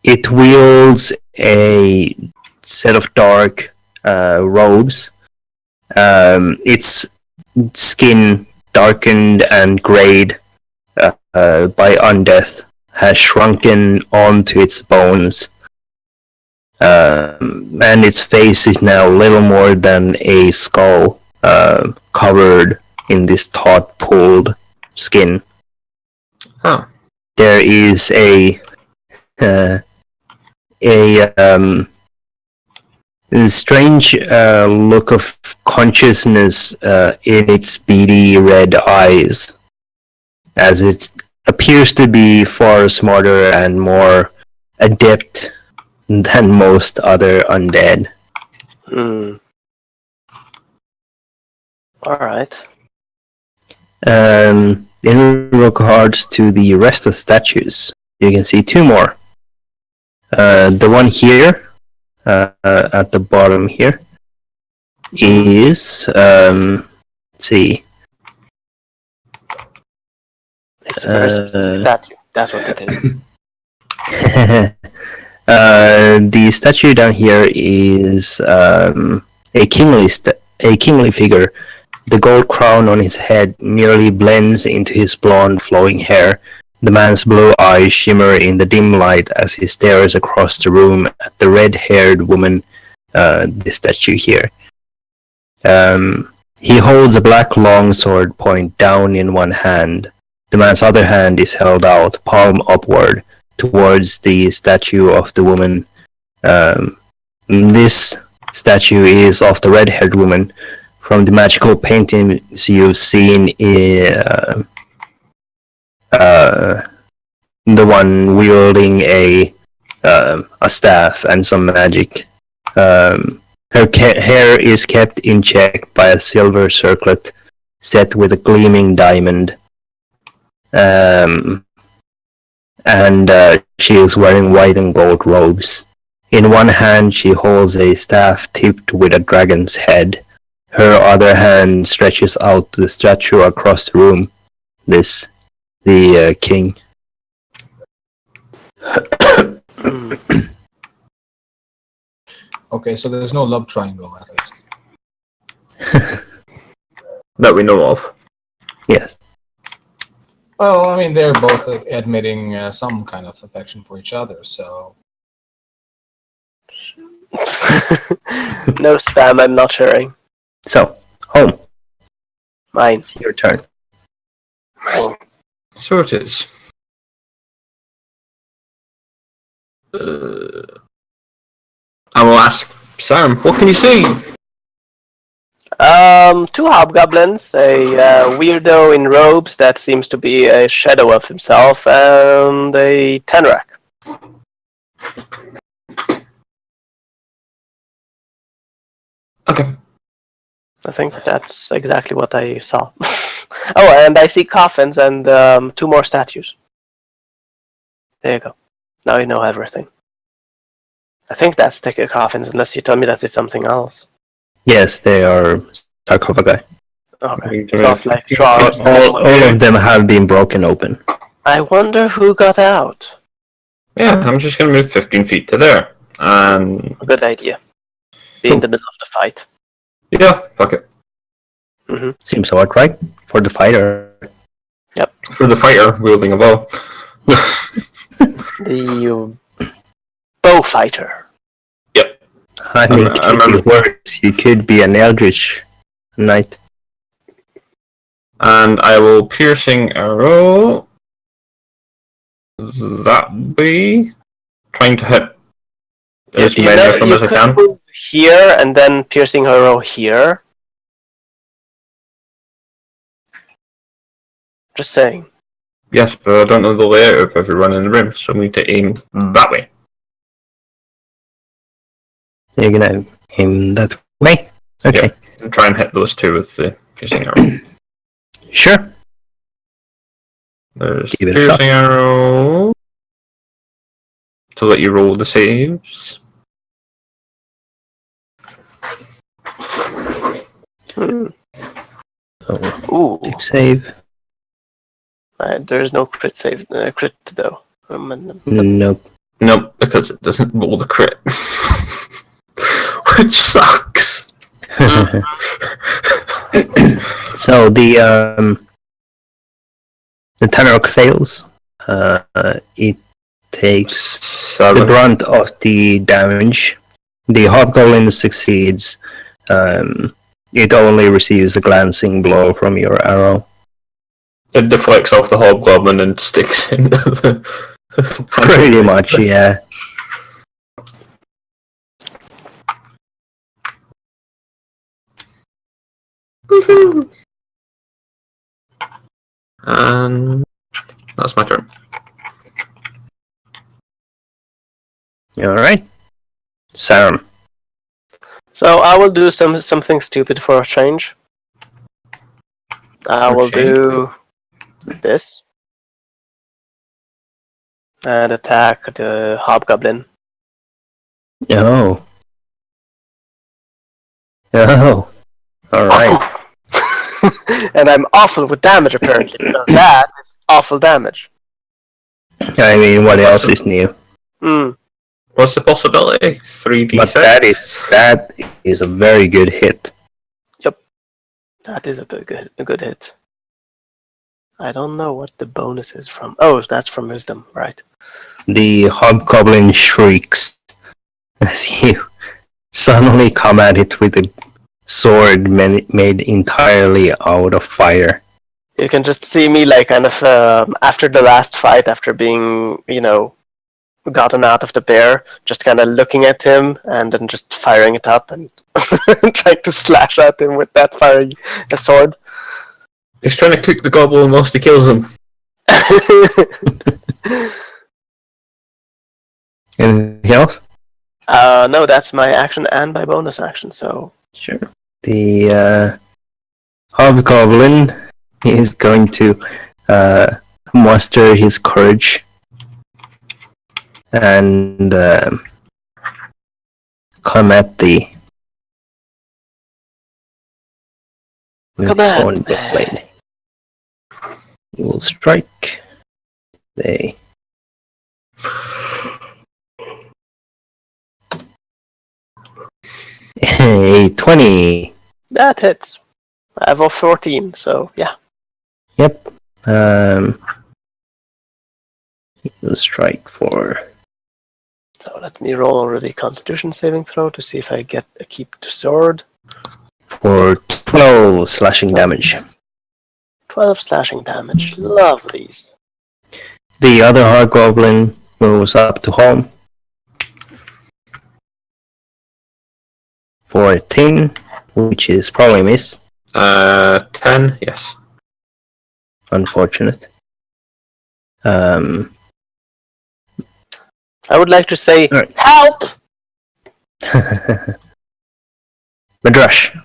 It wields a set of dark robes. Its skin, darkened and grayed by undeath, has shrunken onto its bones. And its face is now little more than a skull covered in this taut-pulled skin. Huh. There is a strange look of consciousness in its beady red eyes, as it appears to be far smarter and more adept than most other undead. Alright. In regards to the rest of the statues, you can see two more. The one here, at the bottom here, is, let's see. It's a very specific statue. That's what it is. The statue down here is a kingly figure. The gold crown on his head nearly blends into his blonde, flowing hair. The man's blue eyes shimmer in the dim light as he stares across the room at the red-haired woman, the statue here. He holds a black longsword point down in one hand. The man's other hand is held out, palm upward, towards the statue of the woman. This statue is of the red-haired woman from the magical paintings you've seen in the one wielding a staff and some magic. Her hair is kept in check by a silver circlet set with a gleaming diamond. And she is wearing white and gold robes. In one hand she holds a staff tipped with a dragon's head. Her other hand stretches out the statue across the room. The king. Okay, so there's no love triangle at least. That we know of. Yes. Well, I mean, they're both admitting some kind of affection for each other, so... No spam, I'm not sharing. So, home. Mine. It's your turn. So it is. I will ask Sam, what can you see? Two hobgoblins, a weirdo in robes that seems to be a shadow of himself, and a Tenrak. Okay. I think that's exactly what I saw. Oh, and I see coffins and 2 more statues. There you go. Now you know everything. I think that's sticker coffins, unless you tell me that it's something else. Yes, they are sarcophagi. Okay, it's not like All, drawers. all of them have been broken open. I wonder who got out. Yeah, I'm just going to move 15 feet to there. And Good idea. Be in the middle of the fight. yeah, fuck it. Seems odd, right? For the fighter. For the fighter wielding a bow. The bow fighter. I mean, I it could remember- be worse. You could be an eldritch knight. And I will piercing arrow that way, trying to hit as You many know, of them you as I could can. move here and then piercing arrow here. Just saying. Yes, but I don't know the layout of everyone in the room, so I need to aim that way. You're gonna aim that way? Okay. And try and hit those 2 with the piercing arrow. Sure. There's Give it a piercing arrow to let you roll the saves. Oh, Ooh. big save. There's no crit save. Crit though. Nope. Nope, because it doesn't roll the crit. Which sucks. So the Tanarok fails. It takes the 7. brunt of the damage. The hobgoblin succeeds. It only receives a glancing blow from your arrow. It deflects off the hobgoblin and sticks into the. Pretty much, yeah. And that's my turn. Alright. Sam. So I will do something stupid for a change. I will do this. And attack the hobgoblin. Oh. Oh. Alright. And I'm awful with damage apparently. So that is awful damage. I mean, what else is new? What's the possibility? 3d6? But that is a very good hit. That is a good hit. I don't know what the bonus is from. Oh, that's from wisdom, right? The hobgoblin shrieks as you suddenly come at it with a sword made entirely out of fire. You can just see me like kind of after the last fight, after being, gotten out of the bear, just kind of looking at him and then just firing it up and trying to slash at him with that firing sword. He's trying to cook the goblin whilst he kills him. Anything else? No, that's my action and my bonus action, so... Sure. The hobgoblin is going to muster his courage and come at thee with Come his at own me. blade. He will strike. They a 20. That hits. I have a 14, so yeah. Yep. He will strike for. So let me roll already Constitution saving throw to see if I get a keep the sword. For 12 slashing damage. 12 slashing damage. Love these. The other hobgoblin moves up to home. 14, which is probably miss. 10, yes. Unfortunate. I would like to say, Alright. help! Madrash.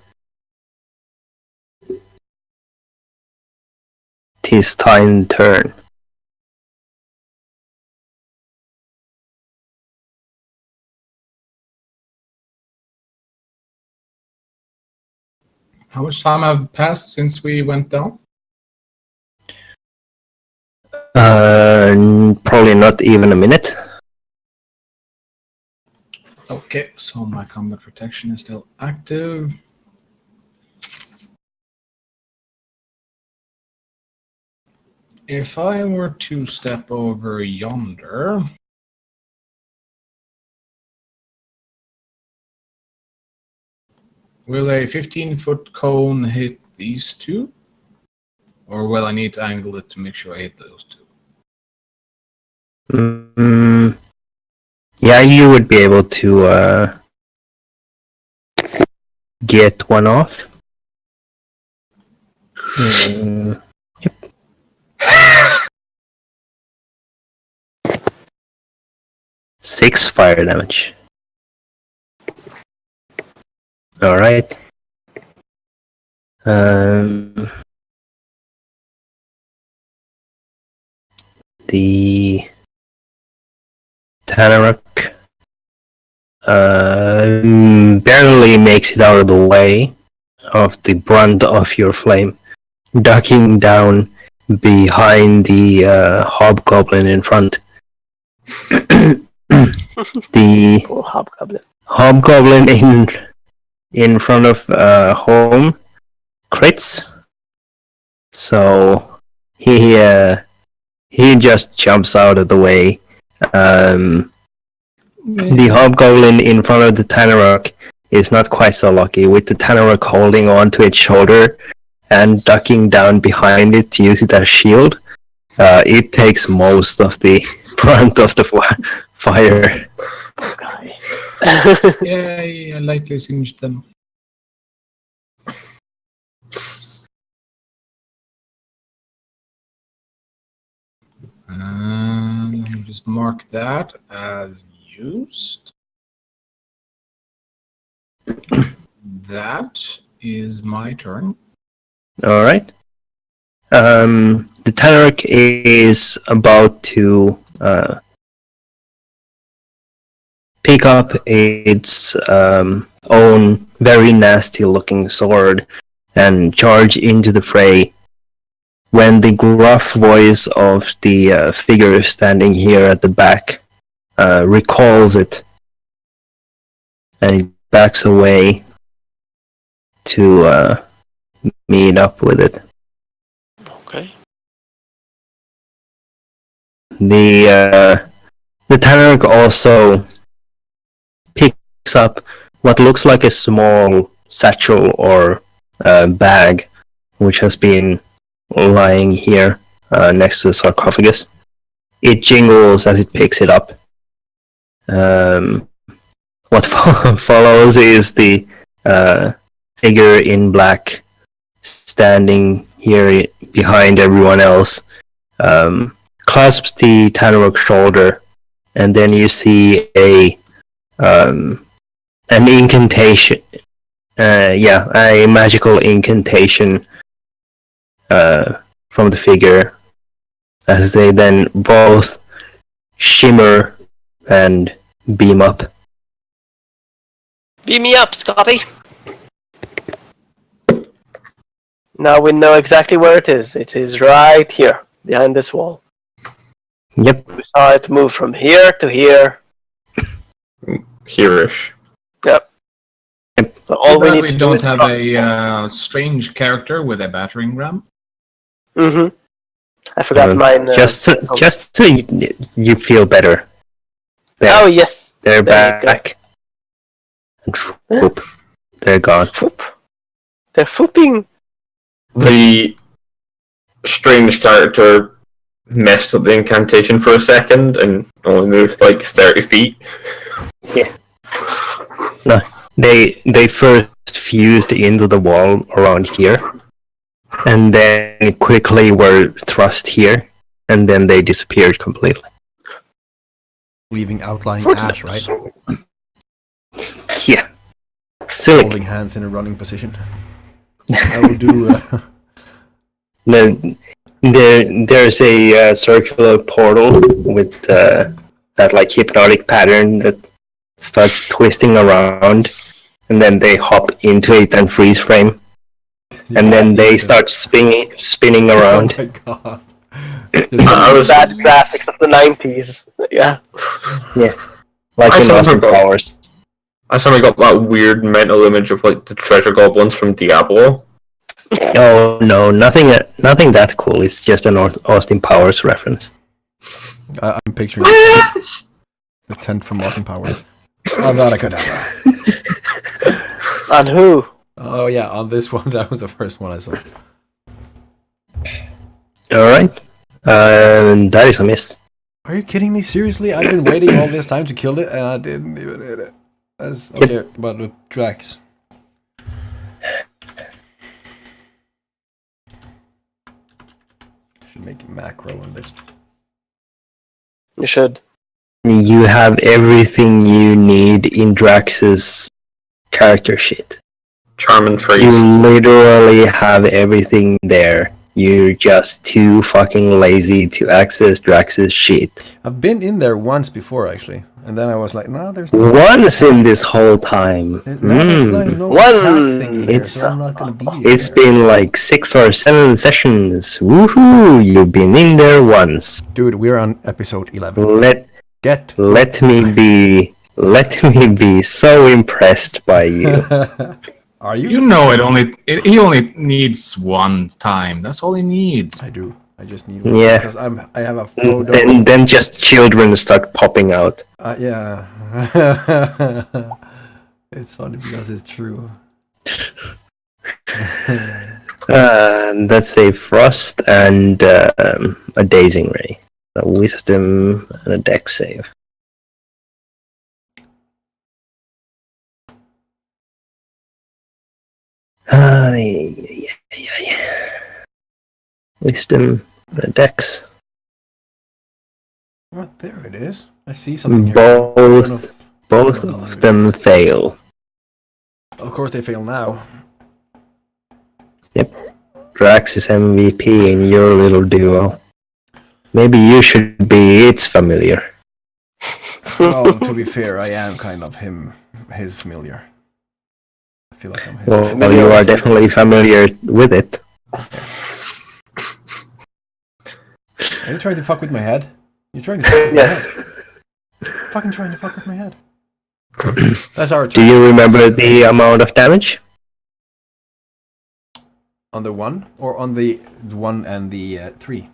Tis time turn. How much time have passed since we went down? Probably not even a minute. Okay, so my combat protection is still active. If I were to step over yonder, will a 15-foot cone hit these two? Or will I need to angle it to make sure I hit those two? Yeah, you would be able to get one off. Yep. 6 fire damage. Alright. The Tanaruk barely makes it out of the way of the brunt of your flame, ducking down behind the hobgoblin in front. The Poor hobgoblin. hobgoblin in front of home crits, so he just jumps out of the way. The hobgoblin in front of the Tanaruk is not quite so lucky, with the Tanaruk holding on to its shoulder and ducking down behind it to use it as shield. It takes most of the brunt of the fire. Poor guy. Yay, I lightly singed them. Let me just mark that as used. That is my turn. Alright. The Tanaruk is about to pick up its own very nasty looking sword and charge into the fray when the gruff voice of the figure standing here at the back recalls it, and it backs away to meet up with it. Okay. The Tanaruk also picks up what looks like a small satchel or bag, which has been lying here next to the sarcophagus. It jingles as it picks it up. What follows is the figure in black standing here behind everyone else, clasps the Tanaruk's shoulder, and then you see an incantation. A magical incantation from the figure, as they then both shimmer and beam up. Beam me up, Scotty! Now we know exactly where it is. It is right here, behind this wall. Yep. We saw it move from here to here. Here-ish. Yep. So all we But need we to do don't is have cross the wall. a strange character with a battering ram. Mm-hmm. I forgot mine. Just so you feel better. Oh yes. They're There you go. back. And whoop, they're gone. Foop. They're fooping. The strange character messed up the incantation for a second and only moved like 30 feet. Yeah. No, they first fused into the wall around here, and then quickly were thrust here, and then they disappeared completely. Leaving outlying ash, right? Yeah. Silly. Holding hands in a running position. I will do. There's a circular portal with that like hypnotic pattern that starts twisting around, and then they hop into it and freeze frame, and then they start spinning around. Oh my god. Bad graphics of the 90s. Yeah. Yeah, like in Austin Powers. I suddenly got that weird mental image of like the treasure goblins from Diablo. Oh no, nothing that cool. It's just an Austin Powers reference. I'm picturing the tent from Austin Powers. Oh god, I could have. On who? Oh yeah, on this one, that was the first one I saw. Alright. That is a miss. Are you kidding me? Seriously? I've been waiting all this time to kill it and I didn't even hit it. That's okay, but with Drax. Should make a macro on this. You should. You have everything you need in Drax's character sheet. Charm and freeze. You literally have everything there. You're just too fucking lazy to access Drax's sheet. I've been in there once before actually, and then I was like, no, there's no. Once in this whole time. There's no One. attack thing here, It's- so I'm not gonna be It's there. been like 6 or 7 sessions. Woohoo! You've been in there once. Dude, we're on episode 11. Let Get. me be so impressed by you. Are you? You know he only needs one time. That's all he needs. I do. I just need one. Yeah. Because I have a photo. Then just children start popping out. Yeah. It's funny because it's true. That's a frost and a dazing ray, a wisdom and a dex save. Yeah. Wisdom and a dex. Oh, there it is. I see something here. I don't know if- Both of them fail. Of course they fail now. Drax is MVP in your little duo. Maybe you should be its familiar. Well, to be fair, I am kind of his familiar. I feel like I'm his Well, you are definitely familiar with it. Are you trying to fuck with my head? You're trying to fuck with Yes. my head. Fucking trying to fuck with my head. That's our Do you remember the amount of damage? On the 1 or on the 1 and the 3?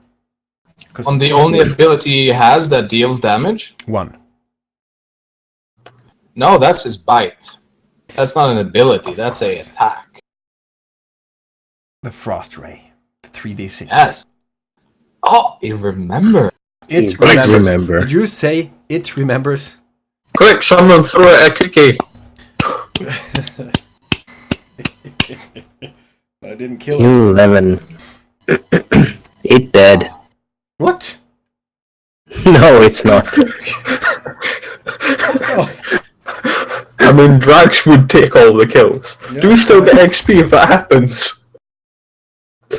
On the only ability he has that deals damage? 1. No, that's his bite. That's not an ability, that's a attack. The Frost Ray. The 3d6. Yes. Oh, you remember. It Like, remembers. remember. Did you say it remembers? Quick, someone throw it a cookie. I didn't kill it. 11. It dead. What? No, it's not. I mean, Drax would take all the kills. Do we still get XP if that happens?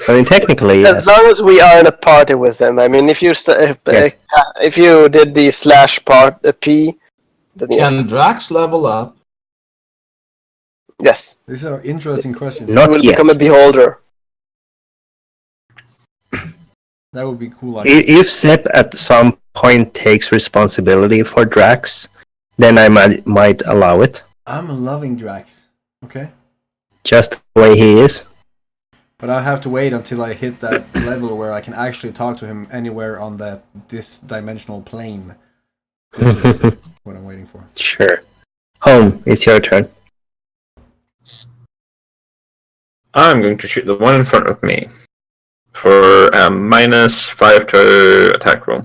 I mean, technically, As yes. long as we are in a party with them. I mean, if you Yes. if you did the /P, then yes. Can Drax level up? Yes. These are interesting questions. Not You will yet. become a beholder. That would be cool. If Sepp at some point takes responsibility for Drax, then I might allow it. I'm loving Drax. Okay. Just the way he is. But I have to wait until I hit that level where I can actually talk to him anywhere on this dimensional plane. This is what I'm waiting for. Sure. Home, it's your turn. I'm going to shoot the one in front of me. for -5 to attack roll.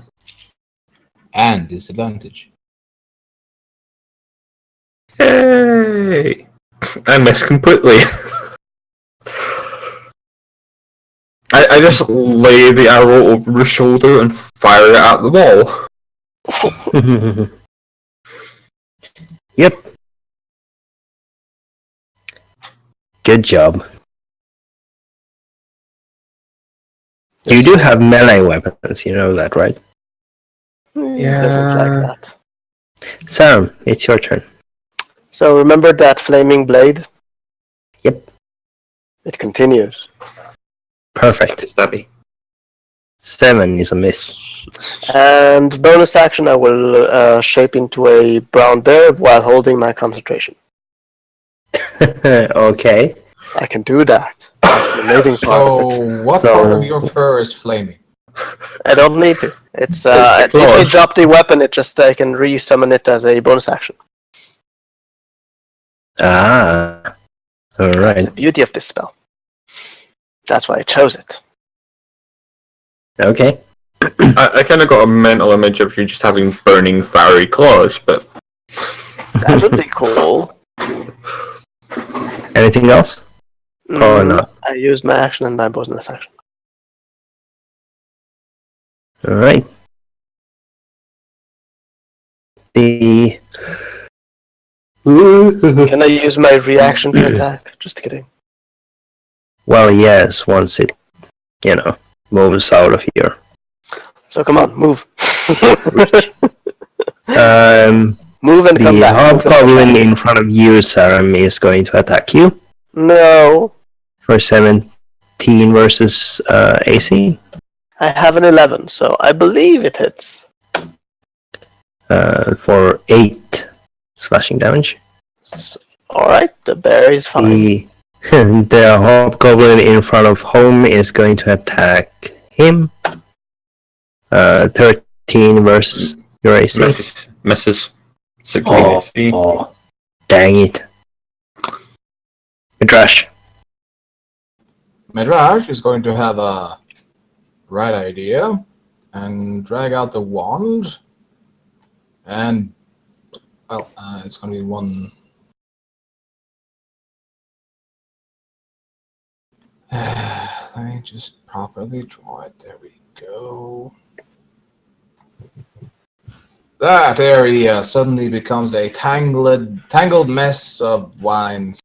And disadvantage. Yay! I missed completely. I just lay the arrow over her shoulder and fire it at the wall. Yep. Good job. You do have melee weapons, you know that, right? Yeah. Doesn't like that. Sam, it's your turn. So remember that flaming blade? Yep. It continues. Perfect. Stabby. 7 is a miss. And bonus action, I will shape into a brown bear while holding my concentration. Okay. I can do that. That's the amazing part of it. So, what So- part of your fur is flaming? I don't need to. It's the if I claws. drop the weapon, it just I can re-summon it as a bonus action. Ah. That's Alright. the beauty of this spell. That's why I chose it. Okay. I kind of got a mental image of you just having burning fiery claws, but That would be cool. Anything else? Oh, no. I used my action and my bonus action. Alright. The... Can I use my reaction to attack? Just kidding. Well, yes, once it, moves out of here. So come on, move. Move and The come back. Move and come hobgoblin back. in front of you, Saram, is going to attack you No, for 17 versus AC. I have an 11, so I believe it hits. For 8 slashing damage. Alright, the bear is fine. The hobgoblin in front of home is going to attack him. 13 versus your AC. misses. 16 Oh, AC. oh, dang it. Midrash. Midrash is going to have a right idea and drag out the wand. And, well, it's going to be one. Let me just properly draw it. There we go. That area suddenly becomes a tangled mess of vines.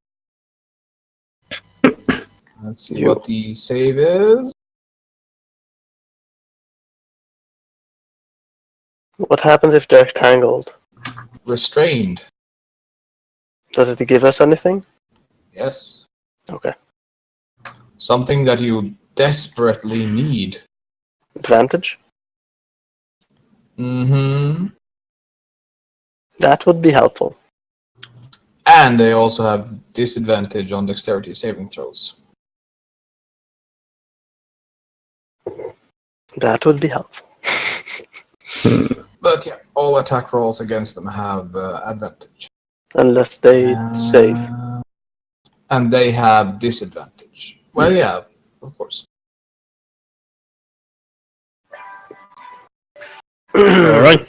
Let's see what the save is. What happens if they're tangled? Restrained. Does it give us anything? Yes. Okay. Something that you desperately need. Advantage? Mm-hmm. That would be helpful. And they also have disadvantage on dexterity saving throws. That would be helpful. But yeah, all attack rolls against them have advantage. Unless they save. And they have disadvantage. Well, yeah, of course. Alright.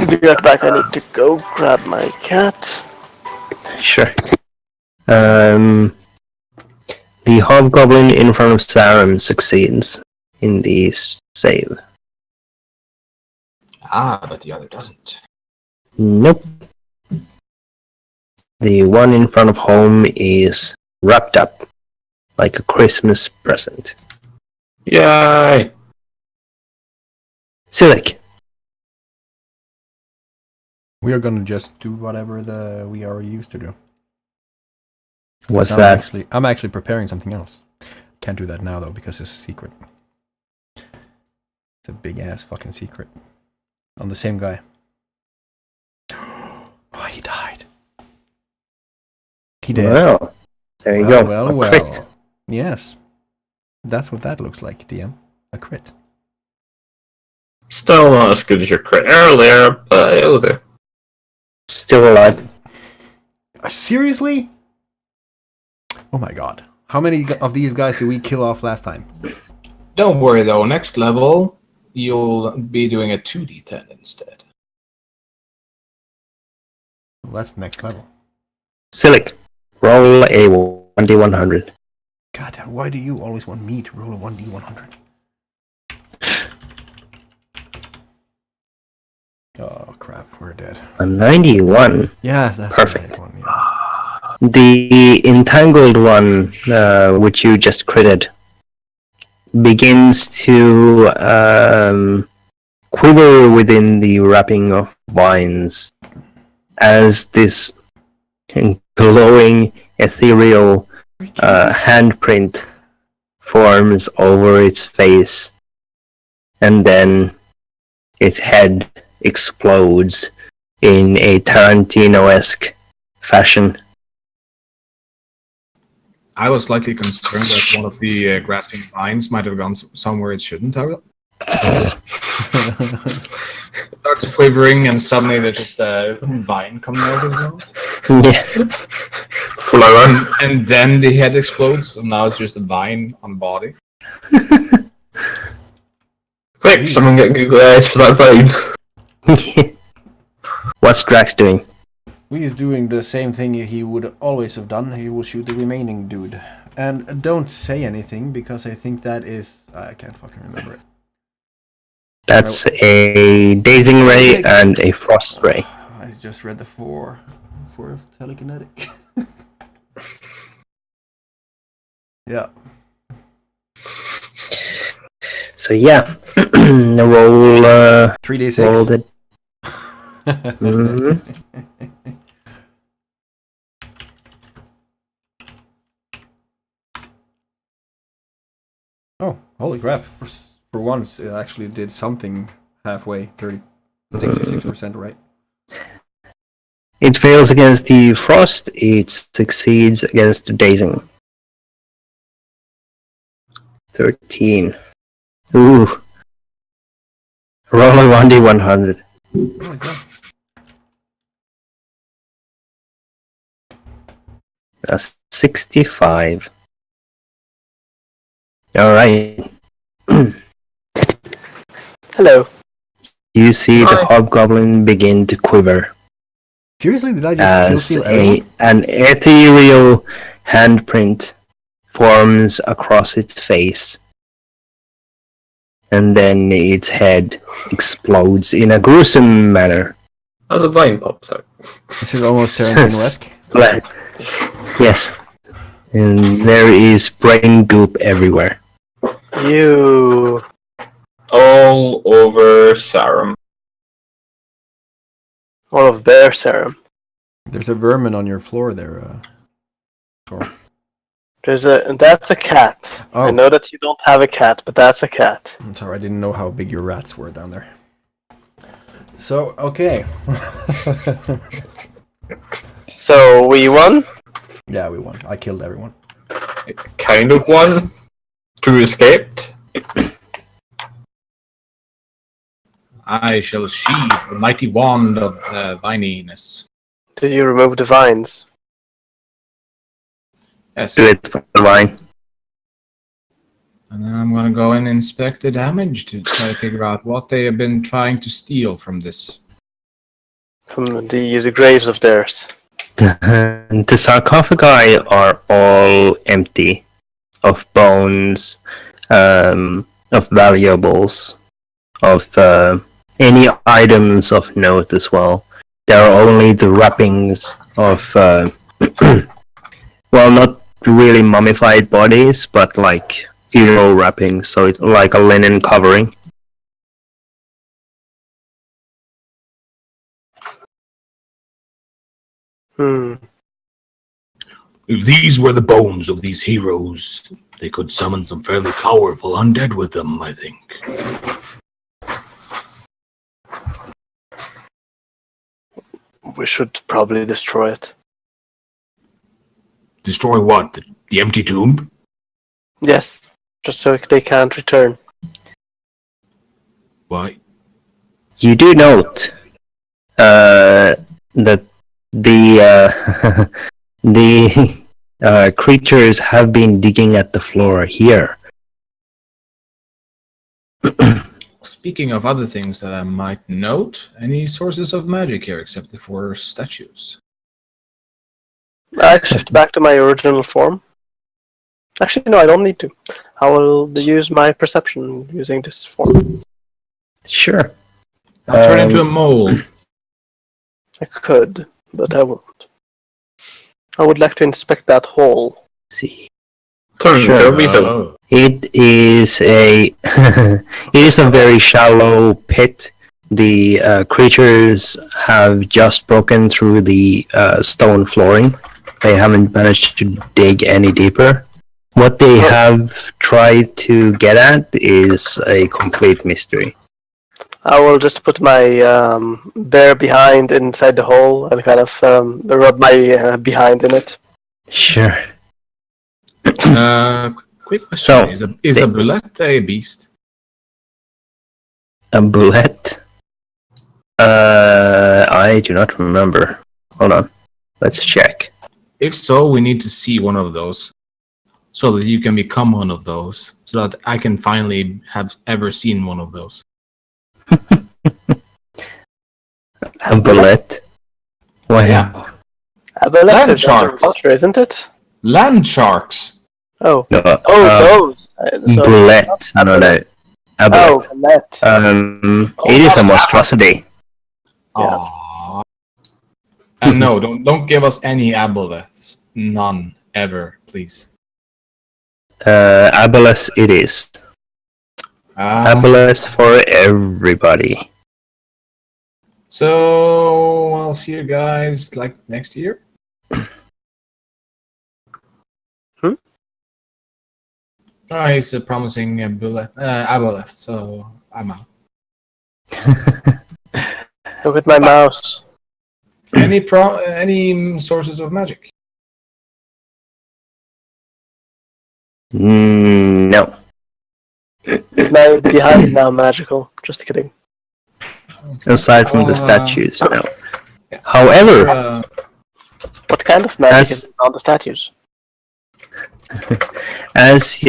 Be right back. I need to go grab my cat. Sure. The hobgoblin in front of Sarum succeeds in the save. Ah, but the other doesn't. Nope. The one in front of home is wrapped up like a Christmas present. Yay! Silik. We are gonna just do whatever we are used to do. What's I'm that? I'm actually preparing something else. Can't do that now though because it's a secret. It's a big ass fucking secret. On the same guy. Oh, he died. He did. Well, there you go. Well, A well. crit. Yes. That's what that looks like, DM. A crit. Still not as good as your crit earlier, but it'll do. Still alive. Seriously? Oh my god. How many of these guys did we kill off last time? Don't worry though, next level, you'll be doing a 2d10 instead. Well, that's next level. Silic, roll a 1d100. God damn, why do you always want me to roll a 1d100? Oh crap, we're dead. A 91. Yeah, that's Perfect. The right one, yeah. The entangled one, which you just critted, begins to quiver within the wrapping of vines as this glowing, ethereal handprint forms over its face, and then its head explodes in a Tarantino-esque fashion. I was slightly concerned that one of the grasping vines might have gone somewhere it shouldn't have. Starts quivering, and suddenly there's just a vine coming out as well. Yeah. Flower. And then the head explodes, and now it's just a vine on body. Quick, someone get Google Eyes for that vine. What's Drax doing? He's doing the same thing he would always have done. He will shoot the remaining dude. And don't say anything, because I think that is... I can't fucking remember it. That's a dazing ray and a frost ray. I just read the 4 telekinetic. Yeah. So yeah, roll 3d6. roll the. Mhm. Oh, holy crap. For once, it actually did something halfway. 66%, right? It fails against the frost. It succeeds against the dazing. 13. Ooh. Roll a 1d100. Oh my god. That's 65. Alright. Hello. You see the Hi. hobgoblin begin to quiver Seriously, did I just kill as steal everyone? an ethereal handprint forms across its face. And then its head explodes in a gruesome manner. As a vine pops out. This is almost Tarantino-esque. Yes. And there is brain goop everywhere. You. All over Sarum. All of bear serum. There's a vermin on your floor there. Thor. That's a cat. Oh. I know that you don't have a cat, but that's a cat. I'm sorry, I didn't know how big your rats were down there. So, okay. So we won? Yeah, we won. I killed everyone. Kind of one. Two escaped. I shall sheathe the mighty wand of vininess. Do you remove the vines? Yes. Do it for the vine. And then I'm gonna go and inspect the damage to try to figure out what they have been trying to steal from this. From the graves of theirs. The sarcophagi are all empty of bones, of valuables, of any items of note as well. There are only the wrappings of, well, not really mummified bodies, but like funeral wrappings, so it's like a linen covering. If these were the bones of these heroes, they could summon some fairly powerful undead with them, I think. We should probably destroy it. Destroy what? The empty tomb? Yes, just so they can't return. Why? You do note that the creatures have been digging at the floor here. Speaking of other things that I might note, any sources of magic here except for statues? I shift back to my original form. Actually, no, I don't need to. I will use my perception using this form. Sure. I'll turn into a mole. I could, but I won't. I would like to inspect that hole. Let's see. Sure. Oh. It is a it is a very shallow pit. The creatures have just broken through the stone flooring. They haven't managed to dig any deeper. What they have tried to get at is a complete mystery. I will just put my bare behind inside the hole and kind of rub my behind in it. Sure. Quick question. So, is a bullet a beast? A bullet? I do not remember. Hold on. Let's check. If so, we need to see one of those. So that you can become one of those. So that I can finally have ever seen one of those. A bullet? Wow. Yeah. A bullet Land is sharks. underwater, isn't it? Land sharks! Oh. No, Those. So, bullet. No. A bullet. bullet. It is a monstrosity. Yeah. Aww. And no, don't give us any aboleths. None. Ever, please. Aboleth it is. Aboleth for everybody. So I'll see you guys like next year. He's promising a bullet, aboleth, so I'm out. Look at my mouse. Any sources of magic? No. My behind now magical. Just kidding. Aside from the Well, statues, no. Yeah. However, What kind of magic As- is on the statues? as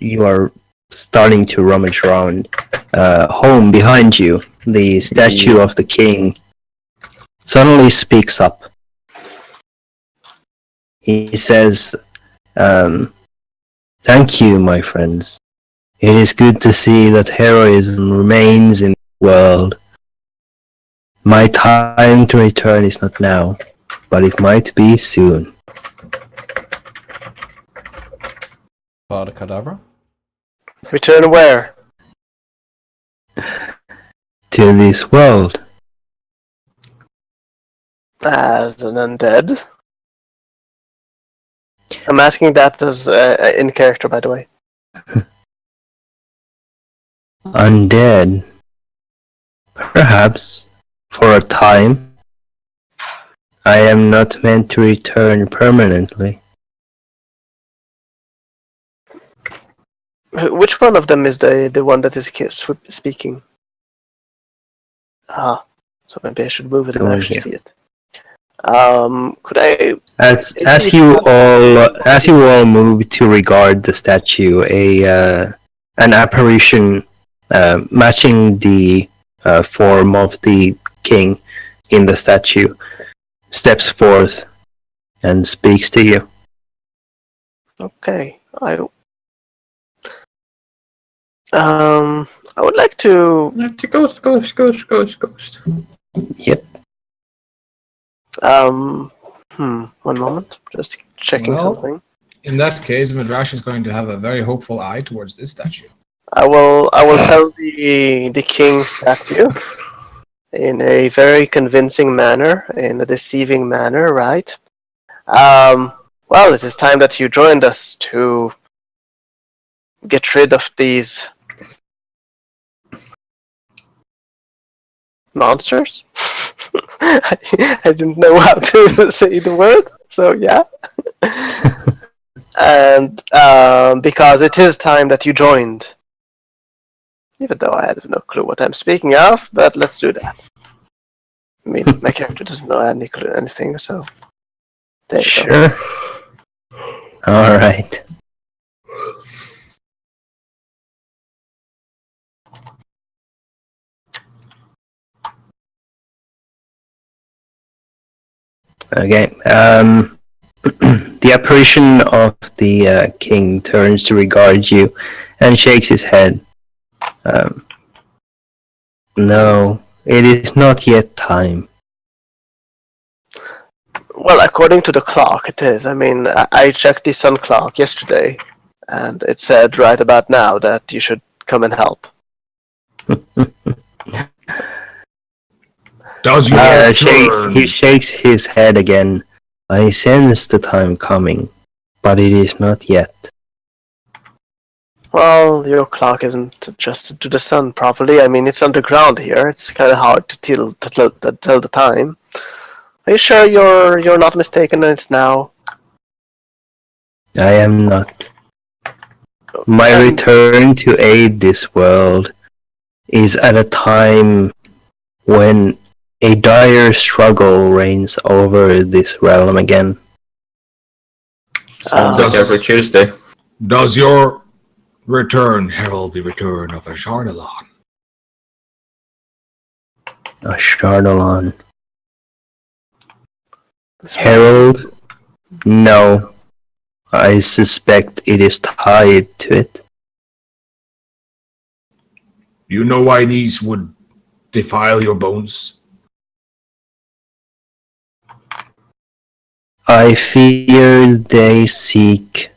you are starting to rummage around home behind you, the statue of the king suddenly speaks up. He says, "Thank you, my friends. It is good to see that heroism remains in the world. My time to return is not now, but it might be soon." Father Cadavra? Return where? To this world. As an undead? I'm asking that as in character, by the way. Undead. Perhaps. For a time. I am not meant to return permanently. Which one of them is the one that is speaking? Ah, so maybe I should move it The and one actually here. see it. Could I? As you all move to regard the statue, an apparition matching the form of the king in the statue steps forth and speaks to you. Okay, I would like to. Ghost. Yep. One moment, just checking Well, something. In that case, Midrash is going to have a very hopeful eye towards this statue. I will tell the king statue in a very convincing manner, in a deceiving manner, right? Well, it is time that you joined us to get rid of these monsters. I didn't know how to say the word, so yeah. And because it is time that you joined. Even though I have no clue what I'm speaking of, but let's do that. I mean, my character doesn't know anything, so there you go. Sure. All right. Okay. The apparition of the king turns to regard you and shakes his head. No, it is not yet time. Well, according to the clock, it is. I mean, I checked the sun clock yesterday, and it said right about now that you should come and help. Does your return? He shakes his head again. I sense the time coming, but it is not yet. Well, your clock isn't adjusted to the sun properly. I mean, it's underground here. It's kind of hard to tell the time. Are you sure you're not mistaken and it's now? I am not. My return to aid this world is at a time when a dire struggle reigns over this realm again. Sounds like every Tuesday. Does your return herald the return of Ashardalon? Ashardalon. Herald? No. I suspect it is tied to it. You know why these would defile your bones? I fear they seek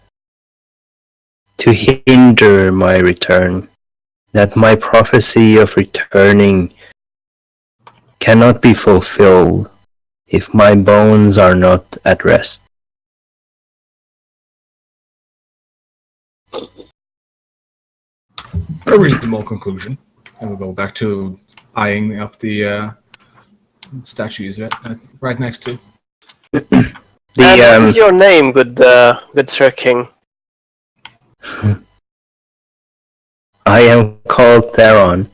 to hinder my return, that my prophecy of returning cannot be fulfilled if my bones are not at rest. A reasonable conclusion. And we'll go back to eyeing up the statues right next to. And what is your name, good Sir King? I am called Theron,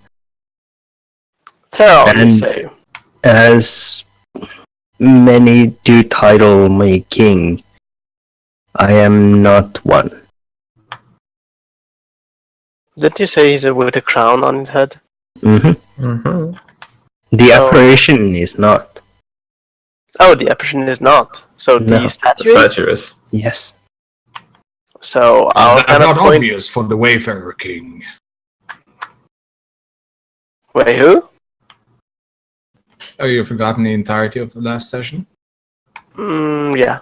Theron, you and say? as many do title me king, I am not one. Didn't you say he's with a crown on his head? The So- apparition is not. Oh, the apparition is not. So No. the statue is? Statue. Yes. So Is I'll that kind of not point... obvious for the Wayfarer King? Wait, who? Oh, you've forgotten the entirety of the last session? Yeah.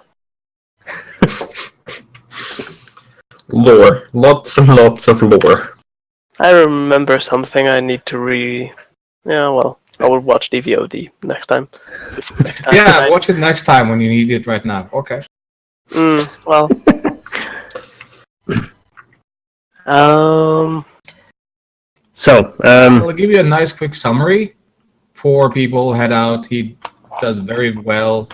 Lore. Lots and lots of lore. I remember something I need to Yeah, well, I will watch the VOD next time. Next time Yeah, tonight. watch it next time when you need it right now. Okay. Well. So, I'll give you a nice quick summary. 4 people head out. He does very well.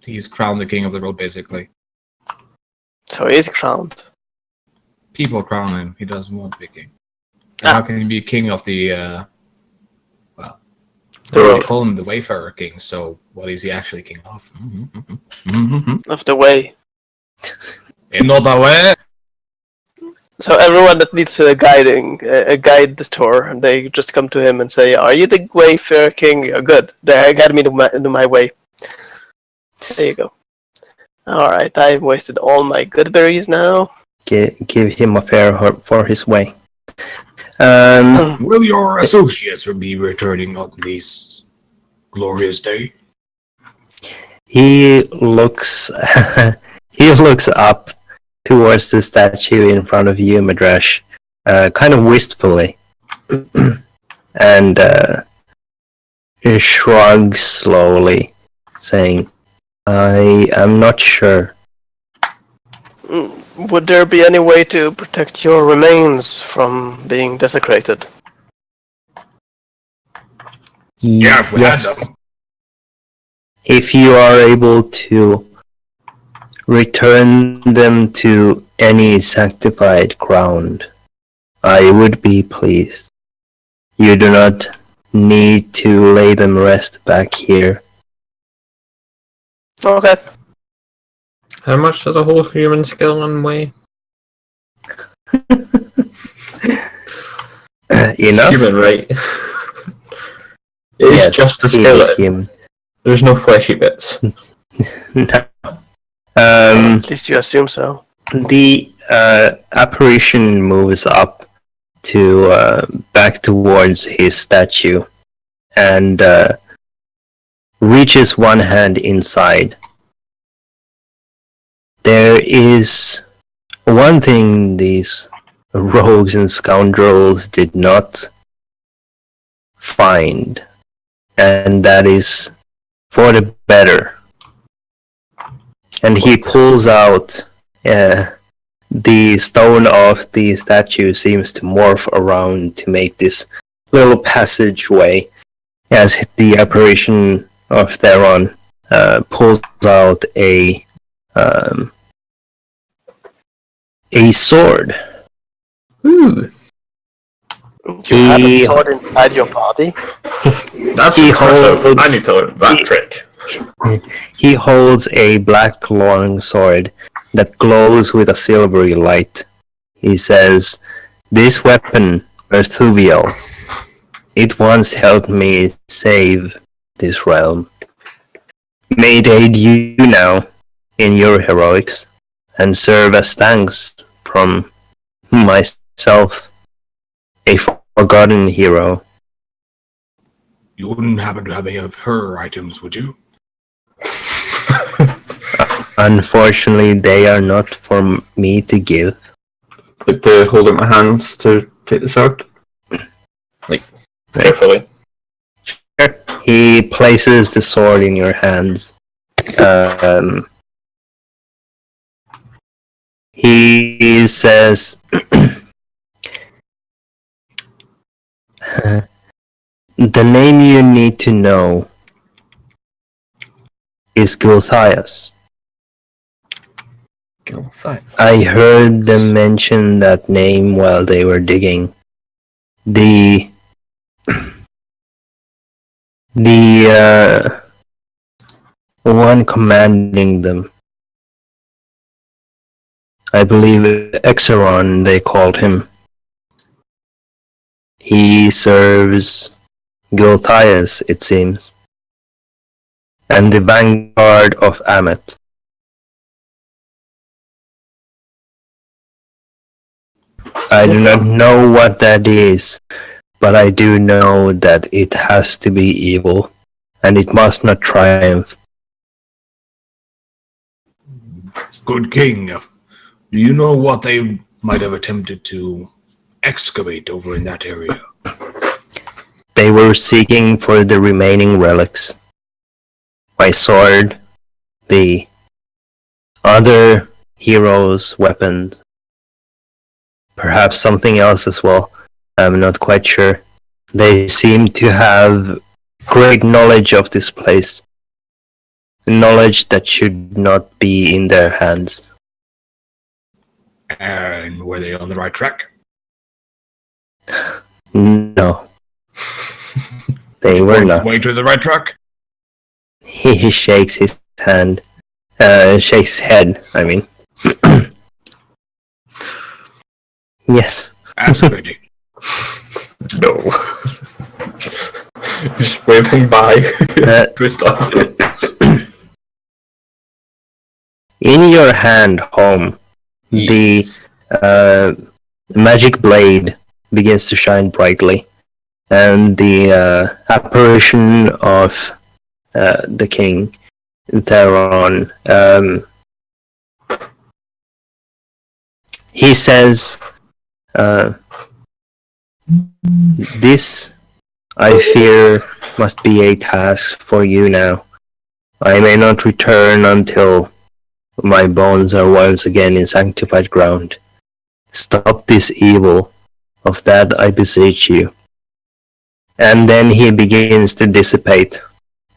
He's crowned the king of the road, basically. So he is crowned. People crown him. He doesn't want to be king. And how can he be king of the, The they road. call him the Wayfarer King, so what is he actually king of? Of the way. In not a way. So everyone that needs a guide tour, they just come to him and say, "Are you the Wayfarer King? You're good. There, guide me to my way." There you go. All right, I've wasted all my good berries now. give him a fare for his way. Will your associates be returning on this glorious day? He looks he looks up towards the statue in front of you, Madrash, kind of wistfully, and he shrugs slowly, saying, "I am not sure." Would there be any way to protect your remains from being desecrated? Yeah, if we had Yes. them. If you are able to return them to any sanctified ground, I would be pleased. You do not need to lay them rest back here. Okay. How much does a whole human skeleton weigh? Enough? Human, right? It's Yes, just a he is skeleton. human. There's no fleshy bits. No. At least you assume so. The apparition moves up to back towards his statue and reaches one hand inside. There is one thing these rogues and scoundrels did not find, and that is for the better. And he pulls out the stone of the statue seems to morph around to make this little passageway as the apparition of Theron pulls out a sword. Ooh, You have a He- sword inside your body? that's He impressive. holds- I need to learn that trick. He holds a black long sword that glows with a silvery light. He says, "This weapon, Merthuviel, it once helped me save this realm. May it aid you now in your heroics, and serve as thanks from myself, a forgotten hero." You wouldn't happen to have any of her items, would you? Unfortunately, they are not for me to give. Like to hold in my hands to take this out. Like, carefully. He places the sword in your hands. He says, "The name you need to know is Gulthias. I heard them mention that name while they were digging. The one commanding them, I believe Exeron they called him. He serves Gulthias, it seems, and the vanguard of Amet. I do not know what that is, but I do know that it has to be evil, and it must not triumph." Good king. Do you know what they might have attempted to excavate over in that area? They were seeking for the remaining relics. My sword, the other heroes' weapons, perhaps something else as well. I'm not quite sure. They seem to have great knowledge of this place. Knowledge that should not be in their hands. And were they on the right track? No. They were On the not. way to the right track? He shakes his hand. Shakes his head, I mean. Yes. That's pretty. No. Just waving by. Twist off. In your hand, home, the magic blade begins to shine brightly, and the apparition of the king, Theron, he says, "This, I fear, must be a task for you now. I may not return until my bones are once again in sanctified ground. Stop this evil, of that I beseech you." And then he begins to dissipate,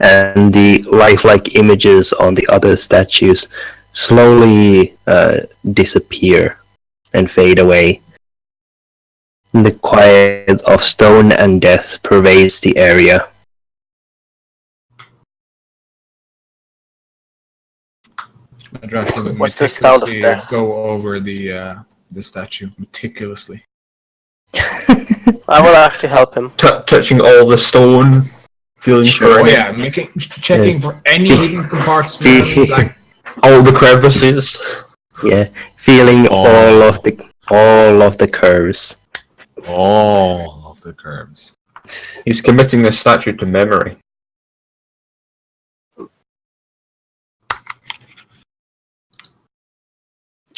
and the lifelike images on the other statues slowly disappear and fade away. The quiet of stone and death pervades the area. I'd have to What's the sound of meticulously death? go over the statue meticulously. I will actually help him. Touching all the stone, feeling for Oh any, yeah, checking for any hidden compartments, like all the crevices. Yeah, feeling all of the curves. All of the curves. He's committing the statue to memory.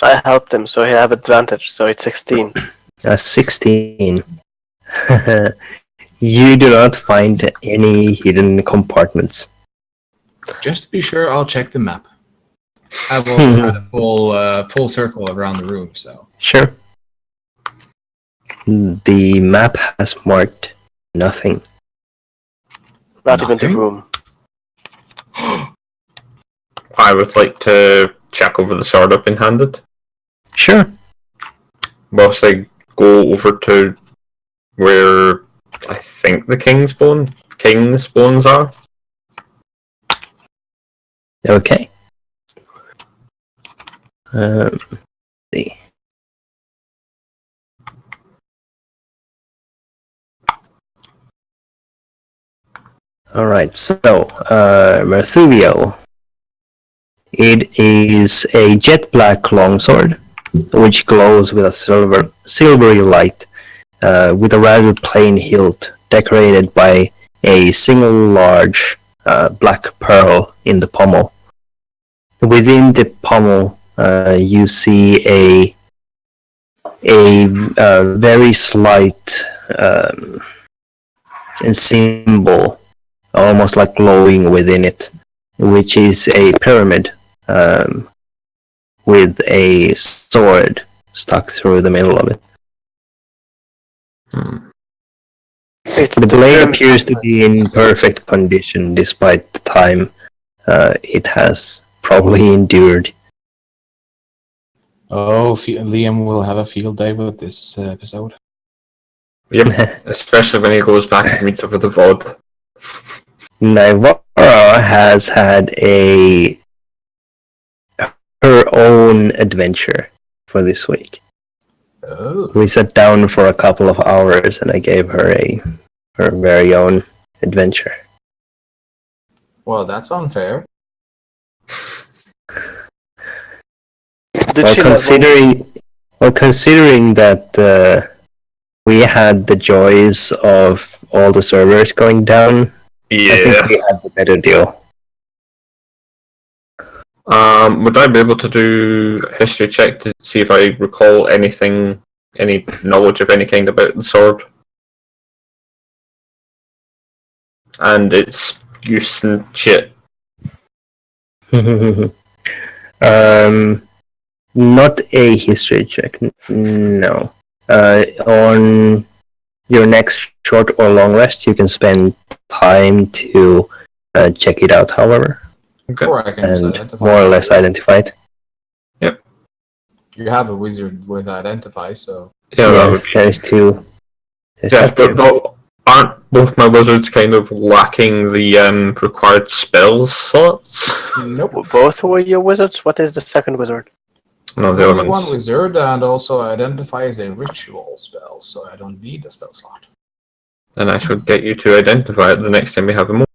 I helped him, so he have advantage. So it's 16. 16. You do not find any hidden compartments. just to be sure, I'll check the map. I will had a full circle around the room, so Sure. The map has marked nothing. Not even the Nothing? room. I would like to check over the sword I've been handed. Sure. Whilst I go over to where I think the king's bones are. Okay. Let's see. Alright, so, Merthuvio. It is a jet black longsword, which glows with a silvery light, with a rather plain hilt, decorated by a single large black pearl in the pommel. Within the pommel, you see a very slight symbol, almost like glowing within it, which is a pyramid with a sword stuck through the middle of it. It's The blade pyramid. appears to be in perfect condition despite the time it has probably endured. Oh, Liam will have a field day with this episode. Yep, especially when he goes back and meets up with the VOD. Naivara has had her own adventure for this week. Oh. We sat down for a couple of hours and I gave her her very own adventure. Well, that's unfair. Did Well, she level? considering that we had the joys of all the servers going down, I think we had the better deal. Would I be able to do a history check to see if I recall anything, any knowledge of any kind about the sword? And its use and shit. Not a history check, no. On your next short or long rest, you can spend time to check it out, however, Okay. Or I can just and identify. more or less identify it. You have a wizard with identify, so Yeah, that would Yes, there's two. There's yeah, that too. but aren't both my wizards kind of lacking the required spells slots? nope. Both were your wizards? What is the second wizard? No, the Only other one ones. wizard, and also identify is a ritual spell, so I don't need a spell slot. And I should get you to identify it the next time we have a moment.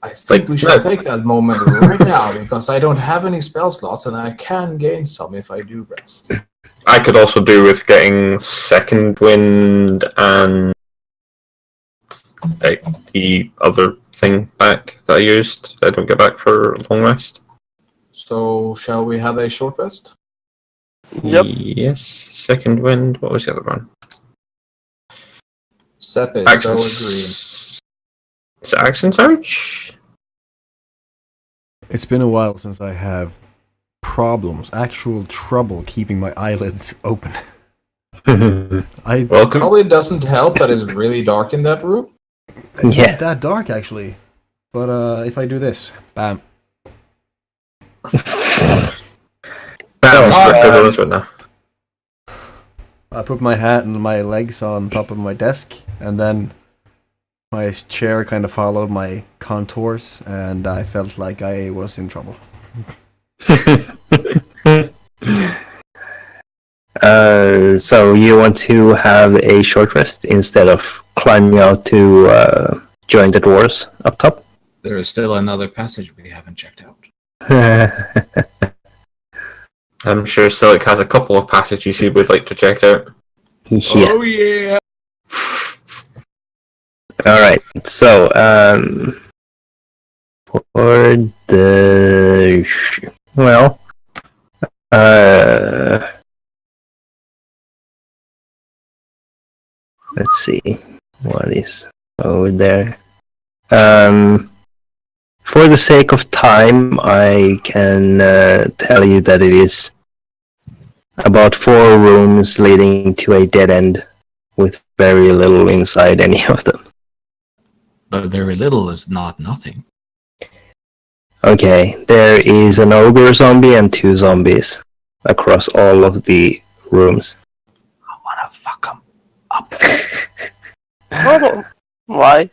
I think Like, we should no. take that moment right now, because I don't have any spell slots, and I can gain some if I do rest. I could also do with getting second wind and the other thing back that I used. I don't get back for a long rest. So, shall we have a short rest? Yep. Yes. Second wind. What was the other one? Sep is Action. so agreeing. Is it action surge? It's been a while since I have actual trouble keeping my eyelids open. I Welcome. Probably doesn't help that it's really dark in that room. It's Yeah. not that dark actually, but if I do this, bam. Bam. I put my hat and my legs on top of my desk, and then my chair kind of followed my contours, and I felt like I was in trouble. So you want to have a short rest instead of climbing out to join the doors up top? There is still another passage we haven't checked out. I'm sure Silic has a couple of passages he would like to check out. Yeah. Oh yeah. All right. So, for the let's see what is over there. For the sake of time, I can tell you that it is about 4 rooms leading to a dead end with very little inside any of them. But very little is not nothing. Okay, there is an ogre zombie and 2 zombies across all of the rooms. I wanna fuck them up. Oh, why?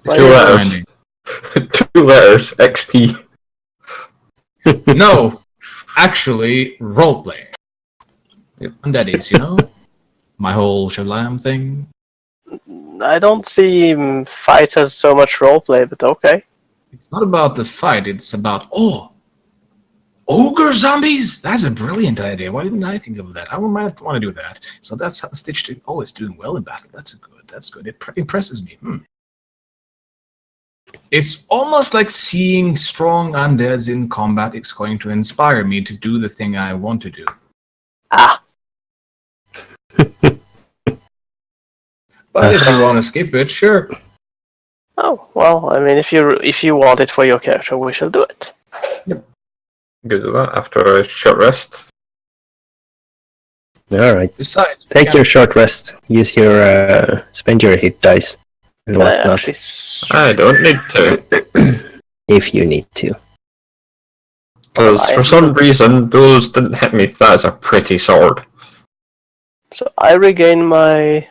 Why 2 is letters. Grinding. 2 letters. XP. No, actually, roleplay. Yep. And that is, you know, my whole shablam thing. I don't see fight as so much roleplay, but okay. It's not about the fight, it's about, ogre zombies? That's a brilliant idea. Why didn't I think of that? I might want to do that. So that's how the Stitch did. Oh, it's doing well in battle. That's good. It impresses me. It's almost like seeing strong undeads in combat is going to inspire me to do the thing I want to do. Ah, But if you want to skip it, sure. oh well. I mean, if you want it for your character, we shall do it. Good with that after a short rest. All right. Besides, Take your short rest. Use your spend your hit dice and Can I whatnot actually I don't need to. if you need to. Because for some reason, those didn't hit me. That is a pretty sword. So I regain my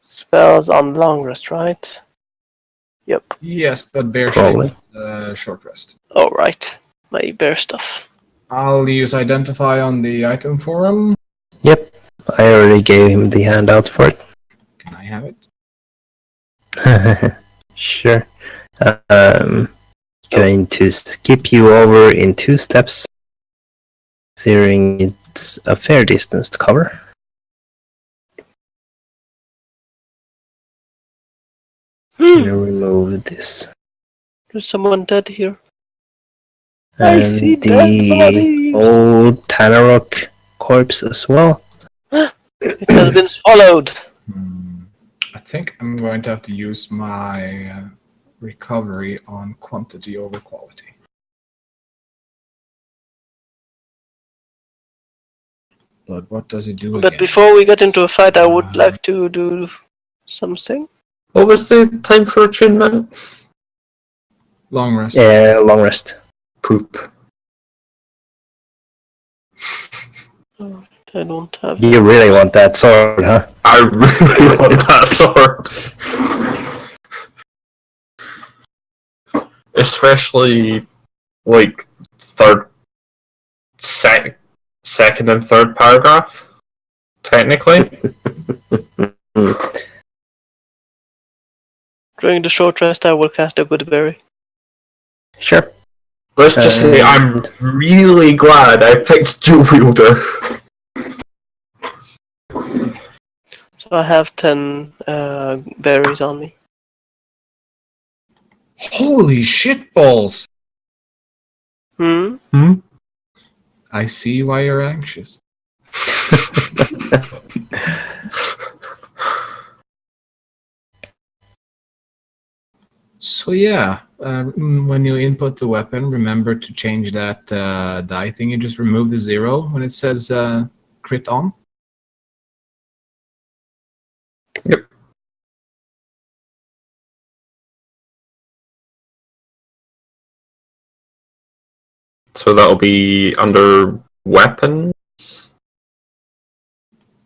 spells on long rest, right? Yep. Yes, but bear Probably. shape, short rest. Oh right, my bear stuff. I'll use identify on the item forum. Yep. I already gave him the handout for it. Can I have it? Sure. Going to skip you over in 2 steps, considering it's a fair distance to cover. Gonna remove this. There's someone dead here. And I see dead the bodies. old Tanarok corpse as well. It has been swallowed. I think I'm going to have to use my recovery on quantity over quality. But what does it do But again? before we get into a fight, I would like to do something. What was the time for attunement? Long rest. Yeah, long rest. Poop. Oh, I don't have. You really want that sword, huh? I really want that sword. Especially, like, second and third paragraph, technically. During the short rest, I will cast a Woodberry. Sure. Let's just say I'm really glad I picked Dual Wielder. So I have 10 berries on me. Holy shit balls! Hmm? I see why you're anxious. So yeah, when you input the weapon, remember to change that die thing. You just remove the 0 when it says crit on. Yep. So that'll be under weapons.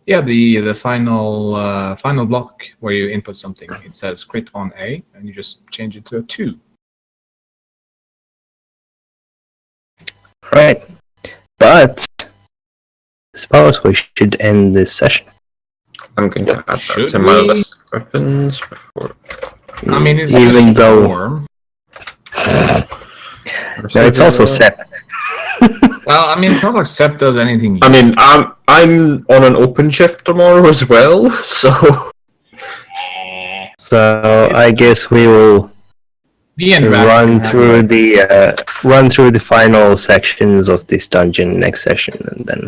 Yeah, the final block where you input something, it says crit on A, and you just change it to a 2. Right. But I suppose we should end this session. I'm going to add that Should to my we? list of weapons before. I mean, it's Even just though warm. no, it's also Sep. Well, I mean, it's not like Sep does anything. I mean, I'm on an open shift tomorrow as well, so So I guess we will Me and Vax run can have through like- the final sections of this dungeon next session, and then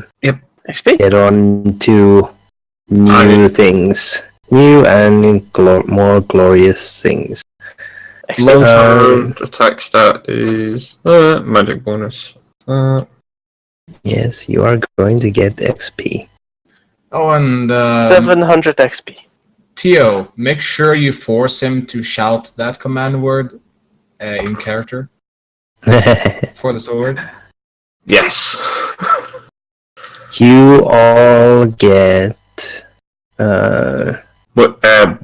XP. get on to new things, new and more glorious things. long Um, term attack stat is magic bonus. Yes, you are going to get XP. Oh, and 700 XP. Tio, make sure you force him to shout that command word in character for the sword. Yes. You all get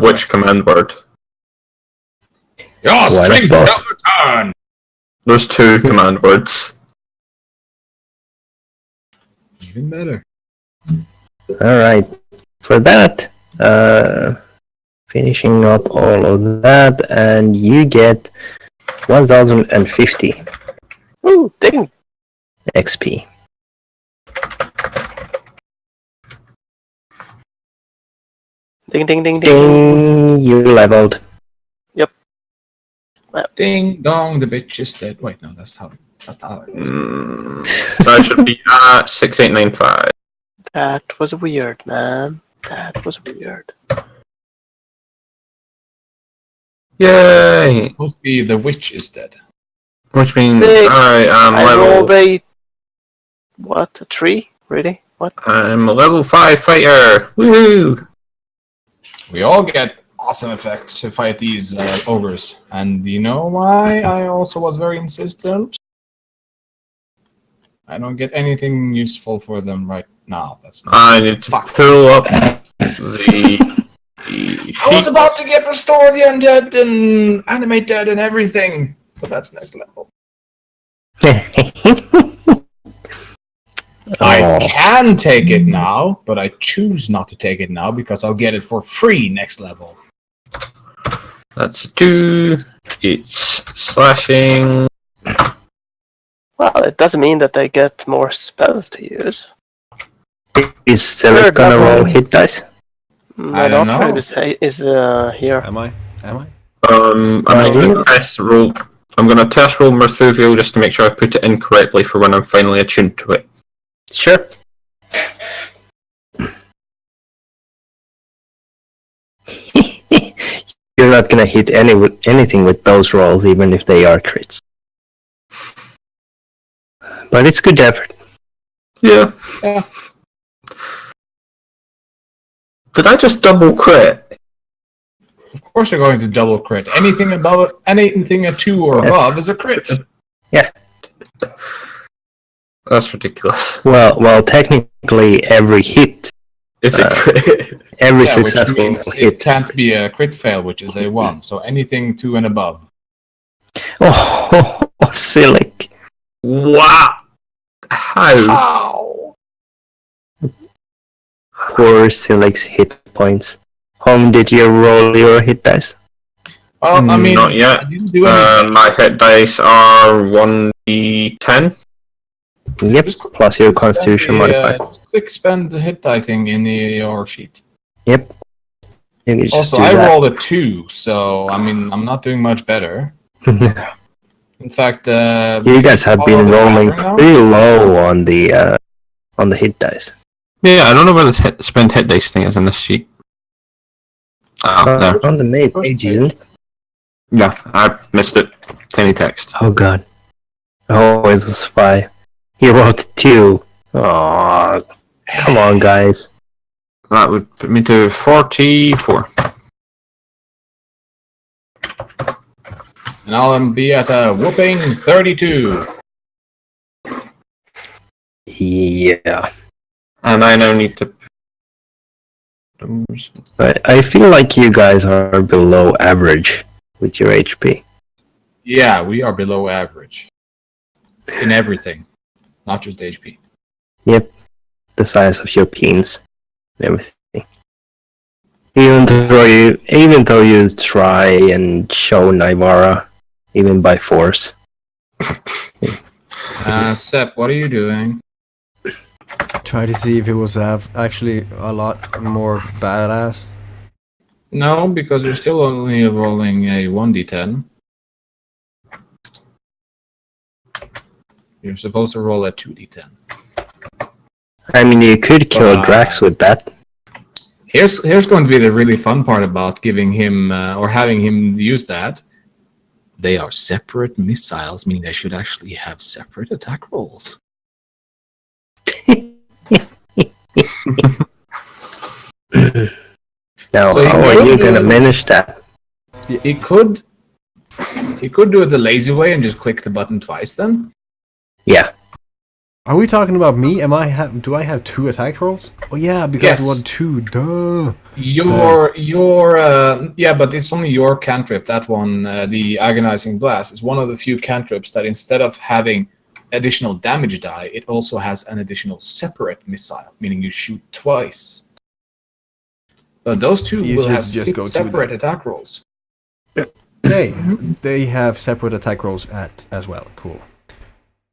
Which command word? Your Why strength not? shall return. There's two command words. Even better. all right. For that, finishing up all of that, and you get 1050 Ooh, ding. XP. Ding, ding, ding, ding. Ding! You leveled. Ding dong, the bitch is dead. Wait, no, that's how it is. That should be at 6895. That was weird, man. That was weird. Yay! It's supposed to be the witch is dead. Which means Six. I I rolled level. a... What? A 3? Really? What? I'm a level 5 fighter. Woohoo! We all get awesome effects to fight these ogres. And you know why I also was very insistent? I don't get anything useful for them right now. That's not. I need to Fuck. pull up the I was about to get restore the undead and animate dead and everything, but that's next level. I Oh. can take it now, but I choose not to take it now because I'll get it for free next level. That's a 2. It's slashing. Well, it doesn't mean that they get more spells to use. Is Select gonna roll hit dice? My I don't daughter know. is here. Am I? Am I? I'm just gonna test roll. I'm gonna test roll Merthuvio just to make sure I put it in correctly for when I'm finally attuned to it. Sure. You're not gonna hit anything with those rolls, even if they are crits. But it's good effort. Yeah. Yeah. Did I just double crit? Of course, you're going to double crit. Anything above, anything a 2 or Yes. above is a crit. That's ridiculous. Well, technically, every hit, Is it crit? every Yeah, which successful means hit. it can't be a crit fail, which is a 1. So anything 2 and above. Oh, Silic. Wow. How? Ow! Poor Silic's hit points. Home, did you roll your hit dice? Well, I mean, Not yet. I didn't do anything. My hit dice are 1d10. Yep, Just plus your spend constitution the, modifier. just click spend the hit die thing in your sheet. Yep. You can just Also, do I that. rolled a 2, so I mean, I'm not doing much better. In fact, You guys have been follow the rolling pattern now? pretty low on the hit dice. Yeah, I don't know where the spend hit dice thing is in this sheet. So There. on the main First page, page. isn't it? Yeah, I missed it. Tiny text. Oh god. Oh, it was 5. He wrote 2. Oh, come on, guys. That would put me to 44. And I'll be at a whooping 32. Yeah. And I now need to. I feel like you guys are below average with your HP. Yeah, we are below average. In everything. Not just HP. Yep. The size of your penis and everything. Even though you try and show Nivara, even by force. Sep, what are you doing? Try to see if it was actually a lot more badass. No, because you're still only rolling a 1d10. You're supposed to roll a 2d10. I mean, you could kill Drax with that. Here's going to be the really fun part about giving him or having him use that. They are separate missiles, meaning they should actually have separate attack rolls. Now, So how are you gonna manage that? He could do it the lazy way and just click the button twice then. Yeah. Are we talking about me? Do I have 2 attack rolls? Oh yeah, because Yes. 1, 2, duh. Yeah, but it's only your cantrip. That one, the agonizing blast, is one of the few cantrips that instead of having additional damage die, it also has an additional separate missile, meaning you shoot twice. But those two will Easier have to just go 6 to separate them. attack rolls. They have separate attack rolls as well. Cool.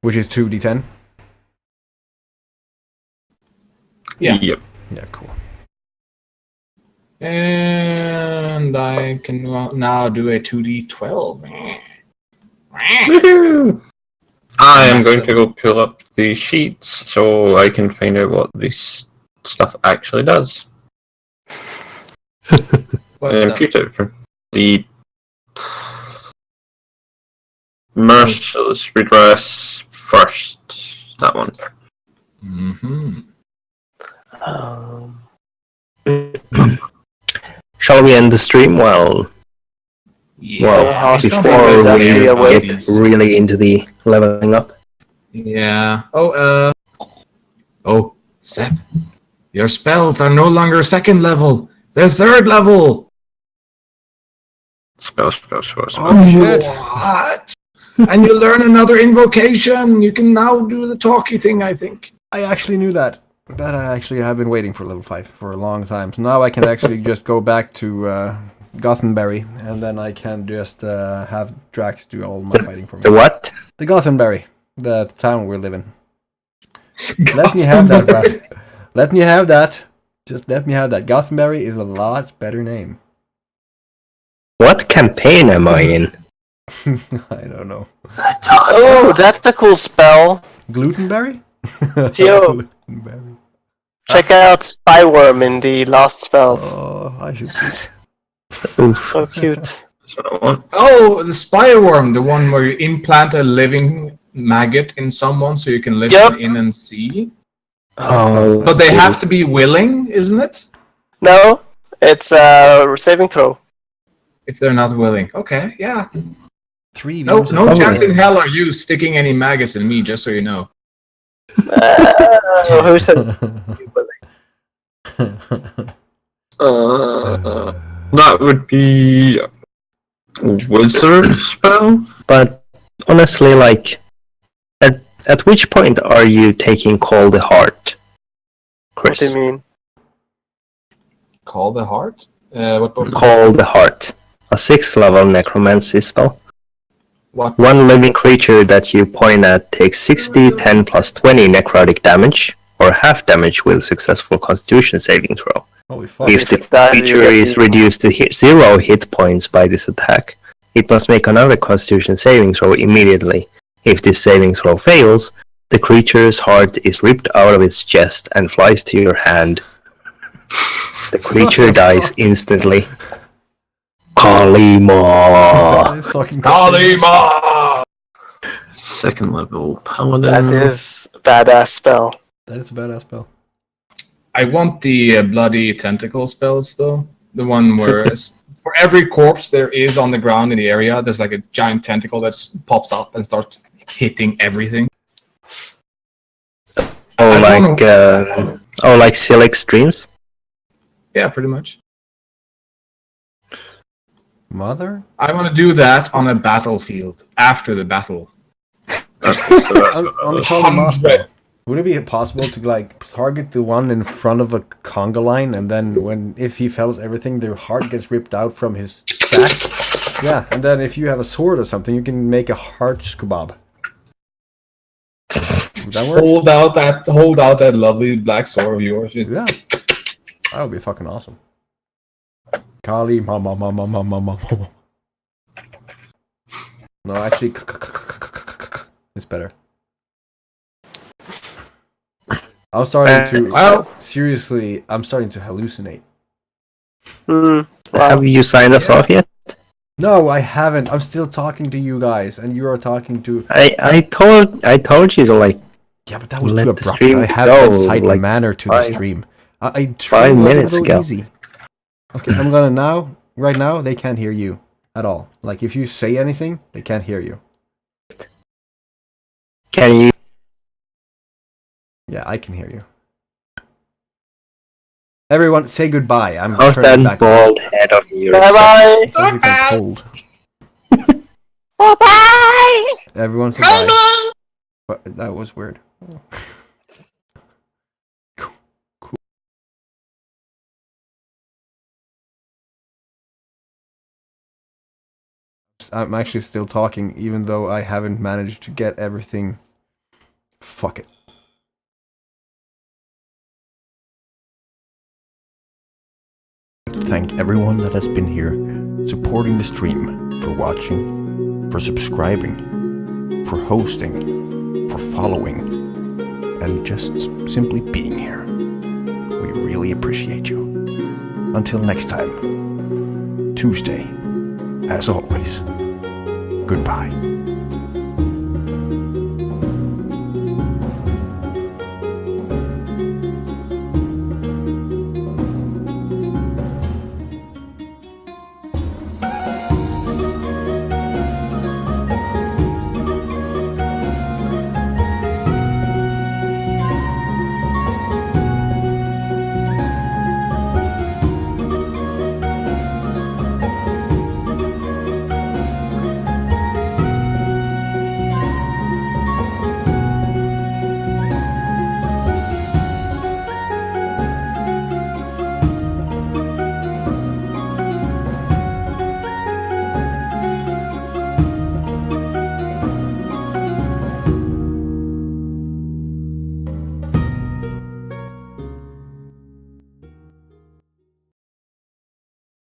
Which is 2d10. Yeah. Yep. Yeah, cool. And I can now do a 2d12. Woohoo! I am going to go pull up the sheets so I can find out what this stuff actually does. What's that? Computer for the merciless redress first. That one. Mm-hmm. Shall we end the stream? Well, Yeah. before we actually awake. get really into the leveling up. Yeah. Oh, Sep. Your spells are no longer 2nd level. They're 3rd level. Spell. Oh shit! What? And you learn another invocation. You can now do the talky thing, I think. I actually knew that. That I actually have been waiting for level 5 for a long time. So now I can actually just go back to Gothenberry, and then I can just have Drax do all my fighting for me. The what? The Gothenberry, the town we live in. Let me have that, Brad. Let me have that. Just let me have that. Gothenberry is a lot better name. What campaign am I in? I don't know. Oh, that's a cool spell. Glutenberry? Theo. Glutenberry. Check out Spyworm in the Lost Spells. Oh, I should see. Oof. So cute. That's what I want. Oh, the spireworm, the one where you implant a living maggot in someone so you can listen in and see. Oh, But they have to be willing, isn't it? No, it's a saving throw. If they're not willing. Okay, yeah. 3 No views no of- chance in hell are you sticking any maggots in me, just so you know. Who said? That would be wizard spell. But honestly, like, at which point are you taking Call the Heart, What do you Chris? mean? Call the heart? What? Call the Heart, a 6th level necromancy spell. What? One living creature that you point at takes 6d10 plus 20 necrotic damage, or half damage with successful Constitution saving throw. Holy fuck. If the That you creature get is the- reduced to 0 hit points by this attack, it must make another Constitution saving throw immediately. If this saving throw fails, the creature's heart is ripped out of its chest and flies to your hand. The creature dies instantly. Kalima! That is fucking Kalima! 2nd level paladin. That is a badass spell. That is a badass spell. I want the bloody tentacle spells, though. The one where for every corpse there is on the ground in the area, there's like a giant tentacle that pops up and starts hitting everything. Oh, I don't like Silix Dreams? Yeah, pretty much. Mother? I want to do that on a battlefield after the battle. On the Holy Moss spell. Would it be possible to like target the one in front of a conga line, and then if he fells everything, the heart gets ripped out from his back? Yeah, and then if you have a sword or something, you can make a heart kebab. Would that work? Hold out that lovely black sword of yours. Yeah, that would be fucking awesome. Kali, mama. No, actually, it's better. I'm starting to seriously. I'm starting to hallucinate. Have you signed us off yet? No, I haven't. I'm still talking to you guys, and you are talking to. I told you to like. Yeah, but that was let too the abrupt. stream I had go, to incite like, manner to the stream. I tried 5 to minutes go ago. easy. Okay, I'm gonna now. Right now, they can't hear you at all. Like if you say anything, they can't hear you. Can you? Yeah, I can hear you. Everyone, say goodbye. I'm How's turning that back. bald head of yours? Bye It sounds like I'm cold. bye. Everyone say bye. But that was weird. Cool. I'm actually still talking, even though I haven't managed to get everything. Fuck it. Thank everyone that has been here, supporting the stream, for watching, for subscribing, for hosting, for following, and just simply being here. We really appreciate you. Until next time, Tuesday, as always, goodbye.